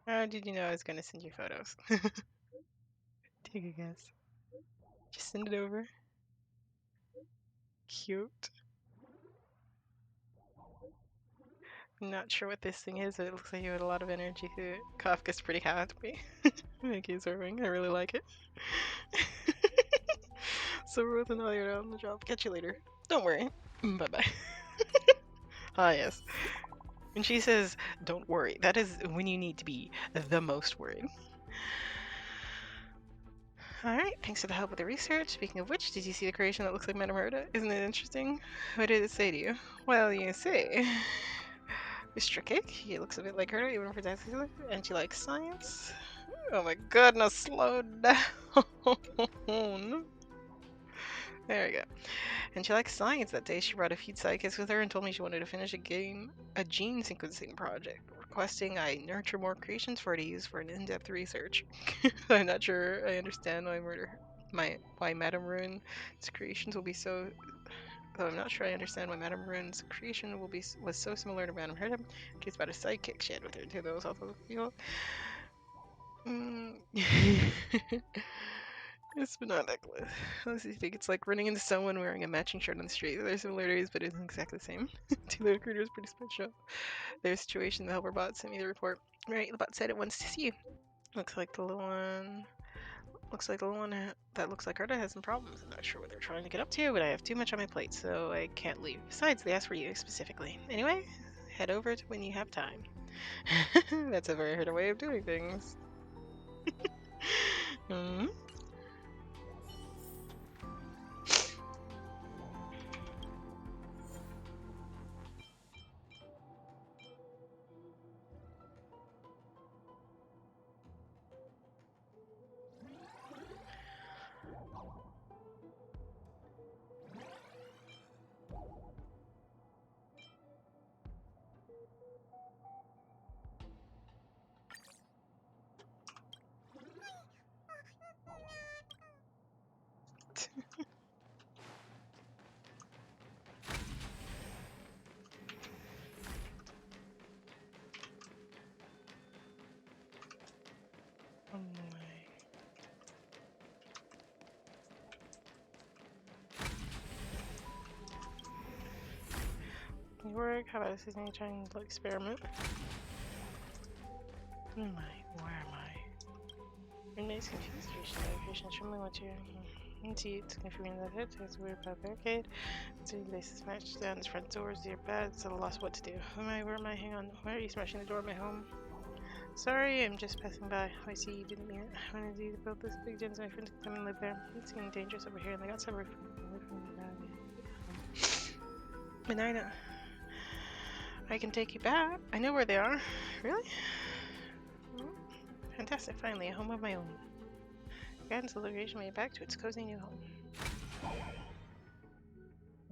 How did you know I was going to send you photos? Take a guess. Just send it over. Cute. I'm not sure what this thing is, but it looks like you had a lot of energy to it. Kafka's pretty happy. Thank you, Serving. I really like it. So Ruth and I are on the job. Catch you later. Don't worry. Bye bye. Ah, yes. When she says, don't worry, that is when you need to be the most worried. Alright, thanks for the help with the research. Speaking of which, did you see the creation that looks like Madame Herta? Isn't it interesting? What did it say to you? Well, you see. Mr. Cake, he looks a bit like her, even for dancing, and she likes science. Oh my goodness, slow down. There we go. And she likes science. That day she brought a few sidekicks with her and told me she wanted to finish a gene sequencing project, requesting I nurture more creations for her to use for an in-depth research. I'm not sure I understand why Madame Rune's creations will be so. Though I'm not sure I understand why Madame Rune's creation was so similar to Madame Herta. She's about a sidekick she had with her too. That was also cool. It's not necklace. Unless you think it's like running into someone wearing a matching shirt on the street. There's similarities, but it isn't exactly the same. Two little critters pretty special. Their situation, the helper bot sent me the report. Right, the bot said it wants to see you. Looks like the little one. Looks like the little one that looks like Herta has some problems. I'm not sure what they're trying to get up to, but I have too much on my plate, so I can't leave. Besides, they asked for you specifically. Anyway, head over to when you have time. That's a very Herta way of doing things. Hmm? work. How about a seasoning trying little experiment? Who am I? Where am I? Roommates confused. Location. Show me what you're. Indeed, confirming that it is weird about barricade. Three laces smashed down his front doors. Dear bad. So I lost what to do. Who am I? Where am I? Hang on. Why are you smashing the door of my home? Sorry, I'm just passing by. I see you didn't mean it. I wanted you to build this big den so my friends could come and live there. It's getting dangerous over here, and they got some roof away from me. But I know. I can take you back. I know where they are. Really? Fantastic. Finally, a home of my own. Guidance the location made back to its cozy new home.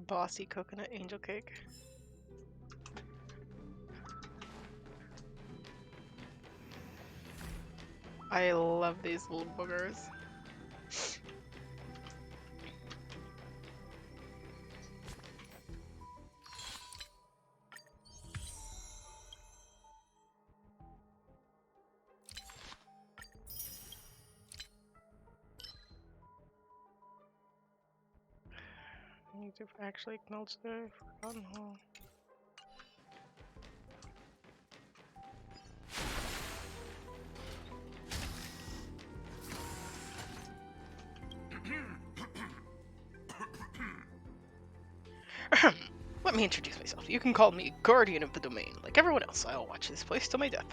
Bossy coconut angel cake. I love these little boogers. I need to actually acknowledge the forgotten hole. Let me introduce myself. You can call me Guardian of the Domain. Like everyone else, I'll watch this place till my death.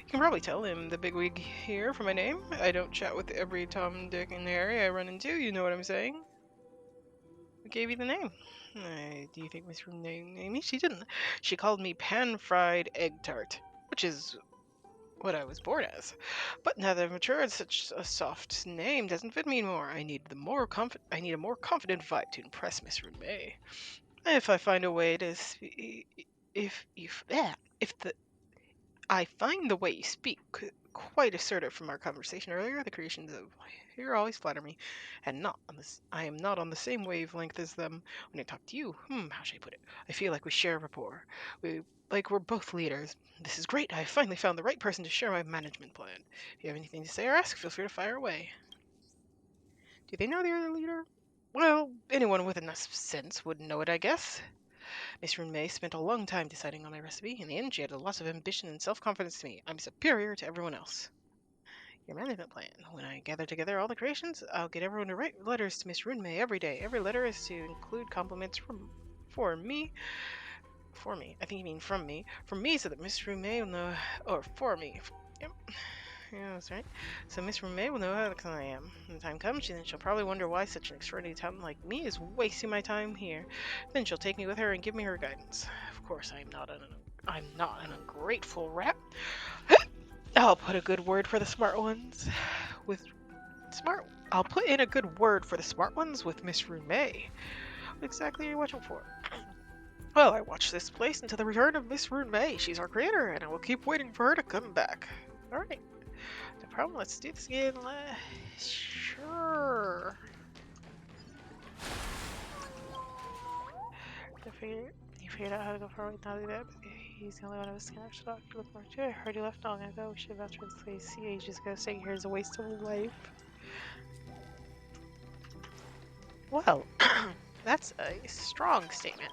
You can probably tell I'm the bigwig here from my name. I don't chat with every Tom, Dick, and Harry I run into, you know what I'm saying? Who gave you the name? Do you think Miss Room named me? She didn't. She called me Pan-Fried Egg Tart, which is what I was born as. But now that I've matured, such a soft name doesn't fit me anymore. I need a more confident vibe to impress Miss Room May. If I find a way to I find the way you speak quite assertive from our conversation earlier. The creations of here always flatter me, and not on this. I am not on the same wavelength as them when I talk to you. How should I put it? I feel like we share rapport. We're both leaders. This is great. I finally found the right person to share my management plan. If you have anything to say or ask, feel free to fire away. Do they know the other leader? Well, anyone with enough sense would know it, I guess. Miss Rune May spent a long time deciding on my recipe. In the end, she had a lot of ambition and self-confidence to me. I'm superior to everyone else. Your management plan. When I gather together all the creations, I'll get everyone to write letters to Miss Rune May every day. Every letter is to include compliments for me. I think you mean from me. From me, so that Miss Rune May will know... Or for me. Yep. Yeah, that's right. So Miss Rune May will know how excellent I am. When the time comes, then she'll probably wonder why such an extraordinary talent like me is wasting my time here. Then she'll take me with her and give me her guidance. Of course, I'm not an ungrateful rat. I'll put a good word for the smart ones. I'll put in a good word for the smart ones with Miss Rune May. What exactly are you watching for? Well, I watch this place until the return of Miss Rune May. She's our creator, and I will keep waiting for her to come back. Alright. No problem, let's do this again. Sure. You figured out how to go forward, not do that. He's the only one of us can actually talk to with more too. I heard you left long ago. We should have left this place ages ago. Staying here is a waste of life. Well, that's a strong statement.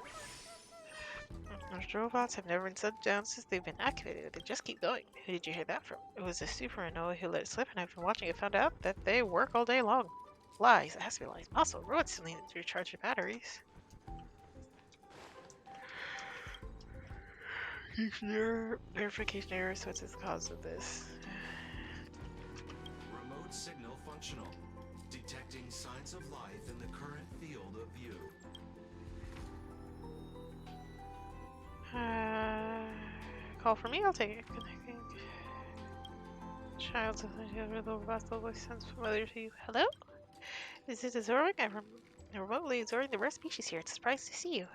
Those robots have never been shut down since they've been activated. They just keep going. Who did you hear that from? It was a supernova who let it slip, and I've been watching it. Found out that they work all day long. Lies. It has to be lies. Also, robots still need to recharge their batteries. Your verification error, so it's the cause of this. Remote signal functional. Detecting signs of life in the current field of view. Call for me? I'll take it. Child says the robot voice sounds familiar to you. Hello? Is it Azoric? I'm remotely absorbing the rest species here. It's a surprise to see you.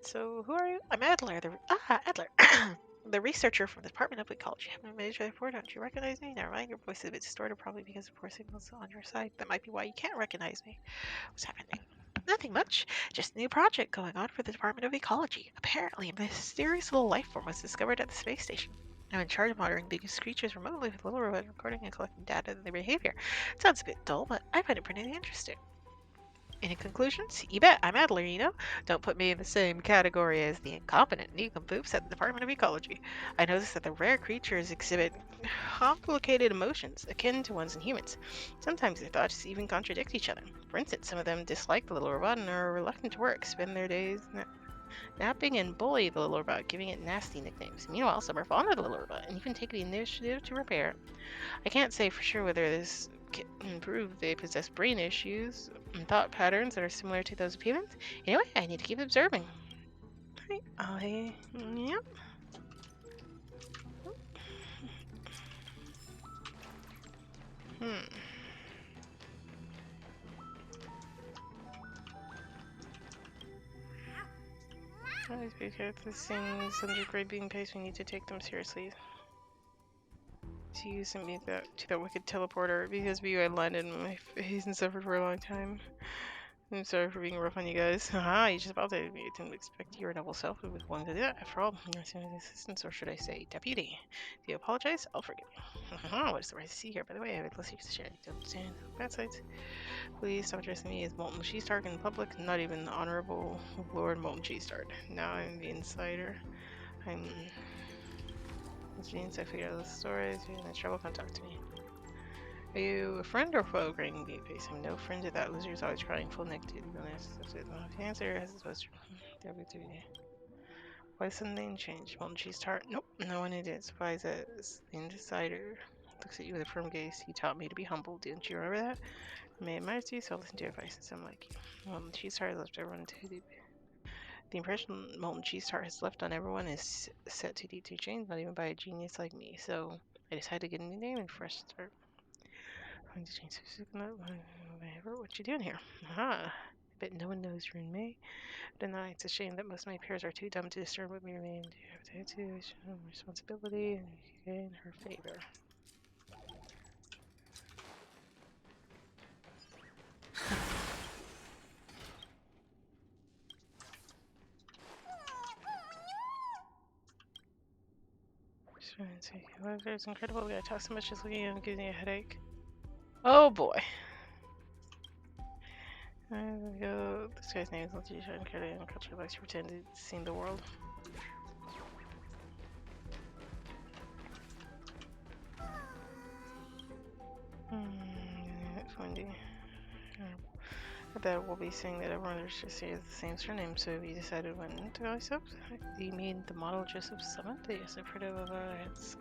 So, who are you? I'm Adler. Adler. The researcher from the Department of Ecology. I haven't made your report. Don't you recognize me? Never mind. Your voice is a bit distorted, probably because of poor signals on your side. That might be why you can't recognize me. What's happening? Nothing much. Just a new project going on for the Department of Ecology. Apparently, a mysterious little life form was discovered at the space station. I'm in charge of monitoring these creatures remotely with little robot recording and collecting data on their behavior. It sounds a bit dull, but I find it pretty interesting. Any conclusions? You bet. I'm Adler, you know? Don't put me in the same category as the incompetent nincompoops at the Department of Ecology. I noticed that the rare creatures exhibit complicated emotions akin to ones in humans. Sometimes their thoughts even contradict each other. For instance, some of them dislike the little robot and are reluctant to work, spend their days napping, and bully the little robot, giving it nasty nicknames. Meanwhile, some are fond of the little robot and even take the initiative to repair it. I can't say for sure whether this can prove they possess brain issues and thought patterns that are similar to those of humans. Anyway, I need to keep observing. Yep. Always be careful. This thing's under great being pace. We need to take them seriously. To use and meet that wicked teleporter. Because of you, I landed in my face and suffered for a long time. I'm sorry for being rough on you guys. Haha, you just validated me. I didn't expect your noble self would want to do that. After all, you're assuming assistance, or should I say deputy. Do you apologize? I'll forgive you. Haha, what is the right to see here? By the way, I would less use to share. Don't understand bad sides. Please stop addressing me as Molten Cheese Tart in public. Not even the Honorable Lord Molten Cheese Tart. Now I'm the insider. I'm Genius, I figured out the story. If you're in trouble, come talk to me. Are you a friend or foe? Grading game face. I'm no friend to that loser who's always crying full neck to the answer as opposed to WTV. Why sudden name change? Molten Cheese Tart? Nope, no one identifies as the insider. Looks at you with a firm gaze. You taught me to be humble. Didn't you remember that? I may admire you, so I'll listen to your advice since I'm like you. Molten Cheese Tart left everyone too deep. The impression Molten Cheese Tart has left on everyone is set too deep to change, not even by a genius like me. So I decided to get a new name and fresh start. Going to change what you doing here? Aha! I bet no one knows you're in May. Deny. It's a shame that most of my peers are too dumb to discern what we remain. Do you have to show responsibility and gain her favor? However, it's incredible. We gotta talk so much just looking at him gives me a headache. Oh boy. This guy's name is Letitia, and Kelly and culture likes to pretend to see the world. It's windy. I bet we'll be saying that everyone just has the same surname, so we decided when to call ourselves. Do you mean the model Joseph Summit? Yes, I've heard of our heads.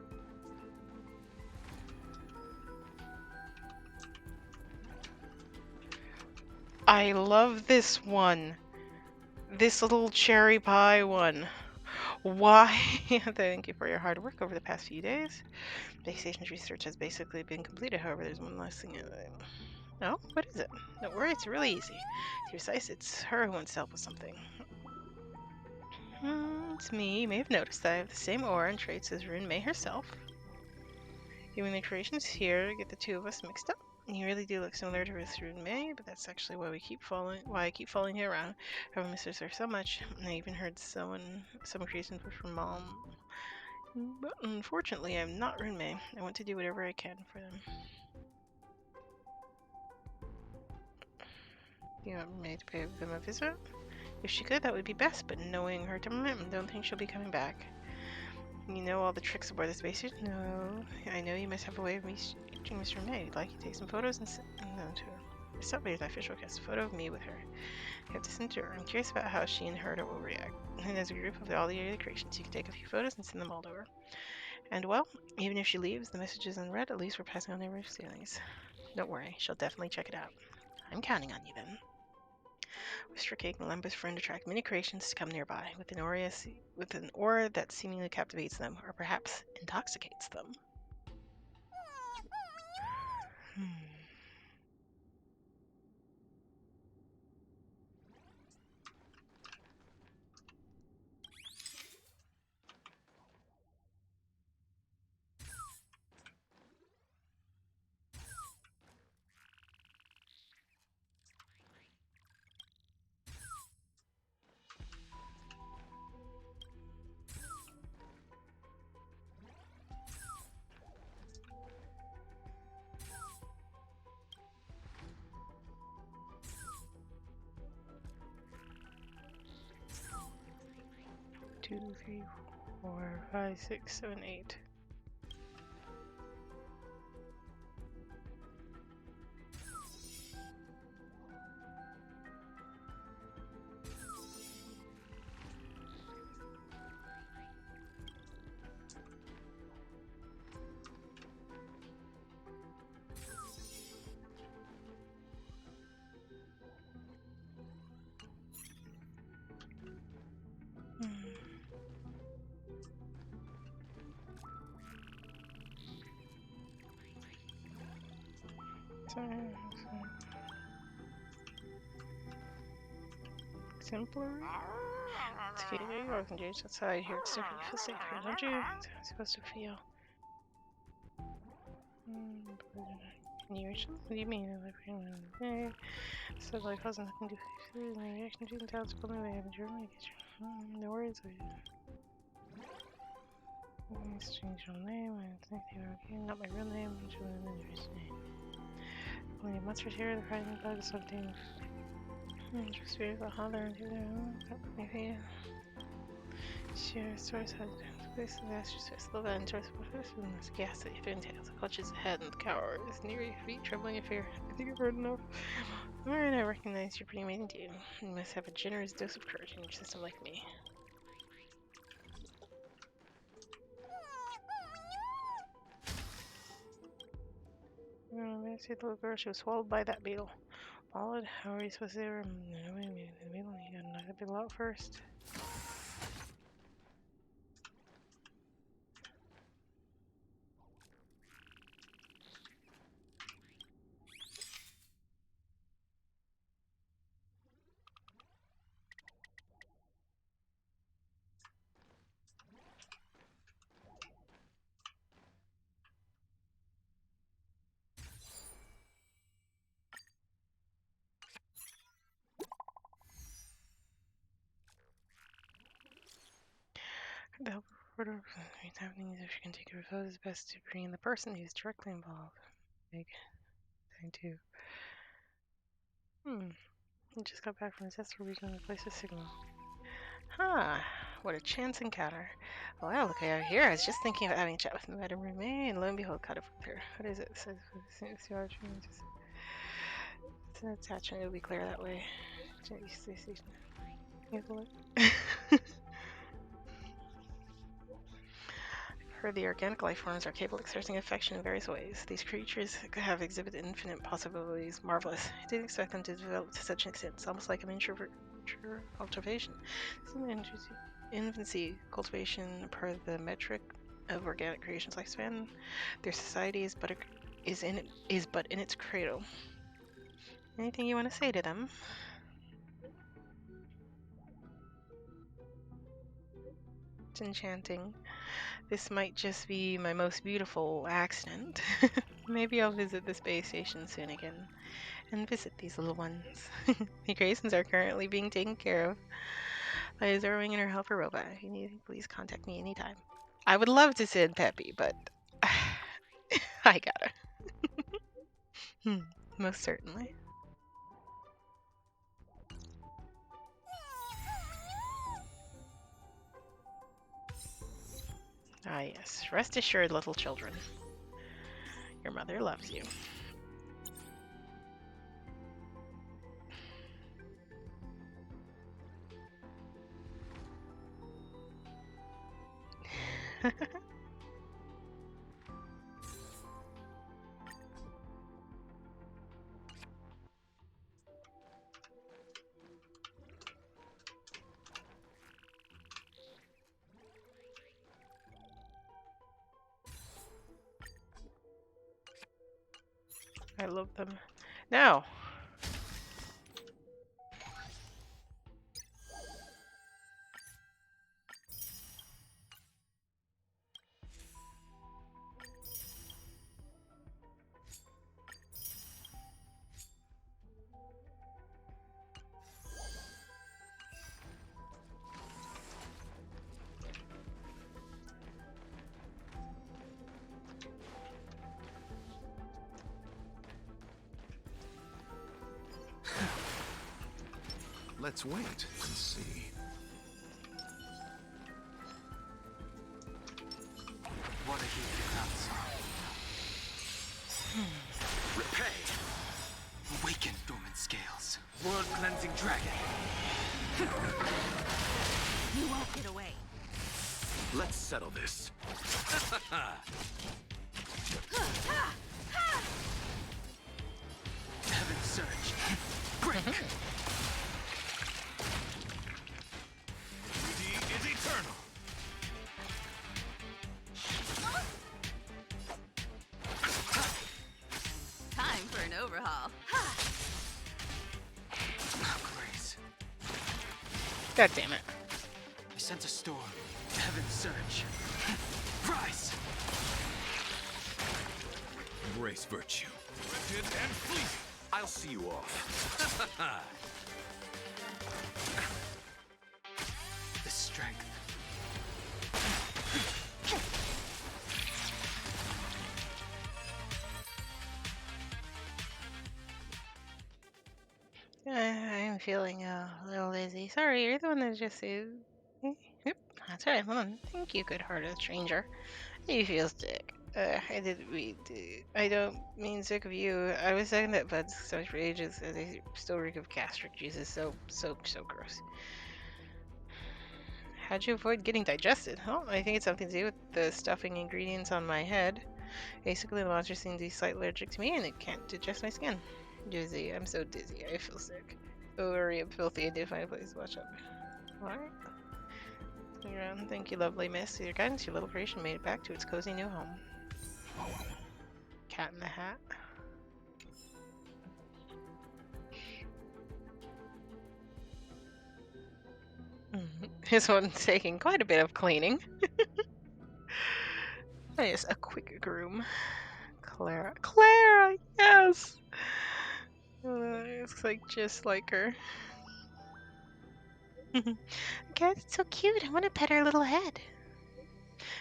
I love this one. This little cherry pie one. Why? Thank you for your hard work over the past few days. Base station's research has basically been completed, however, there's one last thing. No? What is it? Don't worry, it's really easy. To be precise, it's her who wants help with something. It's me. You may have noticed that I have the same aura and traits as Rune May herself. Doing the creations here get the two of us mixed up. You really do look similar to Rune May, but that's actually why I keep following you around. I've missed her so much. I even heard some creations were from Mom. But unfortunately, I'm not Rune May. I want to do whatever I can for them. Do you want me to pay them a visit? If she could, that would be best, but knowing her temperament, I don't think she'll be coming back. You know all the tricks aboard the spacesuit? No. I know you must have a way of reaching Mr. May. I'd like you to take some photos and send them to her. I stopped by the official cast a photo of me with her. I have to send to her. I'm curious about how she and Herta will react. And as a group of all the other creations, you can take a few photos and send them all to her. And well, even if she leaves, the message is unread. At least we're passing on their feelings. Don't worry, she'll definitely check it out. I'm counting on you then. Mr. Cake and Lambus friend attract many creations to come nearby, with an aura that seemingly captivates them, or perhaps intoxicates them. 3, 4, 5, 6, 7, 8. Exemplary? Excuse me, I was engaged outside here. It's different. You feel safe here, don't you? That's how I'm supposed to feel. Continuation? What do you mean? Hey, said life has nothing to do with food. My reaction to the town's pulling away. I'm German. No worries. Let's change your name. I think they were okay. Not my real name. I'm just another name. Only monsters here. They're hiding bugs. Something. Just weird about how they're into their Sure, stores had place and asked you to slow down towards the first and this gas that you threw into it. Clutches ahead and the cower is near your feet, trembling in fear. I think I've heard enough. Alright, I recognize you're pretty amazing too. You must have a generous dose of courage in your system like me. I see the little girl, she was swallowed by that beetle. Swallowed? How are you supposed to ever? The beetle, you gotta knock the beetle out first. The help reporter is happening if you can take a result, it's best to bring in the person who's directly involved. Big thing too. He just got back from his ancestral region and replaced his signal. Huh, what a chance encounter. Well, look out here. I was just thinking about having a chat with Madame Remain, and lo and behold, caught up with her. What is it? It says it's an attachment. It'll be clear that way. Heard the organic life forms are capable of expressing affection in various ways. These creatures have exhibited infinite possibilities. Marvelous. I didn't expect them to develop to such an extent. It's almost like an introvert observation. Infancy, cultivation, part of the metric of organic creation's lifespan. Their society is but in its cradle. Anything you want to say to them? It's enchanting. This might just be my most beautiful accident. Maybe I'll visit the space station soon again and visit these little ones. The creations are currently being taken care of by Zerwing and her helper robot. If you need, please contact me anytime. I would love to send Peppy, but I gotta. Most certainly. Ah yes, rest assured, little children. Your mother loves you. I love them. Now. Let's wait and see. World-cleansing dragon. You won't get away. Let's settle this. Heaven's Surge. Break. Beauty is eternal. Time for an overhaul. Grace. God damn it. I sense a storm. Heaven's Surge. Rise. Embrace virtue. Rigid and fleet. I'll see you off. The strength. I'm feeling a little lazy. Sorry, you're the one that just said. Yep, that's right. Hold on. Thank you, good-hearted stranger. You feel sick. I didn't mean to. I don't mean sick of you. I was sucking that buds so much for ages, and they still reek of gastric juices. So gross. How'd you avoid getting digested? Oh, I think it's something to do with the stuffing ingredients on my head. Basically, the monster seems to be slightly allergic to me, and it can't digest my skin. Dizzy. I'm so dizzy. I feel sick. Oh, worry, I'm filthy. I did find a place to watch up. Alright. Around. Thank you, lovely miss. With your guidance, your little creation made it back to its cozy new home. Cat in the Hat. This one's taking quite a bit of cleaning. Yes, a quick groom. Clara, yes! It's like just like her. Cat, it's so cute. I want to pet her little head.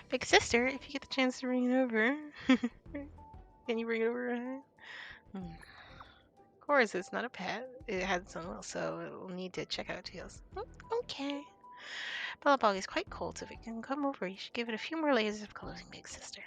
Big sister, if you get the chance to bring it over, can you bring it over? Of course, it's not a pet. It has its own will, so it will need to check out tails. Okay. Bellabog is quite cold, so if it can come over, you should give it a few more layers of clothing, big sister.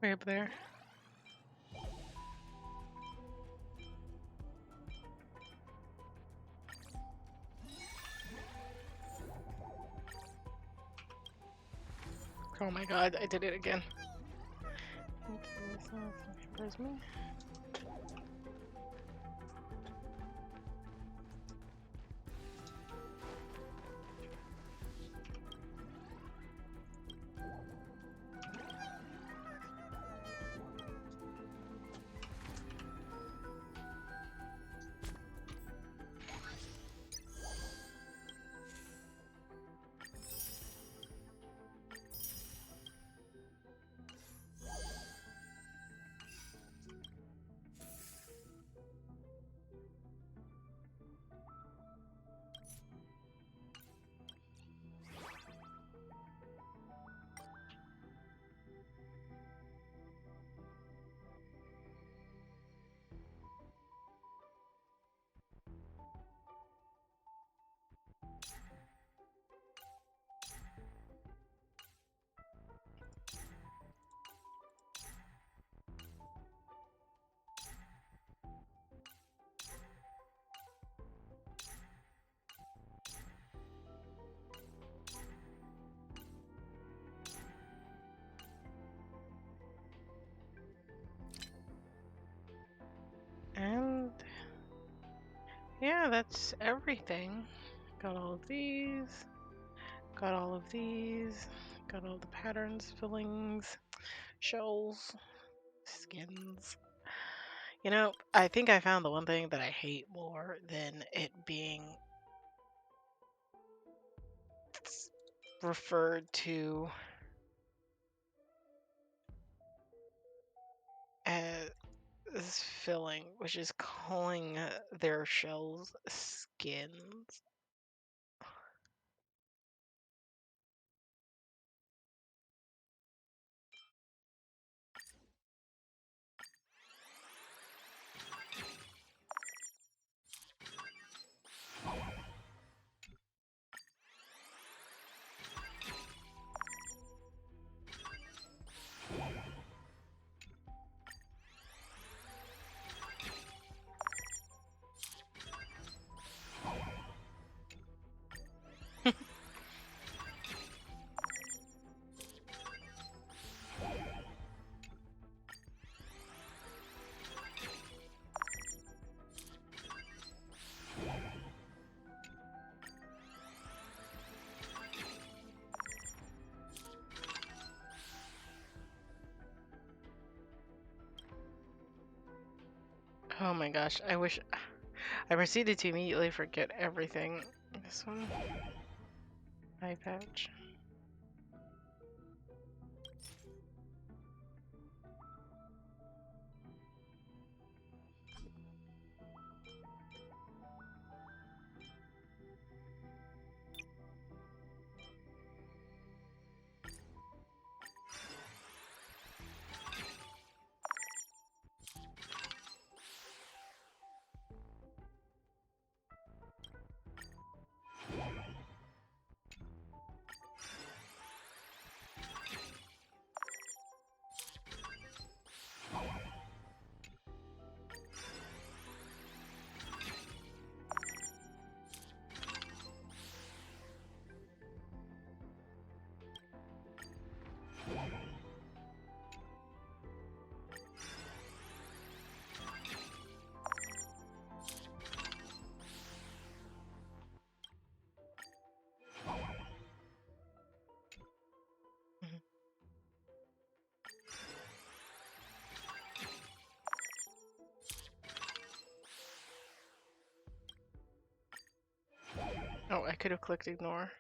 Way up there. Oh my god, I did it again. Where's me? Yeah, that's everything. Got all of these. Got all of these. Got all the patterns, fillings, shells, skins. You know, I think I found the one thing that I hate more than it being referred to as filling, which is calling their shells skins. Oh my gosh, I wish I proceeded to immediately forget everything. This one, eye patch. Oh, I could have clicked ignore.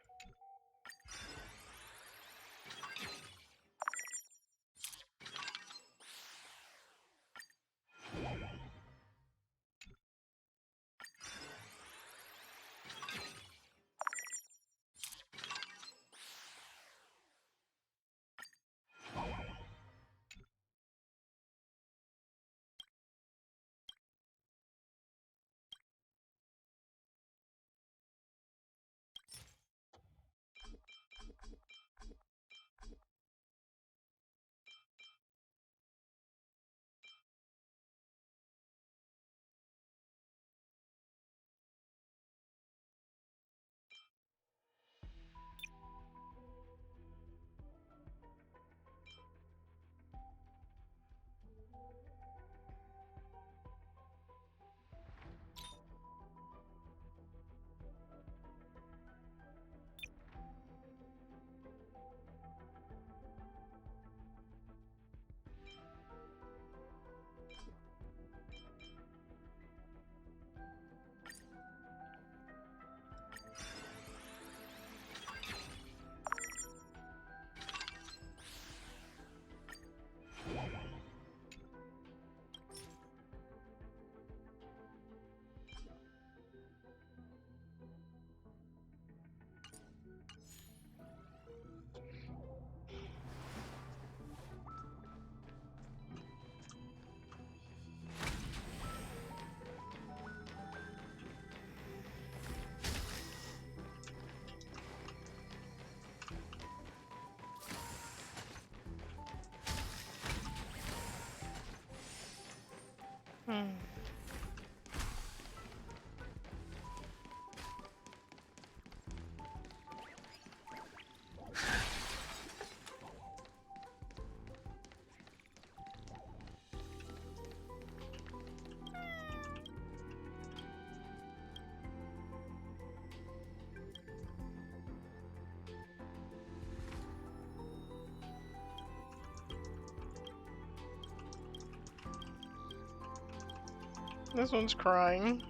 This one's crying.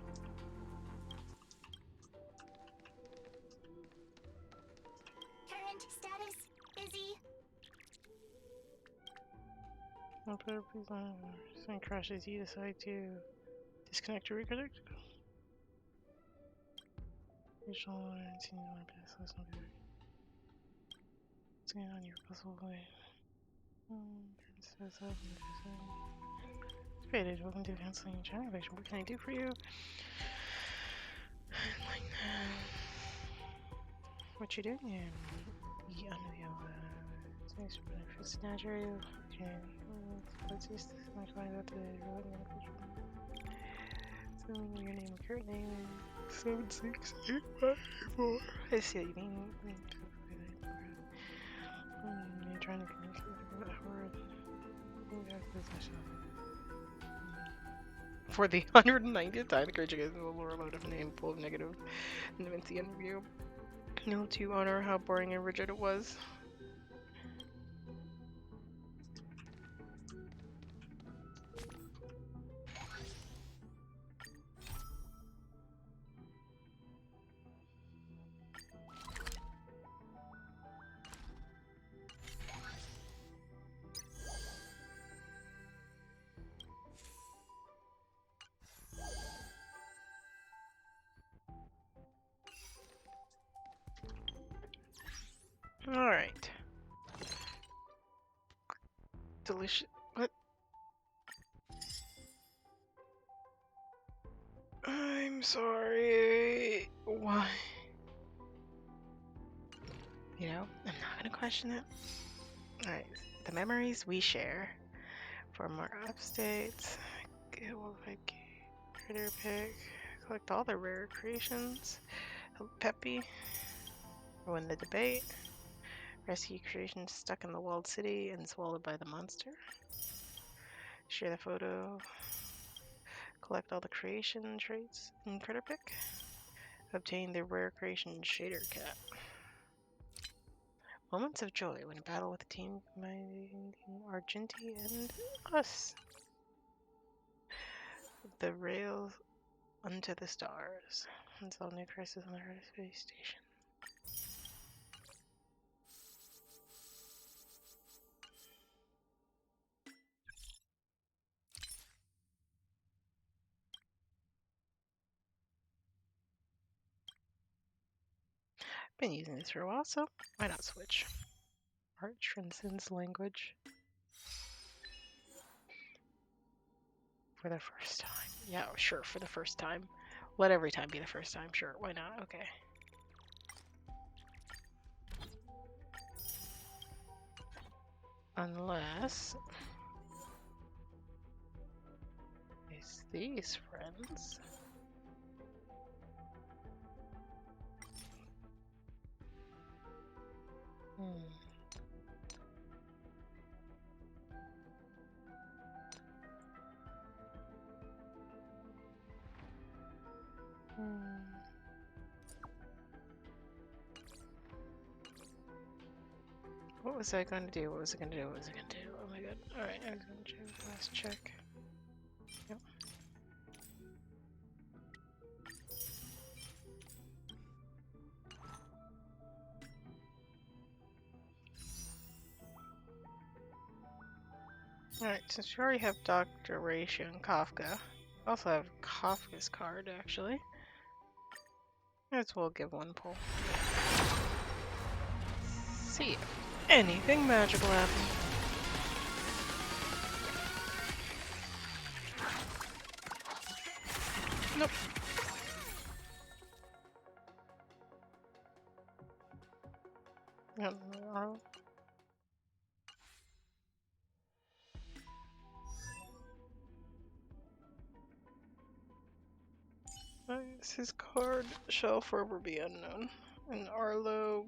Current status busy. Something crashes, you decide to disconnect or reconnect. Visual and seeing one pass less than what's going on your puzzle way. Created, welcome to counseling and child evasion. What can I do for you? Like what you doing? Yeah, thanks for benefits. Natural. Okay. Let's just find out the so your name, current name, 76854. I see what you mean. You're trying to connect with for the 190th time, encourage you guys to lower load of name full of negative and then the interview. No to honor how boring and rigid it was. Alright. Delicious. What? I'm sorry. Why? You know, I'm not gonna question it. Alright. The memories we share from our upstates. Get like critter pick. Collect all the rare creations. Help Peppy. Win the debate. Rescue creations stuck in the walled city and swallowed by the monster. Share the photo. Collect all the creation traits in Critter Pick. Obtain the rare creation Shader Cat. Moments of joy when in battle with a team combining Argenti and us. The rails unto the stars. Unsolved new crisis on the Earth space station. Been using this for a while, so why not switch? Art transcends language. For the first time. Yeah, sure, for the first time. Let every time be the first time, sure, why not? Okay. Unless it's these friends. What was I going to do? What was I going to do? What was I going to do? Oh my god. Alright, I was going to check. Last check. Yep. Alright, since we already have Dr. Ratio and Kafka, I also have Kafka's card actually. Might as well give one pull. See if anything magical happens. Nope. Yep. Nice. His card shall forever be unknown. And Arlo,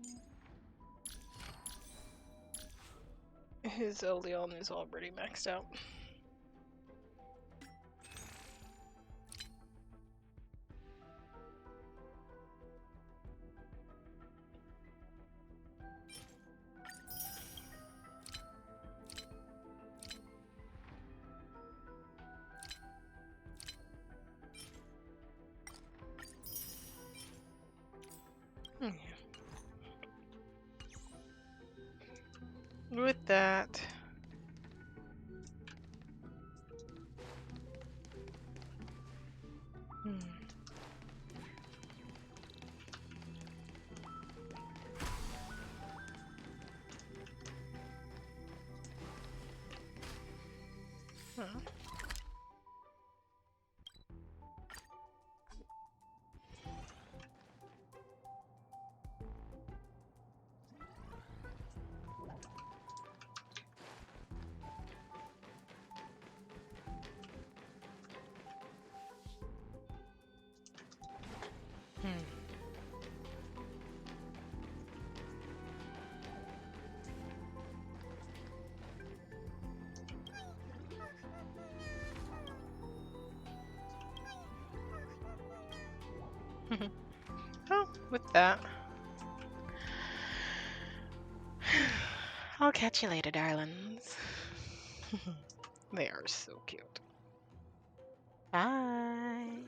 his Eldion is already maxed out. with that. Hmm. Huh. Oh, with that, I'll catch you later, darlings. They are so cute. Bye.